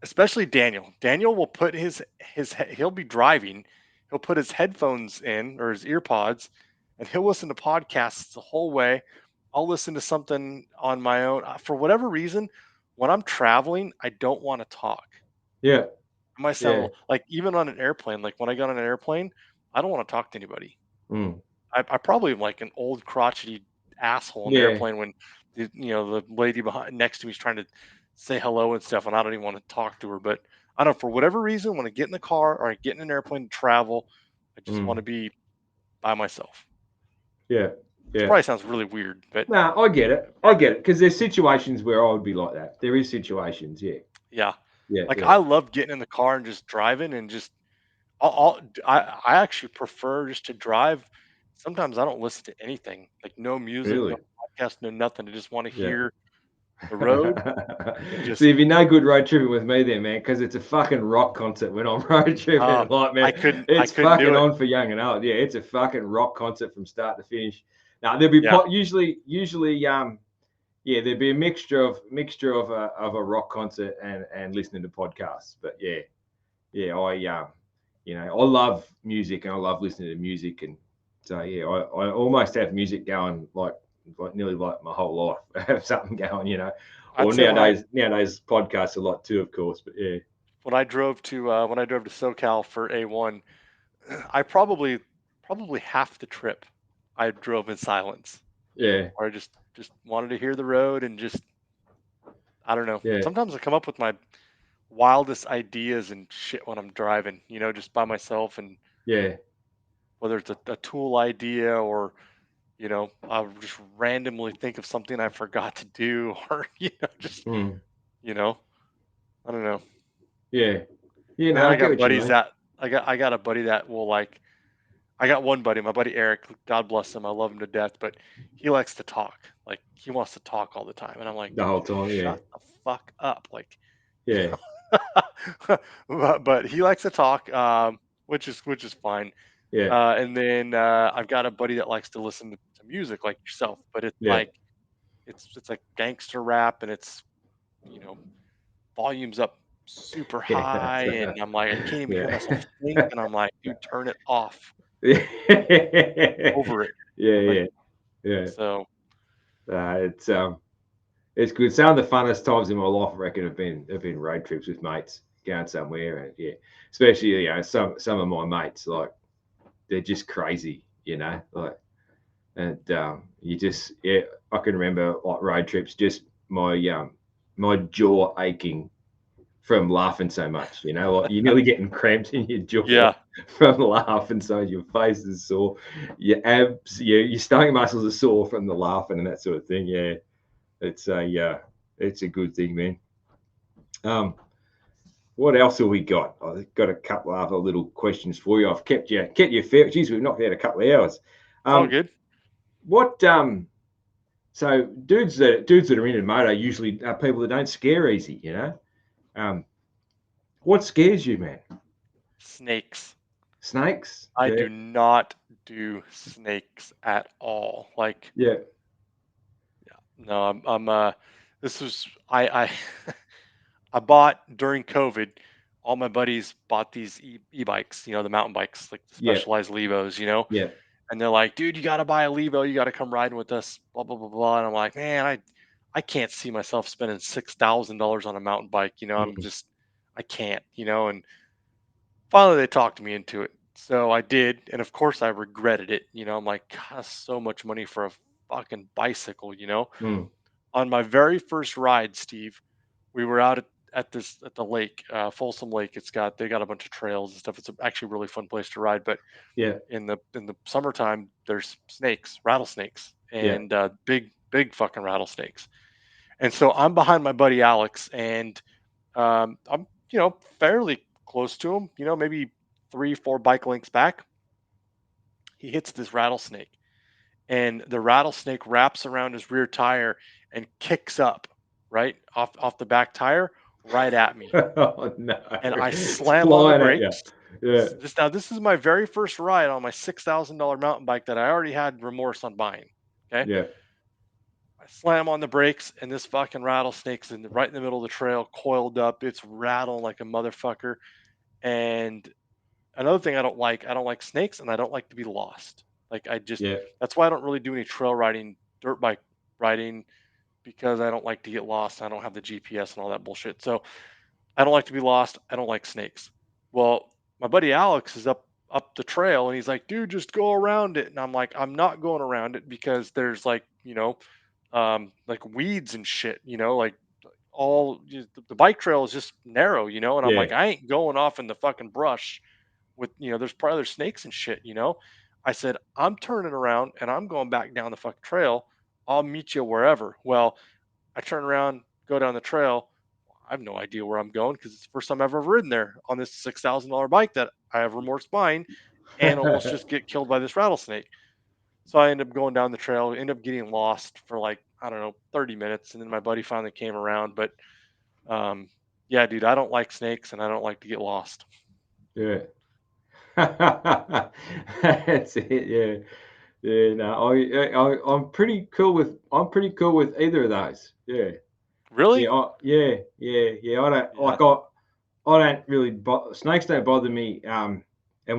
especially Daniel. Daniel will put he'll be driving, he'll put his headphones in or his ear pods, and he'll listen to podcasts the whole way. I'll listen to something on my own. For whatever reason, when I'm traveling, I don't want to talk. Yeah. It might sound a Yeah. little, like even on an airplane, like when I got on an airplane, I don't want to talk to anybody. Mm. I probably am like an old crotchety asshole on the Yeah. airplane when the lady behind next to me is trying to say hello and stuff, and I don't even want to talk to her. But I don't know, for whatever reason, when I get in the car or I get in an airplane to travel, I just want Mm. to be by myself. Yeah. Which Yeah. probably sounds really weird, but No, I get it. I get it because there's situations where I would be like that. There is situations. Yeah. yeah, Yeah. like Yeah. I love getting in the car and just driving and just I actually prefer just to drive. Sometimes I don't listen to anything, like no music, no Really. podcast, no nothing. I just want to Yeah. hear the road and just See, if you're no good road tripping with me, then man, because it's a fucking rock concert when I'm road tripping. Like, man, I it's couldn't fucking do it. on for young and old. Yeah, it's a fucking rock concert from start to finish. Now there'll be Yeah. usually, yeah, there'd be a mixture of a rock concert and listening to podcasts. But yeah, I love music and I love listening to music, and so yeah, I almost have music going like nearly like my whole life. I have something going. I'd Or say nowadays podcasts a lot too, of course. But yeah, when I drove to SoCal for A1, I probably half the trip I drove in silence, yeah, or I just wanted to hear the road and just I don't know. yeah, Sometimes I come up with my wildest ideas and shit when I'm driving, just by myself, and yeah, whether it's a tool idea or I'll just randomly think of something I forgot to do, or just mm, you know, I don't know. yeah, yeah. And No, then I get what you mean. I got a buddy that will like I got one buddy, my buddy Eric, God bless him, I love him to death, but he likes to talk. Like he wants to talk all the time. And I'm like, The dude, whole just time, yeah, shut the fuck up. Like yeah, but he likes to talk, which is fine. yeah, And then I've got a buddy that likes to listen to music like yourself, but it's yeah, like it's like gangster rap, and it's you know volumes up super yeah. high, and I'm like, I can't even hear Yeah. myself think, and I'm like, dude, turn it off, Yeah, over it. Like yeah, yeah. so, It's good. Some of the funnest times in my life, I reckon, have been road trips with mates going somewhere, and yeah, especially some of my mates, like they're just crazy, like, and you just yeah, I can remember like road trips, just my jaw aching from laughing so much. You know, like you're nearly getting cramps in your jaw Yeah. from laughing. So your face is sore, your abs, your stomach muscles are sore from the laughing and that sort of thing. Yeah, it's a good thing, man. What else have we got? I've got a couple of other little questions for you. I've kept you fair. Geez, we've knocked out a couple of hours. It's all good. What so dudes that are into moto usually are people that don't scare easy, you know. What scares you, man? Snakes. Snakes? I Yeah. do not do snakes at all. Like, Yeah. no, I'm this was I I bought during COVID. All my buddies bought these e-bikes, the mountain bikes, like the Yeah. specialized Levos, Yeah. and they're like, dude, you got to buy a Levo. You got to come riding with us, blah, blah, blah, blah. And I'm like, man, I can't see myself spending $6,000 on a mountain bike. Mm. I can't, and finally they talked me into it. So I did. And of course I regretted it. I'm like, God, that's so much money for a fucking bicycle. Mm. On my very first ride, Steve, we were out at the lake, Folsom Lake. They got a bunch of trails and stuff. It's actually a really fun place to ride. But Yeah. in the summertime, there's snakes, rattlesnakes, Yeah. and big fucking rattlesnakes. And so I'm behind my buddy Alex, and I'm fairly close to him. Maybe 3-4 bike lengths back. He hits this rattlesnake, and the rattlesnake wraps around his rear tire and kicks up right off the back tire right at me. Oh no. And I It's slam on the flying at you. brakes. Yeah. This is my very first ride on my $6,000 mountain bike that I already had remorse on buying. Okay. Yeah. I slam on the brakes, and this fucking rattlesnake's right in the middle of the trail, coiled up. It's rattling like a motherfucker. And another thing I don't like snakes, and I don't like to be lost. Like Yeah. that's why I don't really do any trail riding, dirt bike riding, because I don't like to get lost. I don't have the GPS and all that bullshit. So I don't like to be lost. I don't like snakes. Well, my buddy Alex is up the trail, and he's like, dude, just go around it. And I'm like, I'm not going around it because there's like weeds and shit, like the bike trail is just narrow, and I'm Yeah. like, I ain't going off in the fucking brush with, there's probably other snakes and shit. I said, I'm turning around and I'm going back down the fucking trail. I'll meet you wherever. Well, I turn around, go down the trail. I have no idea where I'm going because it's the first time I've ever ridden there on this $6,000 bike that I have remorse buying, and almost just get killed by this rattlesnake. So I end up going down the trail, end up getting lost for like, I don't know, 30 minutes. And then my buddy finally came around. But yeah, dude, I don't like snakes and I don't like to get lost. Yeah. That's it. Yeah. Yeah. No, I'm pretty cool with either of those. Yeah. Really? Yeah. Yeah. I don't Yeah. I don't really snakes don't bother me. And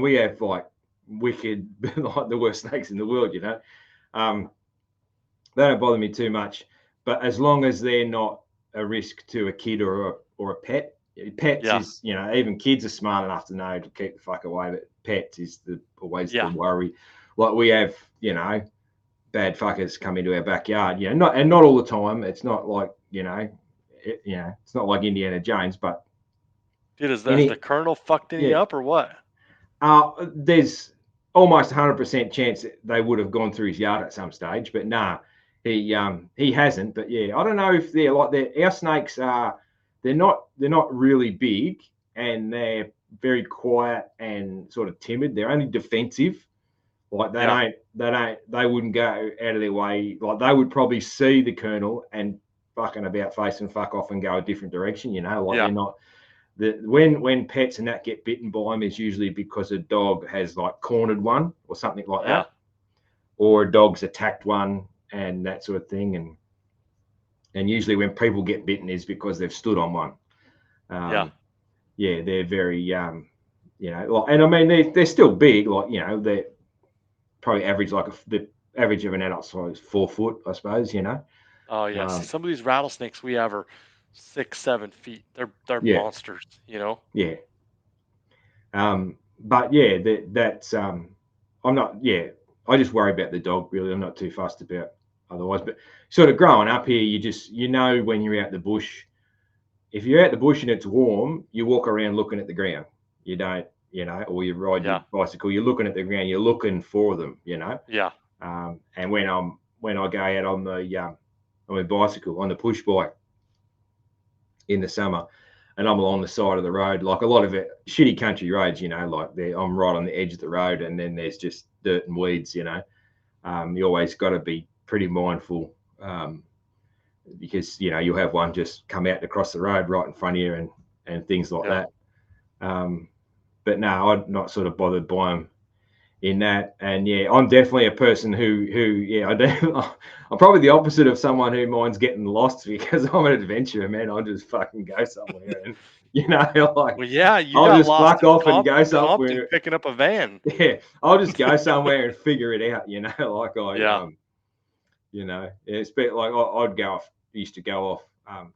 we have like wicked, like the worst snakes in the world. Um, they don't bother me too much. But as long as they're not a risk to a kid or a pet. Pets Yeah. is, even kids are smart enough to know to keep the fuck away, but pets is always the Yeah. worry. Like we have, bad fuckers come into our backyard. Not all the time. It's not like, it's not like Indiana Jones, but Dude, has the any, colonel fucked any yeah. up or what? There's almost 100% chance that they would have gone through his yard at some stage, but nah, he hasn't. But yeah, I don't know if they're like our snakes are. They're not really big, and they're very quiet and sort of timid. They're only defensive. Like they wouldn't go out of their way. Like they would probably see the colonel and fucking about face and fuck off and go a different direction. Like Yeah. they're not. When pets and that get bitten by them is usually because a dog has like cornered one or something like Yeah. that, or a dog's attacked one and that sort of thing. And usually when people get bitten is because they've stood on one. Yeah. Yeah, they're very, and I mean, they're still big, like, they're probably average, the average of an adult size 4 foot, I suppose, Oh yeah. See, Um, some of these rattlesnakes we have are 6-7 feet. They're yeah, monsters. yeah. But yeah, that's, I'm not, yeah, I just worry about the dog, really. I'm not too fussed about otherwise. But sort of growing up here, you just, when you're out the bush, if you're out the bush and it's warm, you walk around looking at the ground. You don't, or you ride your Yeah. bicycle, you're looking at the ground, you're looking for them, Yeah. And when I go out on my bicycle, on the push bike in the summer, and I'm along the side of the road, like a lot of it, shitty country roads, like I'm right on the edge of the road, and then there's just dirt and weeds, you always got to be pretty mindful, because you'll have one just come out across the road right in front of you, and things like Yeah. that. But no, I'm not sort of bothered by them in that. And yeah, I'm definitely a person who I'm probably the opposite of someone who minds getting lost, because I'm an adventurer, man. I'll just fucking go somewhere, and like Well, yeah, you I'll got just lost fuck in off and go Compton somewhere. picking up a van. Yeah, I'll just go somewhere and figure it out, like Yeah. it's been like I'd go off, used to go off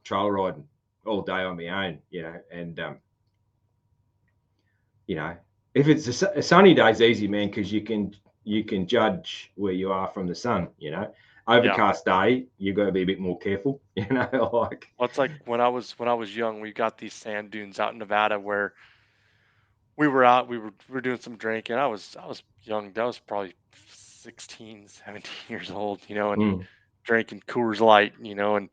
trail riding all day on my own, and if it's a sunny day, it's easy, man, because you can judge where you are from the sun. Overcast day, you've got to be a bit more careful. Like. Well, it's like when I was young, we got these sand dunes out in Nevada where we were out, we were doing some drinking. I was young. That was probably 16, 17 years old, and Mm, drinking Coors Light, and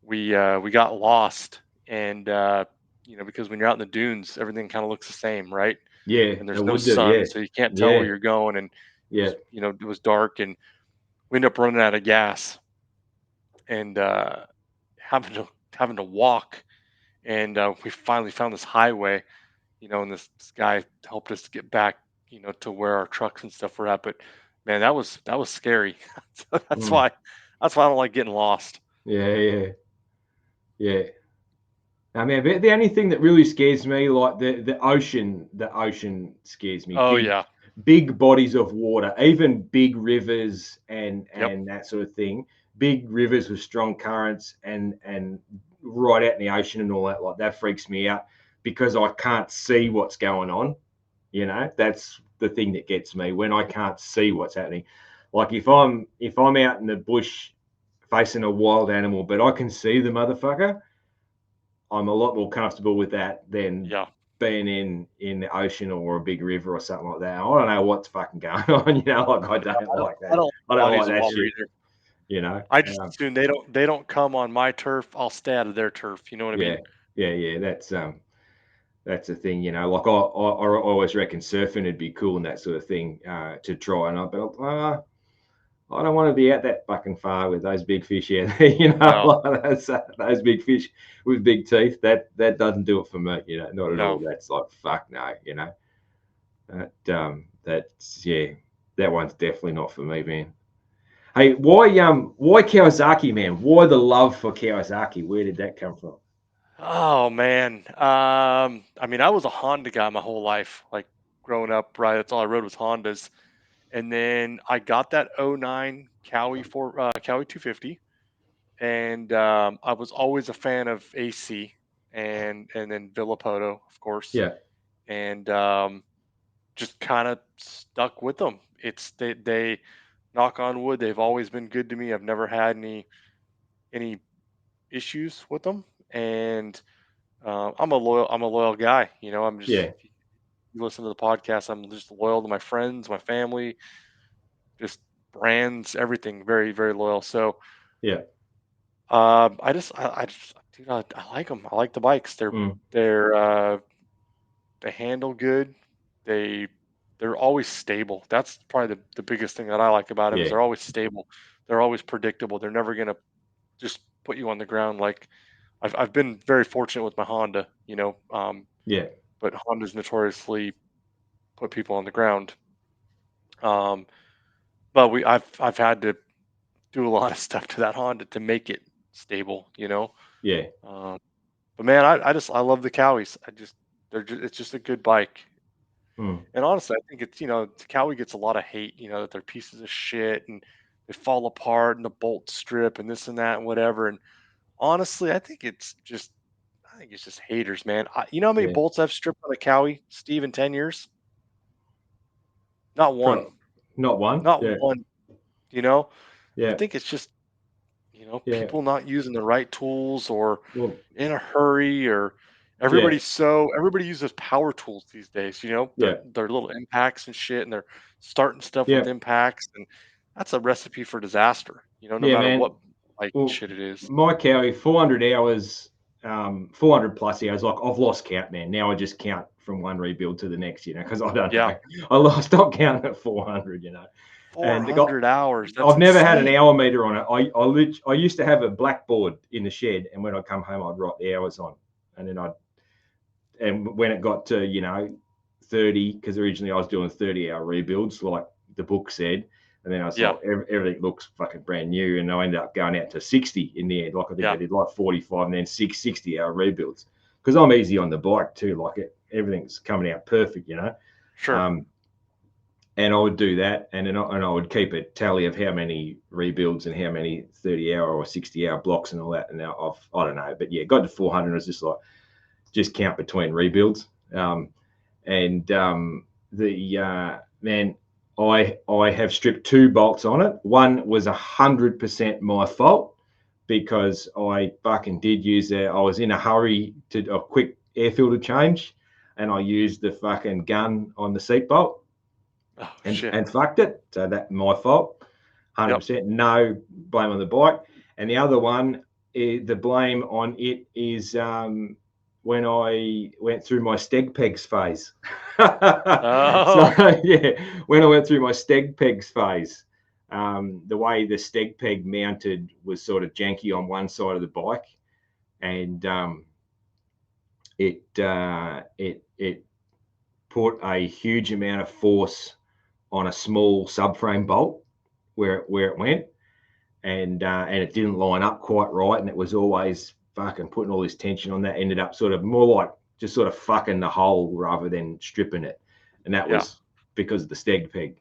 we got lost, and because when you're out in the dunes, everything kind of looks the same, right? yeah, And it there's no would do. Yeah, sun, so you can't tell yeah, where you're going, and yeah. it was dark, and we ended up running out of gas, and having to walk, and we finally found this highway, and this guy helped us to get back, to where our trucks and stuff were at. But man, that was scary. So that's Mm, why I don't like getting lost. yeah, yeah, yeah. I mean, the only thing that really scares me, like the ocean scares me. Oh Big, yeah. big bodies of water, even big rivers and Yep. and that sort of thing. Big rivers with strong currents and right out in the ocean and all that, like that freaks me out, because I can't see what's going on. That's the thing that gets me, when I can't see what's happening. Like if I'm out in the bush facing a wild animal, but I can see the motherfucker, I'm a lot more comfortable with that than Yeah. being in the ocean or a big river or something like that. I don't know what's fucking going on, like I don't I don't like I that. don't I like don't bodies like of that water shit, either. you know. I just assume they don't come on my turf. I'll stay out of their turf. You know what I Yeah, mean? yeah. That's the thing, Like I always reckon surfing would be cool and that sort of thing, to try. But I don't want to be out that fucking far with those big fish out there, No, like those big fish with big teeth. That doesn't do it for me, not at all. no. That's like fuck no. That's yeah, that one's definitely not for me, man. Hey, why Kawasaki, man? Why the love for Kawasaki? Where did that come from? Oh man. I mean, I was a Honda guy my whole life. Like growing up, right? That's all I rode was Hondas. And then I got that '09 Cowie 250, and I was always a fan of AC and then Villapoto, of course, Yeah, and just kind of stuck with them. They knock on wood, they've always been good to me. I've never had any issues with them, and I'm a loyal guy. I'm just, yeah, if you listen to the podcast, I'm just loyal to my friends, my family, just brands, everything. Very very loyal. So yeah. I just, dude, I like them. I like the bikes. Mm, They handle good. They they're always stable. That's probably the biggest thing that I like about them is yeah, they're always stable. They're always predictable. They're never gonna just put you on the ground. Like I've been very fortunate with my Honda, yeah, but Hondas notoriously put people on the ground. Um, but I've had to do a lot of stuff to that Honda to make it stable. yeah. Um, but man, I love the Cowies. It's just a good bike. Mm, And honestly, I think Cowie gets a lot of hate, that they're pieces of shit and they fall apart and the bolts strip and this and that and whatever. And honestly, I think it's just haters, man. You know how many yeah. bolts I've stripped on a Cowie, Steve, in 10 years? Not one. Not one. Not Yeah, one. You know? I yeah, think it's just Yeah. People not using the right tools or Well, in a hurry, or yeah. everybody uses power tools these days, Yeah. their little impacts and shit, and they're starting stuff with Yeah. impacts, and that's a recipe for disaster, no Yeah, matter man. what like Well, shit it is. my Cowie, 400 hours, 400 plus hours. Like I've lost count, man. Now I just count from one rebuild to the next, because I don't Yeah, know. I lost, stop counting at 400, And 400 hours. That's I've never had an insane. hour meter on it. I used to have a blackboard in the shed, and when I come home, I'd write the hours on, and then and when it got to 30, because originally I was doing 30-hour rebuilds, like the book said, and then I was Yeah, like, everything looks fucking brand new, and I ended up going out to 60 in the end. Like I think I yeah, did like 45, and then 60-hour rebuilds, because I'm easy on the bike too. Like everything's coming out perfect. sure. Um, and I would do that, and then I would keep a tally of how many rebuilds and how many 30-hour or 60-hour blocks and all that. And now I don't know, but yeah, got to 400. I was just like, just count between rebuilds. And the man, I have stripped 2 bolts on it. One was 100% my fault, because I fucking did use it. I was in a hurry to a quick air filter change, and I used the fucking gun on the seat bolt Oh and shit. and fucked it. So that's my fault. Yep. 100%. No blame on the bike. And the other one, the blame on it is when I went through my steg pegs phase. So Oh, yeah, when I went through my steg pegs phase, the way the steg peg mounted was sort of janky on one side of the bike, and it put a huge amount of force on a small subframe bolt where it went, and it didn't line up quite right, and it was always fucking putting all this tension on that. Ended up sort of more like just sort of fucking the hole rather than stripping it, and that yeah, was because of the steg peg,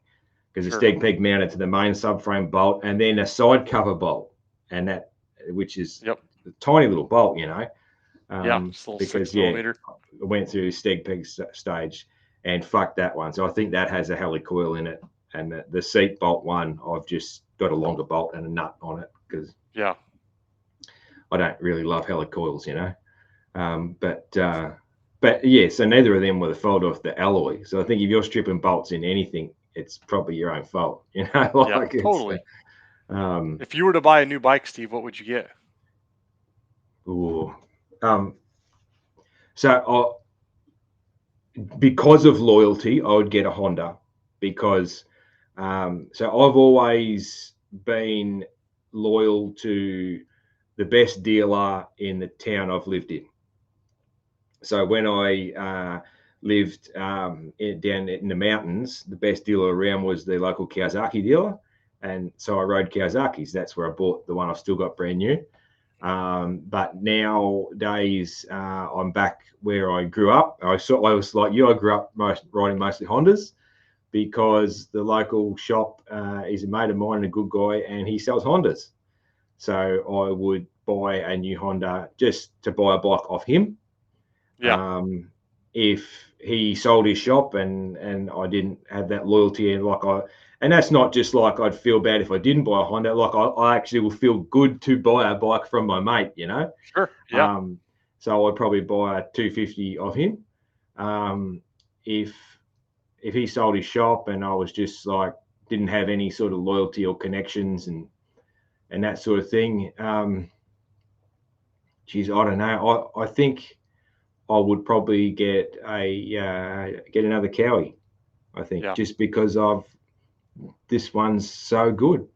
because the sure. steg peg mounted to the main subframe bolt and then a side cover bolt, and that, which is Yep. a tiny little bolt, Yeah, just a little six because yeah, millimeter. I went through steg peg stage and fucked that one. So I think that has a helicoil in it, and the seat bolt one, I've just got a longer bolt and a nut on it, because Yeah. I don't really love helicoils, but yeah, so neither of them were the fault of the alloy. So I think if you're stripping bolts in anything, it's probably your own fault, Yeah, like it's. totally. Um, If you were to buy a new bike, Steve, what would you get? ooh, so because of loyalty, I would get a Honda, because so I've always been loyal to the best dealer in the town I've lived in. So when I lived down in the mountains, the best dealer around was the local Kawasaki dealer, and so I rode Kawasaki's. That's where I bought the one I've still got brand new. But nowadays, I'm back where I grew up. I was like you. I grew up riding mostly Hondas, because the local shop is a mate of mine and a good guy, and he sells Hondas. So I would buy a new Honda just to buy a bike off him. Yeah. If he sold his shop and I didn't have that loyalty, and that's not just like I'd feel bad if I didn't buy a Honda. Like I actually will feel good to buy a bike from my mate. Sure. Yeah. Um, so I'd probably buy a 250 of him. If he sold his shop and I was just like didn't have any sort of loyalty or connections and that sort of thing, geez, I don't know. I think I would probably get another Cowie. I think Yeah. just because of this one's so good.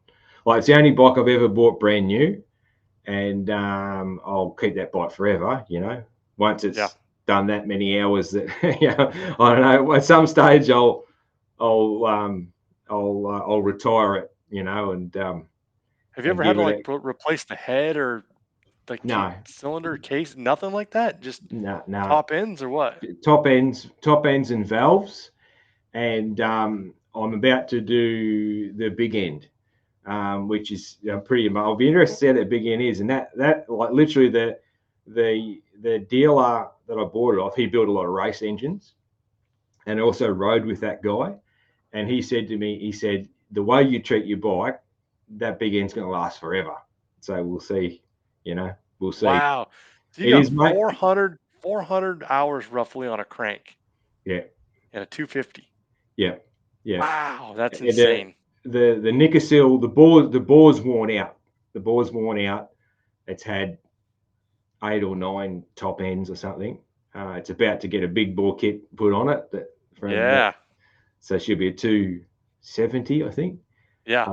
Like it's the only bike I've ever bought brand new, and I'll keep that bike forever. Once Yeah. it's done that many hours, that I don't know. At some stage, I'll retire it. And Have you ever had give to it a replace the head or like the no, cylinder case? Nothing like that. Just no. top ends or what? Top ends and valves, and I'm about to do the big end, which is pretty. I'll be interested to see how that big end is, and that like literally the dealer that I bought it off, he built a lot of race engines, and also rode with that guy, and he said to me, the way you treat your bike, that big end's going to last forever. So we'll see. We'll see. Wow. So you It got is, mate. 400 hours roughly on a crank Yeah, and a 250. yeah, yeah. Wow, that's The insane. the Nicosil, the bore's worn out. The bore's worn out. It's had 8 or 9 top ends or something. It's about to get a big bore kit put on it. Yeah. So it should be a 270, I think. Yeah.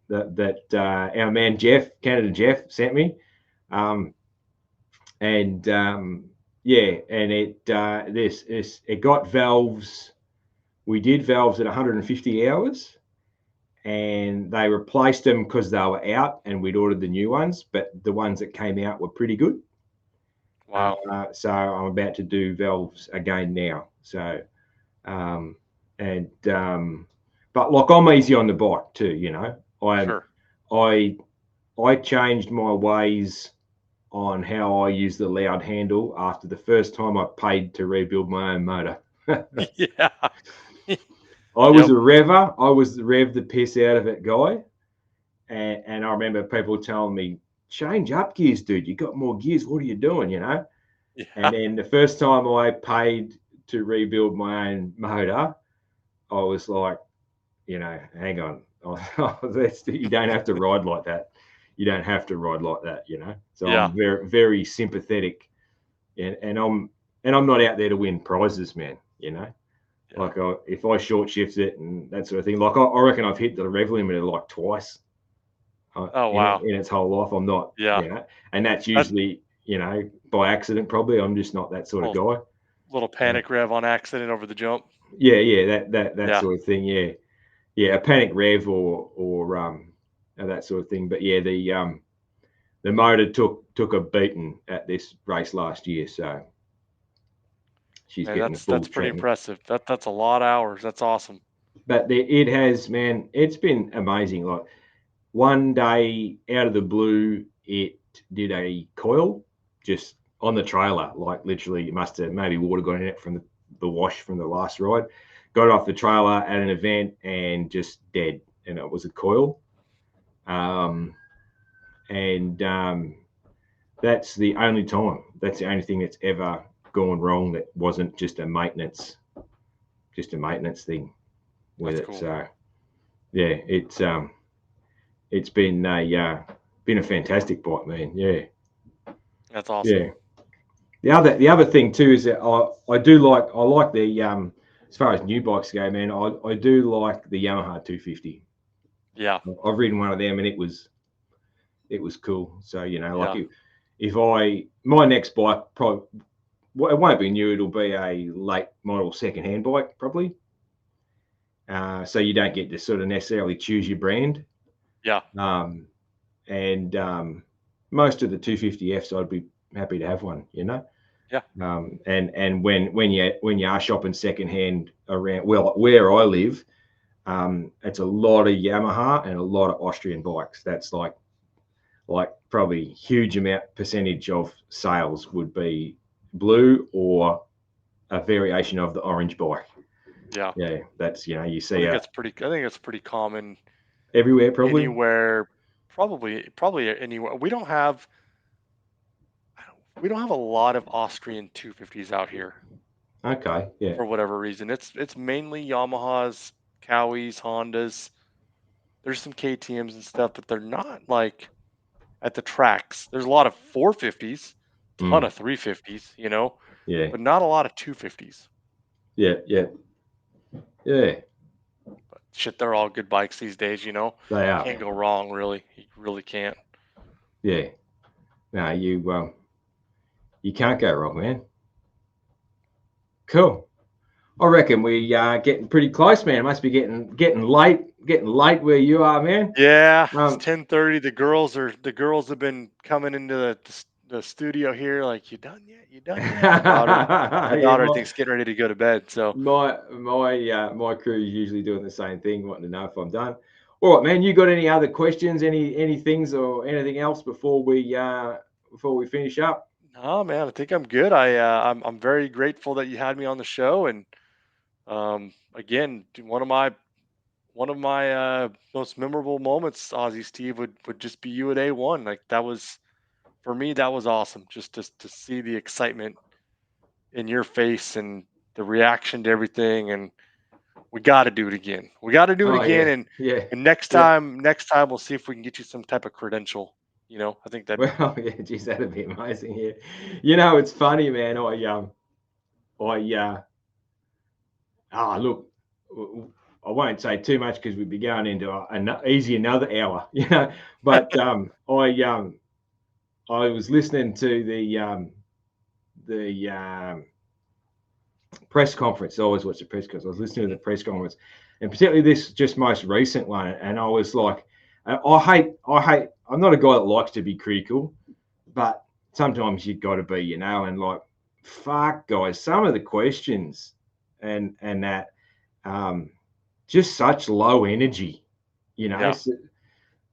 That our man Canada Jeff, sent me, and yeah, and it got valves. We did valves at 150 hours, and they replaced them because they were out, and we'd ordered the new ones, but the ones that came out were pretty good. Wow. So I'm about to do valves again now. So, and but like I'm easy on the bike too. Sure. I I changed my ways on how I use the loud handle after the first time I paid to rebuild my own motor. Yeah. I was Yep. a rever. I was the rev the piss out of it guy. And I remember people telling me, change up gears, dude. You got more gears. What are you doing? Yeah. And then the first time I paid to rebuild my own motor, I was like, hang on. You don't have to ride like that. You don't have to ride like that. So Yeah. I'm very, very sympathetic, and I'm not out there to win prizes, man. Yeah. Like if I short shift it and that sort of thing, like I reckon I've hit the rev limiter like twice Oh, wow. in its whole life. I'm not, Yeah. and that's That usually by accident probably. I'm just not that sort of little, guy. little panic rev on accident over the jump. Yeah, that Yeah. sort of thing. Yeah, a panic rev or that sort of thing. But yeah, the motor took a beating at this race last year, so she's Man, getting the that's full pretty treatment. impressive. That's a lot of hours. That's awesome. But it has, man, it's been amazing. Like one day out of the blue, it did a coil just on the trailer. Like literally, it must have maybe water got in it from the wash from the last ride. Got it off the trailer at an event and just dead. And it was a coil. And that's the only time. That's the only thing that's ever gone wrong that wasn't just a maintenance thing with That's it. cool. So yeah, it's been a fantastic bike, man. Yeah, That's awesome. yeah. The other thing too is that I like the as far as new bikes go, man. I do like the Yamaha 250. Yeah. I've ridden one of them and it was cool. So like Yeah. if my next bike probably it won't be new. It'll be a late model second-hand bike probably. So you don't get to sort of necessarily choose your brand. Yeah. And most of the 250Fs, I'd be happy to have one. Yeah. And when you are shopping secondhand around where I live, it's a lot of Yamaha and a lot of Austrian bikes. That's like probably huge percentage of sales would be blue or a variation of the orange bike. Yeah. Yeah, that's you I see think it's pretty common everywhere probably. anywhere. Probably anywhere. We don't have a lot of Austrian 250s out here Okay, yeah. for whatever reason. It's mainly Yamahas, Cowies, Hondas. There's some KTM's and stuff, but they're not like at the tracks. There's a lot of 450s, ton Mm, of 350s, yeah, but not a lot of 250s. yeah, yeah, yeah. But shit, they're all good bikes these days, They are, Can't man. go wrong, really. You really can't. Yeah. No, you can't go wrong, man. Cool. I reckon we getting pretty close, man. It must be getting late where you are, man. Yeah, it's Um, 10:30. The girls have been coming into the studio here like, "You done yet? You done yet?" My yeah, daughter I think's getting ready to go to bed. So, my crew is usually doing the same thing, wanting to know if I'm done. All right, man. You got any other questions, any things or anything else before we finish up? no, man, I think I'm good. I'm very grateful that you had me on the show, and again, one of my one of my most memorable moments, Ozzy Steve, would just be you at A1. Like that was for me, that was awesome. Just to see the excitement in your face and the reaction to everything. And we got to do it again. We got to do it Oh again. yeah, yeah, And yeah. next time we'll see if we can get you some type of credential. I think that'd be Well, cool. yeah, geez, that'd be amazing. Yeah, you know, it's funny, man. Look, I won't say too much because we'd be going into another hour, you know. But I was listening to the press conference. I always watch the press conference. I was listening to the press conference, and particularly this just most recent one, and I was like, I hate. I'm not a guy that likes to be critical, but sometimes you've got to be, you know, and like, fuck, guys, some of the questions and that, um, just such low energy, you know. Yeah.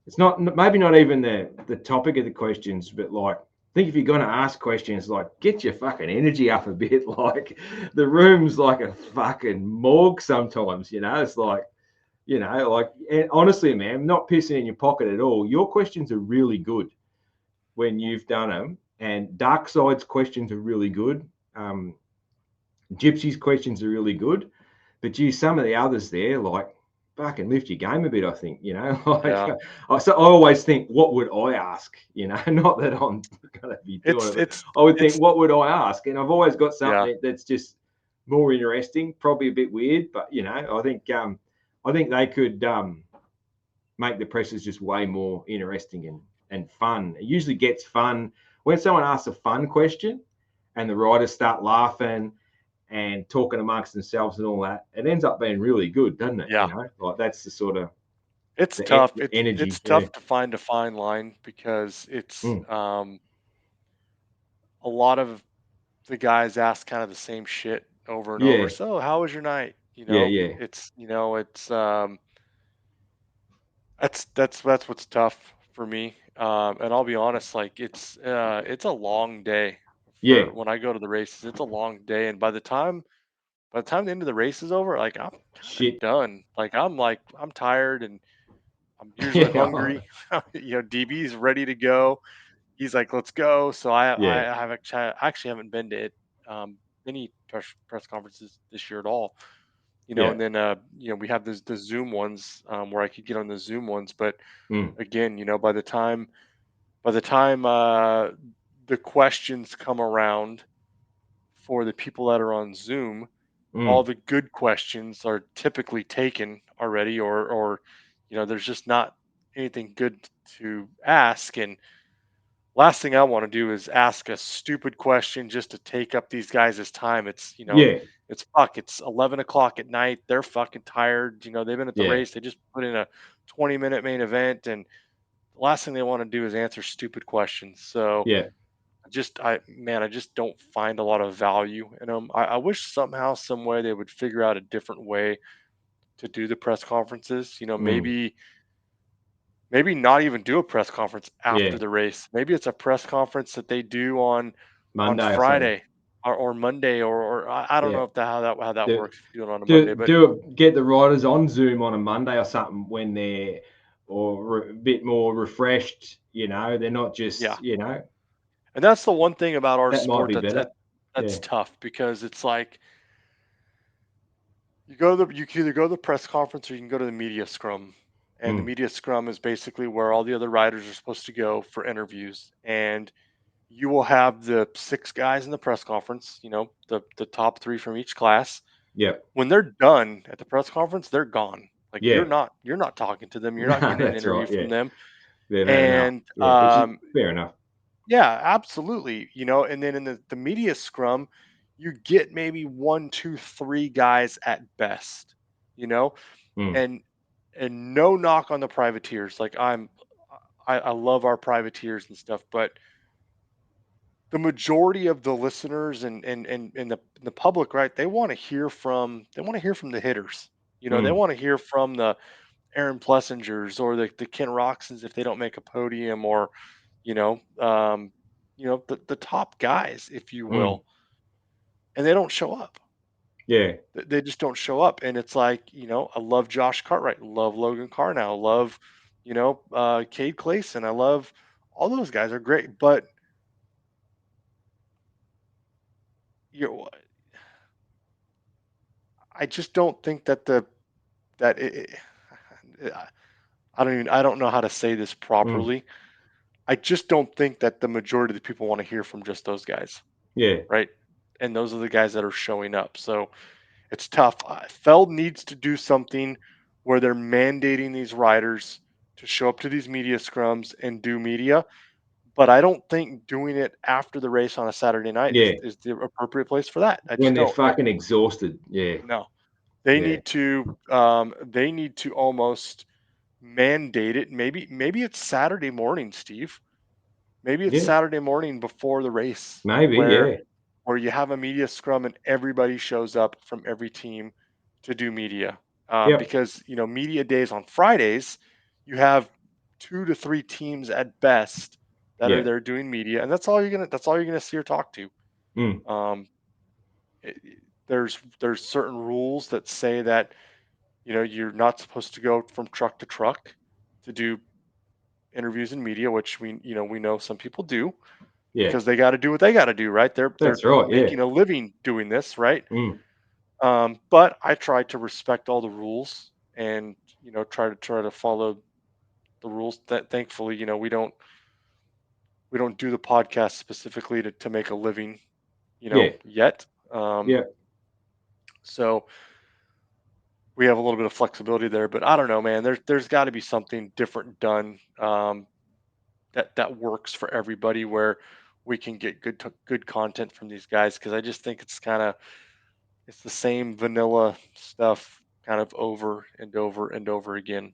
It's not maybe not even the topic of the questions, but like, I think if you're going to ask questions, like, get your fucking energy up a bit. Like, the room's like a fucking morgue sometimes, you know. It's like, you know, like, and honestly, man, I'm not pissing in your pocket at all. Your questions are really good when you've done them, and Dark Side's questions are really good. Gypsy's questions are really good, but geez, some of the others there, like, fucking lift your game a bit. I think, you know, like, Yeah. so I always think, what would I ask? You know, not that I'm going to be doing It's it, but it's I would think, it's what would I ask? And I've always got yeah. something that's just more interesting, probably a bit weird, but you know, I think they could make the presses just way more interesting and fun. It usually gets fun when someone asks a fun question and the writers start laughing and talking amongst themselves and all that. It ends up being really good, doesn't it? You Yeah. know, like that's the sort of It's the tough. It's energy. Yeah. tough to find a fine line because it's Mm. a lot of the guys ask kind of the same shit over and over. Yeah. So, how was your night? Yeah. Yeah. It's that's what's tough for me. And I'll be honest, like it's a long day Yeah. for when I go to the races. It's a long day, and by the time the end of the race is over, like I'm kind of Shit. done. I'm tired and I'm usually Yeah. hungry. DB's ready to go. He's like, "Let's go." So I Yeah. have actually haven't been to many press conferences this year at all. Yeah. And then we have the Zoom ones where I could get on the Zoom ones, but Mm. again, by the time the questions come around for the people that are on Zoom, all Mm. the good questions are typically taken already, or there's just not anything good to ask. And last thing I want to do is ask a stupid question just to take up these guys' time. Yeah. It's 11 o'clock at night. They're fucking tired. They've been at the Yeah. race. They just put in a 20-minute main event, and the last thing they want to do is answer stupid questions. So Yeah. I just don't find a lot of value in them. I wish somehow, some way they would figure out a different way to do the press conferences. Mm. Maybe not even do a press conference after Yeah. the race. Maybe it's a press conference that they do on Monday or something. Friday or Monday, or I don't Yeah. know if that how that Do, works if you do it on a Monday, do but do get the riders on Zoom on a Monday or something when they're a bit more refreshed. You know, they're not yeah. just, you know, And that's the one thing about our that might sport be better. that's Yeah. tough, because it's like you can either go to the press conference or you can go to the media scrum. And the Mm. media scrum is basically where all the other riders are supposed to go for interviews. And you will have the six guys in the press conference, the top three from each class. Yep. When they're done at the press conference, they're gone. Like Yeah. you're not talking to them. You're No, not getting an that's interview right. Yeah. from them. They've had enough. And Yeah. Which is fair enough. yeah, absolutely. And then in the media scrum, you get maybe one, two, three guys at best, you know, Mm. and no knock on the privateers. Like I love our privateers and stuff, but the majority of the listeners and the public, right? They want to hear from the hitters. They Mm. want to hear from the Aaron Plessingers or the Ken Roxons if they don't make a podium, or you know, um, the top guys, if you Mm. will, and they don't show up. Yeah. They just don't show up. And it's like, I love Josh Cartwright, love Logan Carnow, love, Cade Clayson. I love all those guys are great, but you know, I just don't think that that I don't know how to say this Mm. properly. I just don't think that the majority of the people want to hear from just those guys, Yeah. right? And those are the guys that are showing up. So it's tough. Feld needs to do something where they're mandating these riders to show up to these media scrums and do media. But I don't think doing it after the race on a Saturday night Yeah. is the appropriate place for that. I When just they're don't. fucking exhausted. Yeah. No, they Yeah. need to. They need to almost mandate it. Maybe it's Saturday morning, Steve. Maybe it's Yeah. Saturday morning before the race Maybe. where Yeah. you have a media scrum and everybody shows up from every team to do media. Yep. Because media days on Fridays, you have 2 to 3 teams at best that are Yeah. there doing media, and that's all you're gonna see or talk to. Mm. Um, there's certain rules that say that you're not supposed to go from truck to truck to do interviews and media, which we know some people do Yeah. because they got to do what they got to do, right? They're That's right. Yeah. making a living doing this, right? Mm. But I try to respect all the rules and try to follow the rules. That thankfully, we don't do the podcast specifically to make a living, Yeah. yet. Yeah. So we have a little bit of flexibility there, but I don't know, man. There's got to be something different done, that works for everybody where we can get good content from these guys because I just think it's the same vanilla stuff kind of over and over and over again.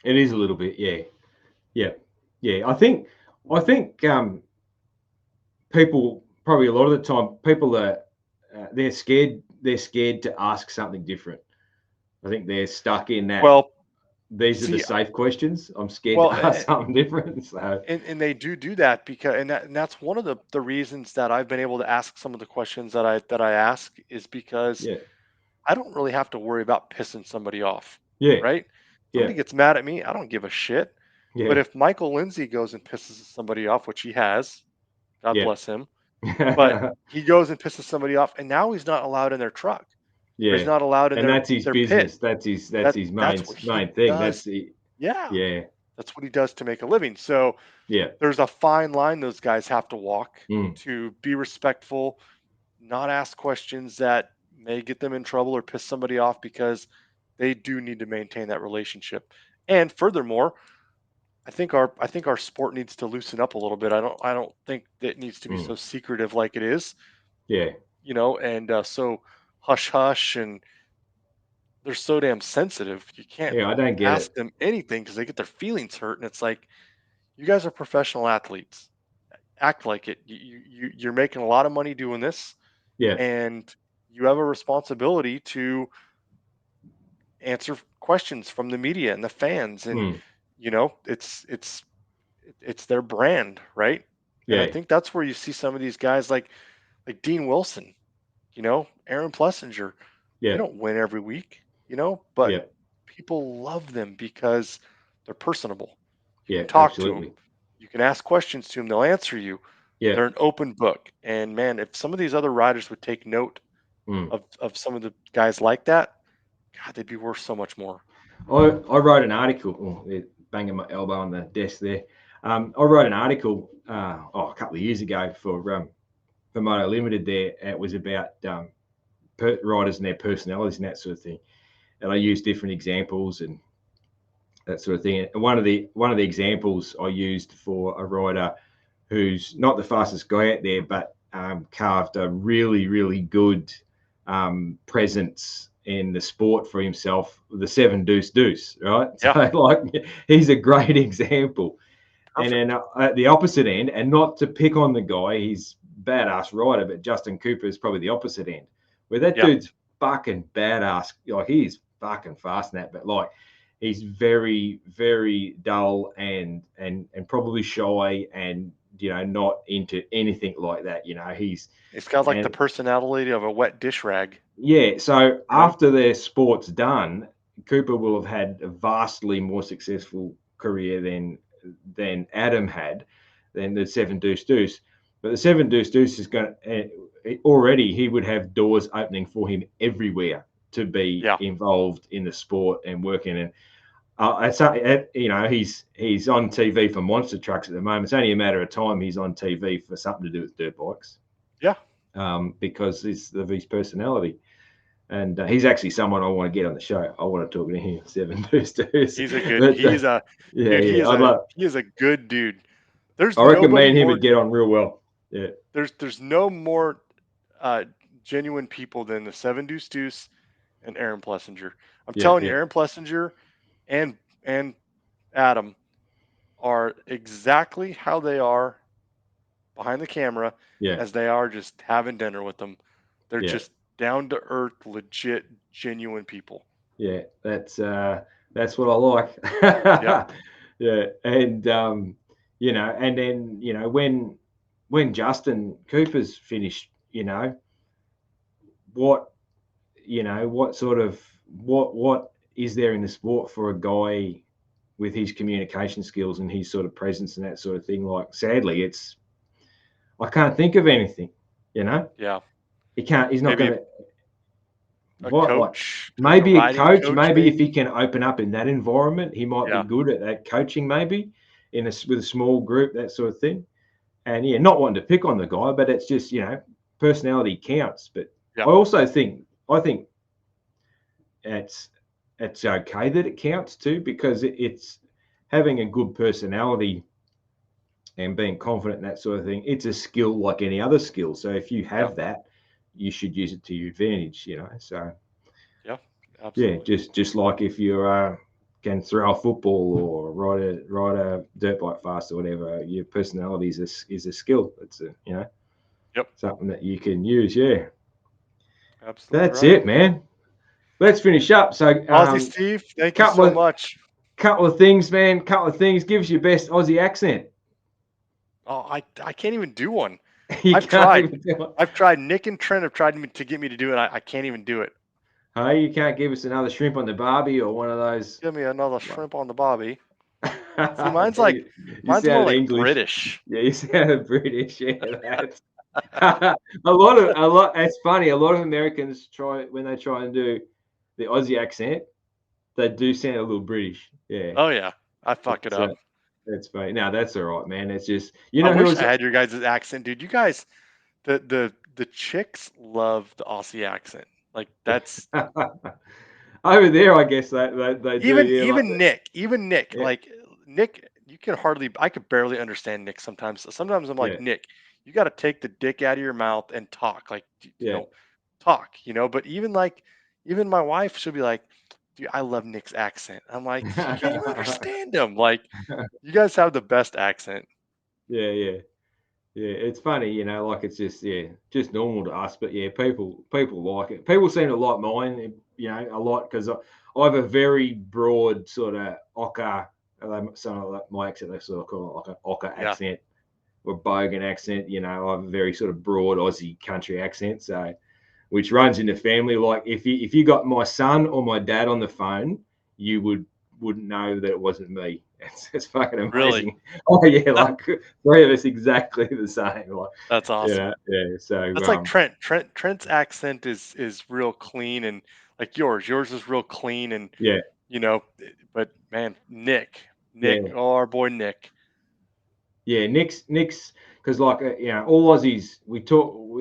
It is a little bit. Yeah. Yeah. Yeah. I think people probably a lot of the time people are they're scared. They're scared to ask something different. I think they're stuck in that. Well, These are the see, safe questions. I'm scared well, to ask something different. So and they do that because and that's one of the reasons that I've been able to ask some of the questions that I ask is because yeah. I don't really have to worry about pissing somebody off, Yeah. right? Yeah. Somebody gets mad at me, I don't give a shit. But Yeah. if Michael Lindsay goes and pisses somebody off, which he has, God Yeah. bless him, but he goes and pisses somebody off, and now he's not allowed in their truck, or he's Yeah. not allowed in And that's his their pit. business. That's his That's what he main thing. That's does. the Yeah, yeah. that's what he does to make a living. So Yeah. there's a fine line those guys have to walk Mm. to be respectful, not ask questions that may get them in trouble or piss somebody off because they do need to maintain that relationship. And furthermore, I think our sport needs to loosen up a little bit. I don't think that it needs to be Mm. so secretive like it is, Yeah. and so hush hush, and they're so damn sensitive. You can't Yeah. I don't get ask it. them anything because they get their feelings hurt, and it's like you guys are professional athletes. Act like it. You're making a lot of money doing this, Yeah. and you have a responsibility to answer questions from the media and the fans, and Mm. it's their brand, right? And I Yeah. think that's where you see some of these guys like Dean Wilson, Aaron Plessinger. They Yeah. don't win every week, but Yeah. people love them because they're personable. You Yeah. can talk to them, Absolutely. you can ask questions to them, they'll answer you. Yeah. They're an open book. And man, if some of these other riders would take note Mm. of some of the guys like that, God, they'd be worth so much more. I wrote an article. Oh, they're banging my elbow on the desk there. I wrote an article a couple of years ago for Moto Limited. There, it was about riders and their personalities and that sort of thing. And I used different examples and that sort of thing. And one of the examples I used for a rider who's not the fastest guy out there, but carved a really, really good presence in the sport for himself, the Seven Deuce Deuce, right? So, Yeah, like, he's a great example. And then perfect. at the opposite end, and not to pick on the guy, he's badass rider, but Justin Cooper is probably the opposite end, where that Yeah, dude's fucking badass. Like, he's fucking fast in that, but like, he's very, very dull and probably shy and not into anything like that. He's it's got like the and personality of a wet dish rag. Yeah, so after their sport's done, Cooper will have had a vastly more successful career than Adam had, than the Seven Deuce Deuce. But the Seven Deuce Deuce is going to already he would have doors opening for him everywhere to be Yeah. involved in the sport and working. And he's on TV for monster trucks at the moment. It's only a matter of time he's on TV for something to do with dirt bikes. Yeah. Because of his personality. And he's actually someone I want to get on the show. I want to talk to him. Seven Deuce Deuce. He's a good. He is a good dude. There's I reckon nobody me and him more. would get on real well. Yeah. There's no more genuine people than the Seven Deuce Deuce and Aaron Plessinger. I'm telling you, Aaron Plessinger and Adam are exactly how they are behind the camera as they are just having dinner with them. They're just down to earth, legit, genuine people. Yeah, that's what I like. Yeah, and and then when Justin Cooper's finished, what what is there in the sport for a guy with his communication skills and his sort of presence and that sort of thing? Like, sadly, I can't think of anything. Yeah. He can't. He's not going to. Coach, maybe a coach. Maybe if he can open up in that environment, he might be good at that coaching. Maybe with a small group, that sort of thing. And not wanting to pick on the guy, but it's just personality counts. But I also think it's okay that it counts too, because it's having a good personality and being confident and that sort of thing. It's a skill like any other skill. So if you have that, you should use it to your advantage, So absolutely. Just like if you can throw a football or ride a dirt bike fast or whatever, your personality is a skill. It's something that you can use. Yeah, absolutely. That's it, man. Let's finish up. So, Aussie Steve, thank you so much. Couple of things, man. Couple of things. Give us your best Aussie accent. Oh, I can't even do one. I've tried. Nick and Trent have tried to get me to do it. I can't even do it. Hey, you can't give us another shrimp on the barbie or one of those. Give me another shrimp on the barbie. See, mine's more like English. British. Yeah, you sounded British. Yeah, that's a lot. It's funny. A lot of Americans when they try and do the Aussie accent, they do sound a little British. Yeah. Oh yeah, I fuck it up. That's funny. No, that's all right, man. It's just I wish I had your guys' accent, dude. You guys, the chicks love the Aussie accent. Like that's over there. I guess they do. Even Nick. Yeah. Like Nick, I could barely understand Nick sometimes. Sometimes I'm like, Nick, you got to take the dick out of your mouth and talk. Like talk. But even my wife, she'll be like, dude, I love Nick's accent. I'm like, you can't even understand him. Like, you guys have the best accent. Yeah. It's funny, like it's just normal to us. But people like it. People seem to like mine, a lot, because I have a very broad sort of ochre. Some of my accent, they sort of call it like an ochre accent or bogan accent. I have a very sort of broad Aussie country accent, so which runs in the family. Like if you got my son or my dad on the phone, you wouldn't know that it wasn't me. It's fucking amazing. Really? Oh yeah, like three of us exactly the same. Like, that's awesome. Yeah. So that's like Trent. Trent's accent is real clean, and like yours is real clean, and But man, Nick, oh, our boy Nick. Yeah, Nick's because like all Aussies we talk or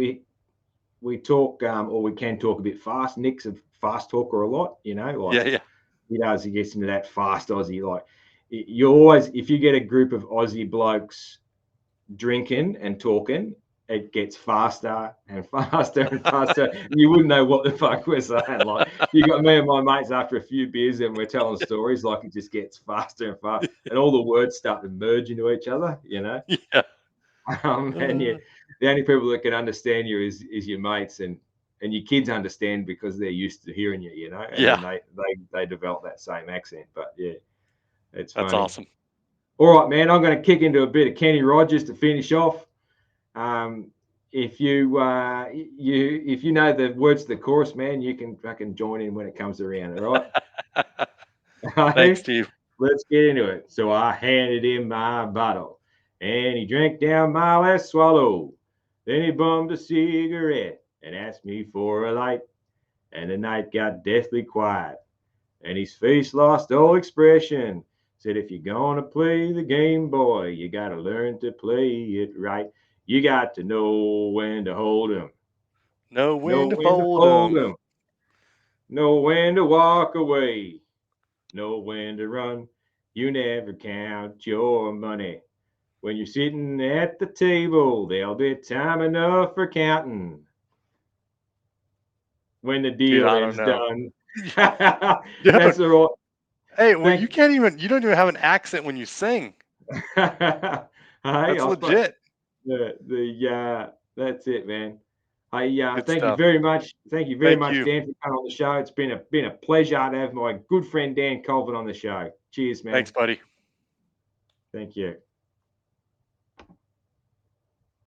we can talk a bit fast. Nick's a fast talker a lot, like he gets into that fast Aussie. Like you always, if you get a group of Aussie blokes drinking and talking, it gets faster and faster and faster. You wouldn't know what the fuck we're saying. Like you got me and my mates after a few beers and we're telling stories, like it just gets faster and faster, and all the words start to merge into each other. Yeah. And the only people that can understand you is your mates, and your kids understand because they're used to hearing you. And they develop that same accent. But it's funny. That's awesome. All right, man. I'm going to kick into a bit of Kenny Rogers to finish off. if you know the words to the chorus, man, you can fucking join in when it comes around. All right. Thanks, Steve. Let's get into it. So I handed him my bottle, and he drank down my last swallow. Then he bummed a cigarette and asked me for a light. And the night got deathly quiet, and his face lost all expression. Said, if you're gonna play the game, boy, you gotta learn to play it right. You got to know when to hold 'em, Know know when to when to fold fold 'em. 'em, know when to walk away, know when to run. You never count your money. When you're sitting at the table, there'll be time enough for counting. When the Dude, I dealing's don't know. done. Dude, That's the right. hey, well, Thank you don't even have an accent when you sing. hey, That's I'll put legit. that's it, man. Good Thank you stuff. very much. Thank you very Thank much, you. Dan, for coming on the show. It's been a pleasure to have my good friend Dan Colvin on the show. Cheers, man. Thanks, buddy. Thank you.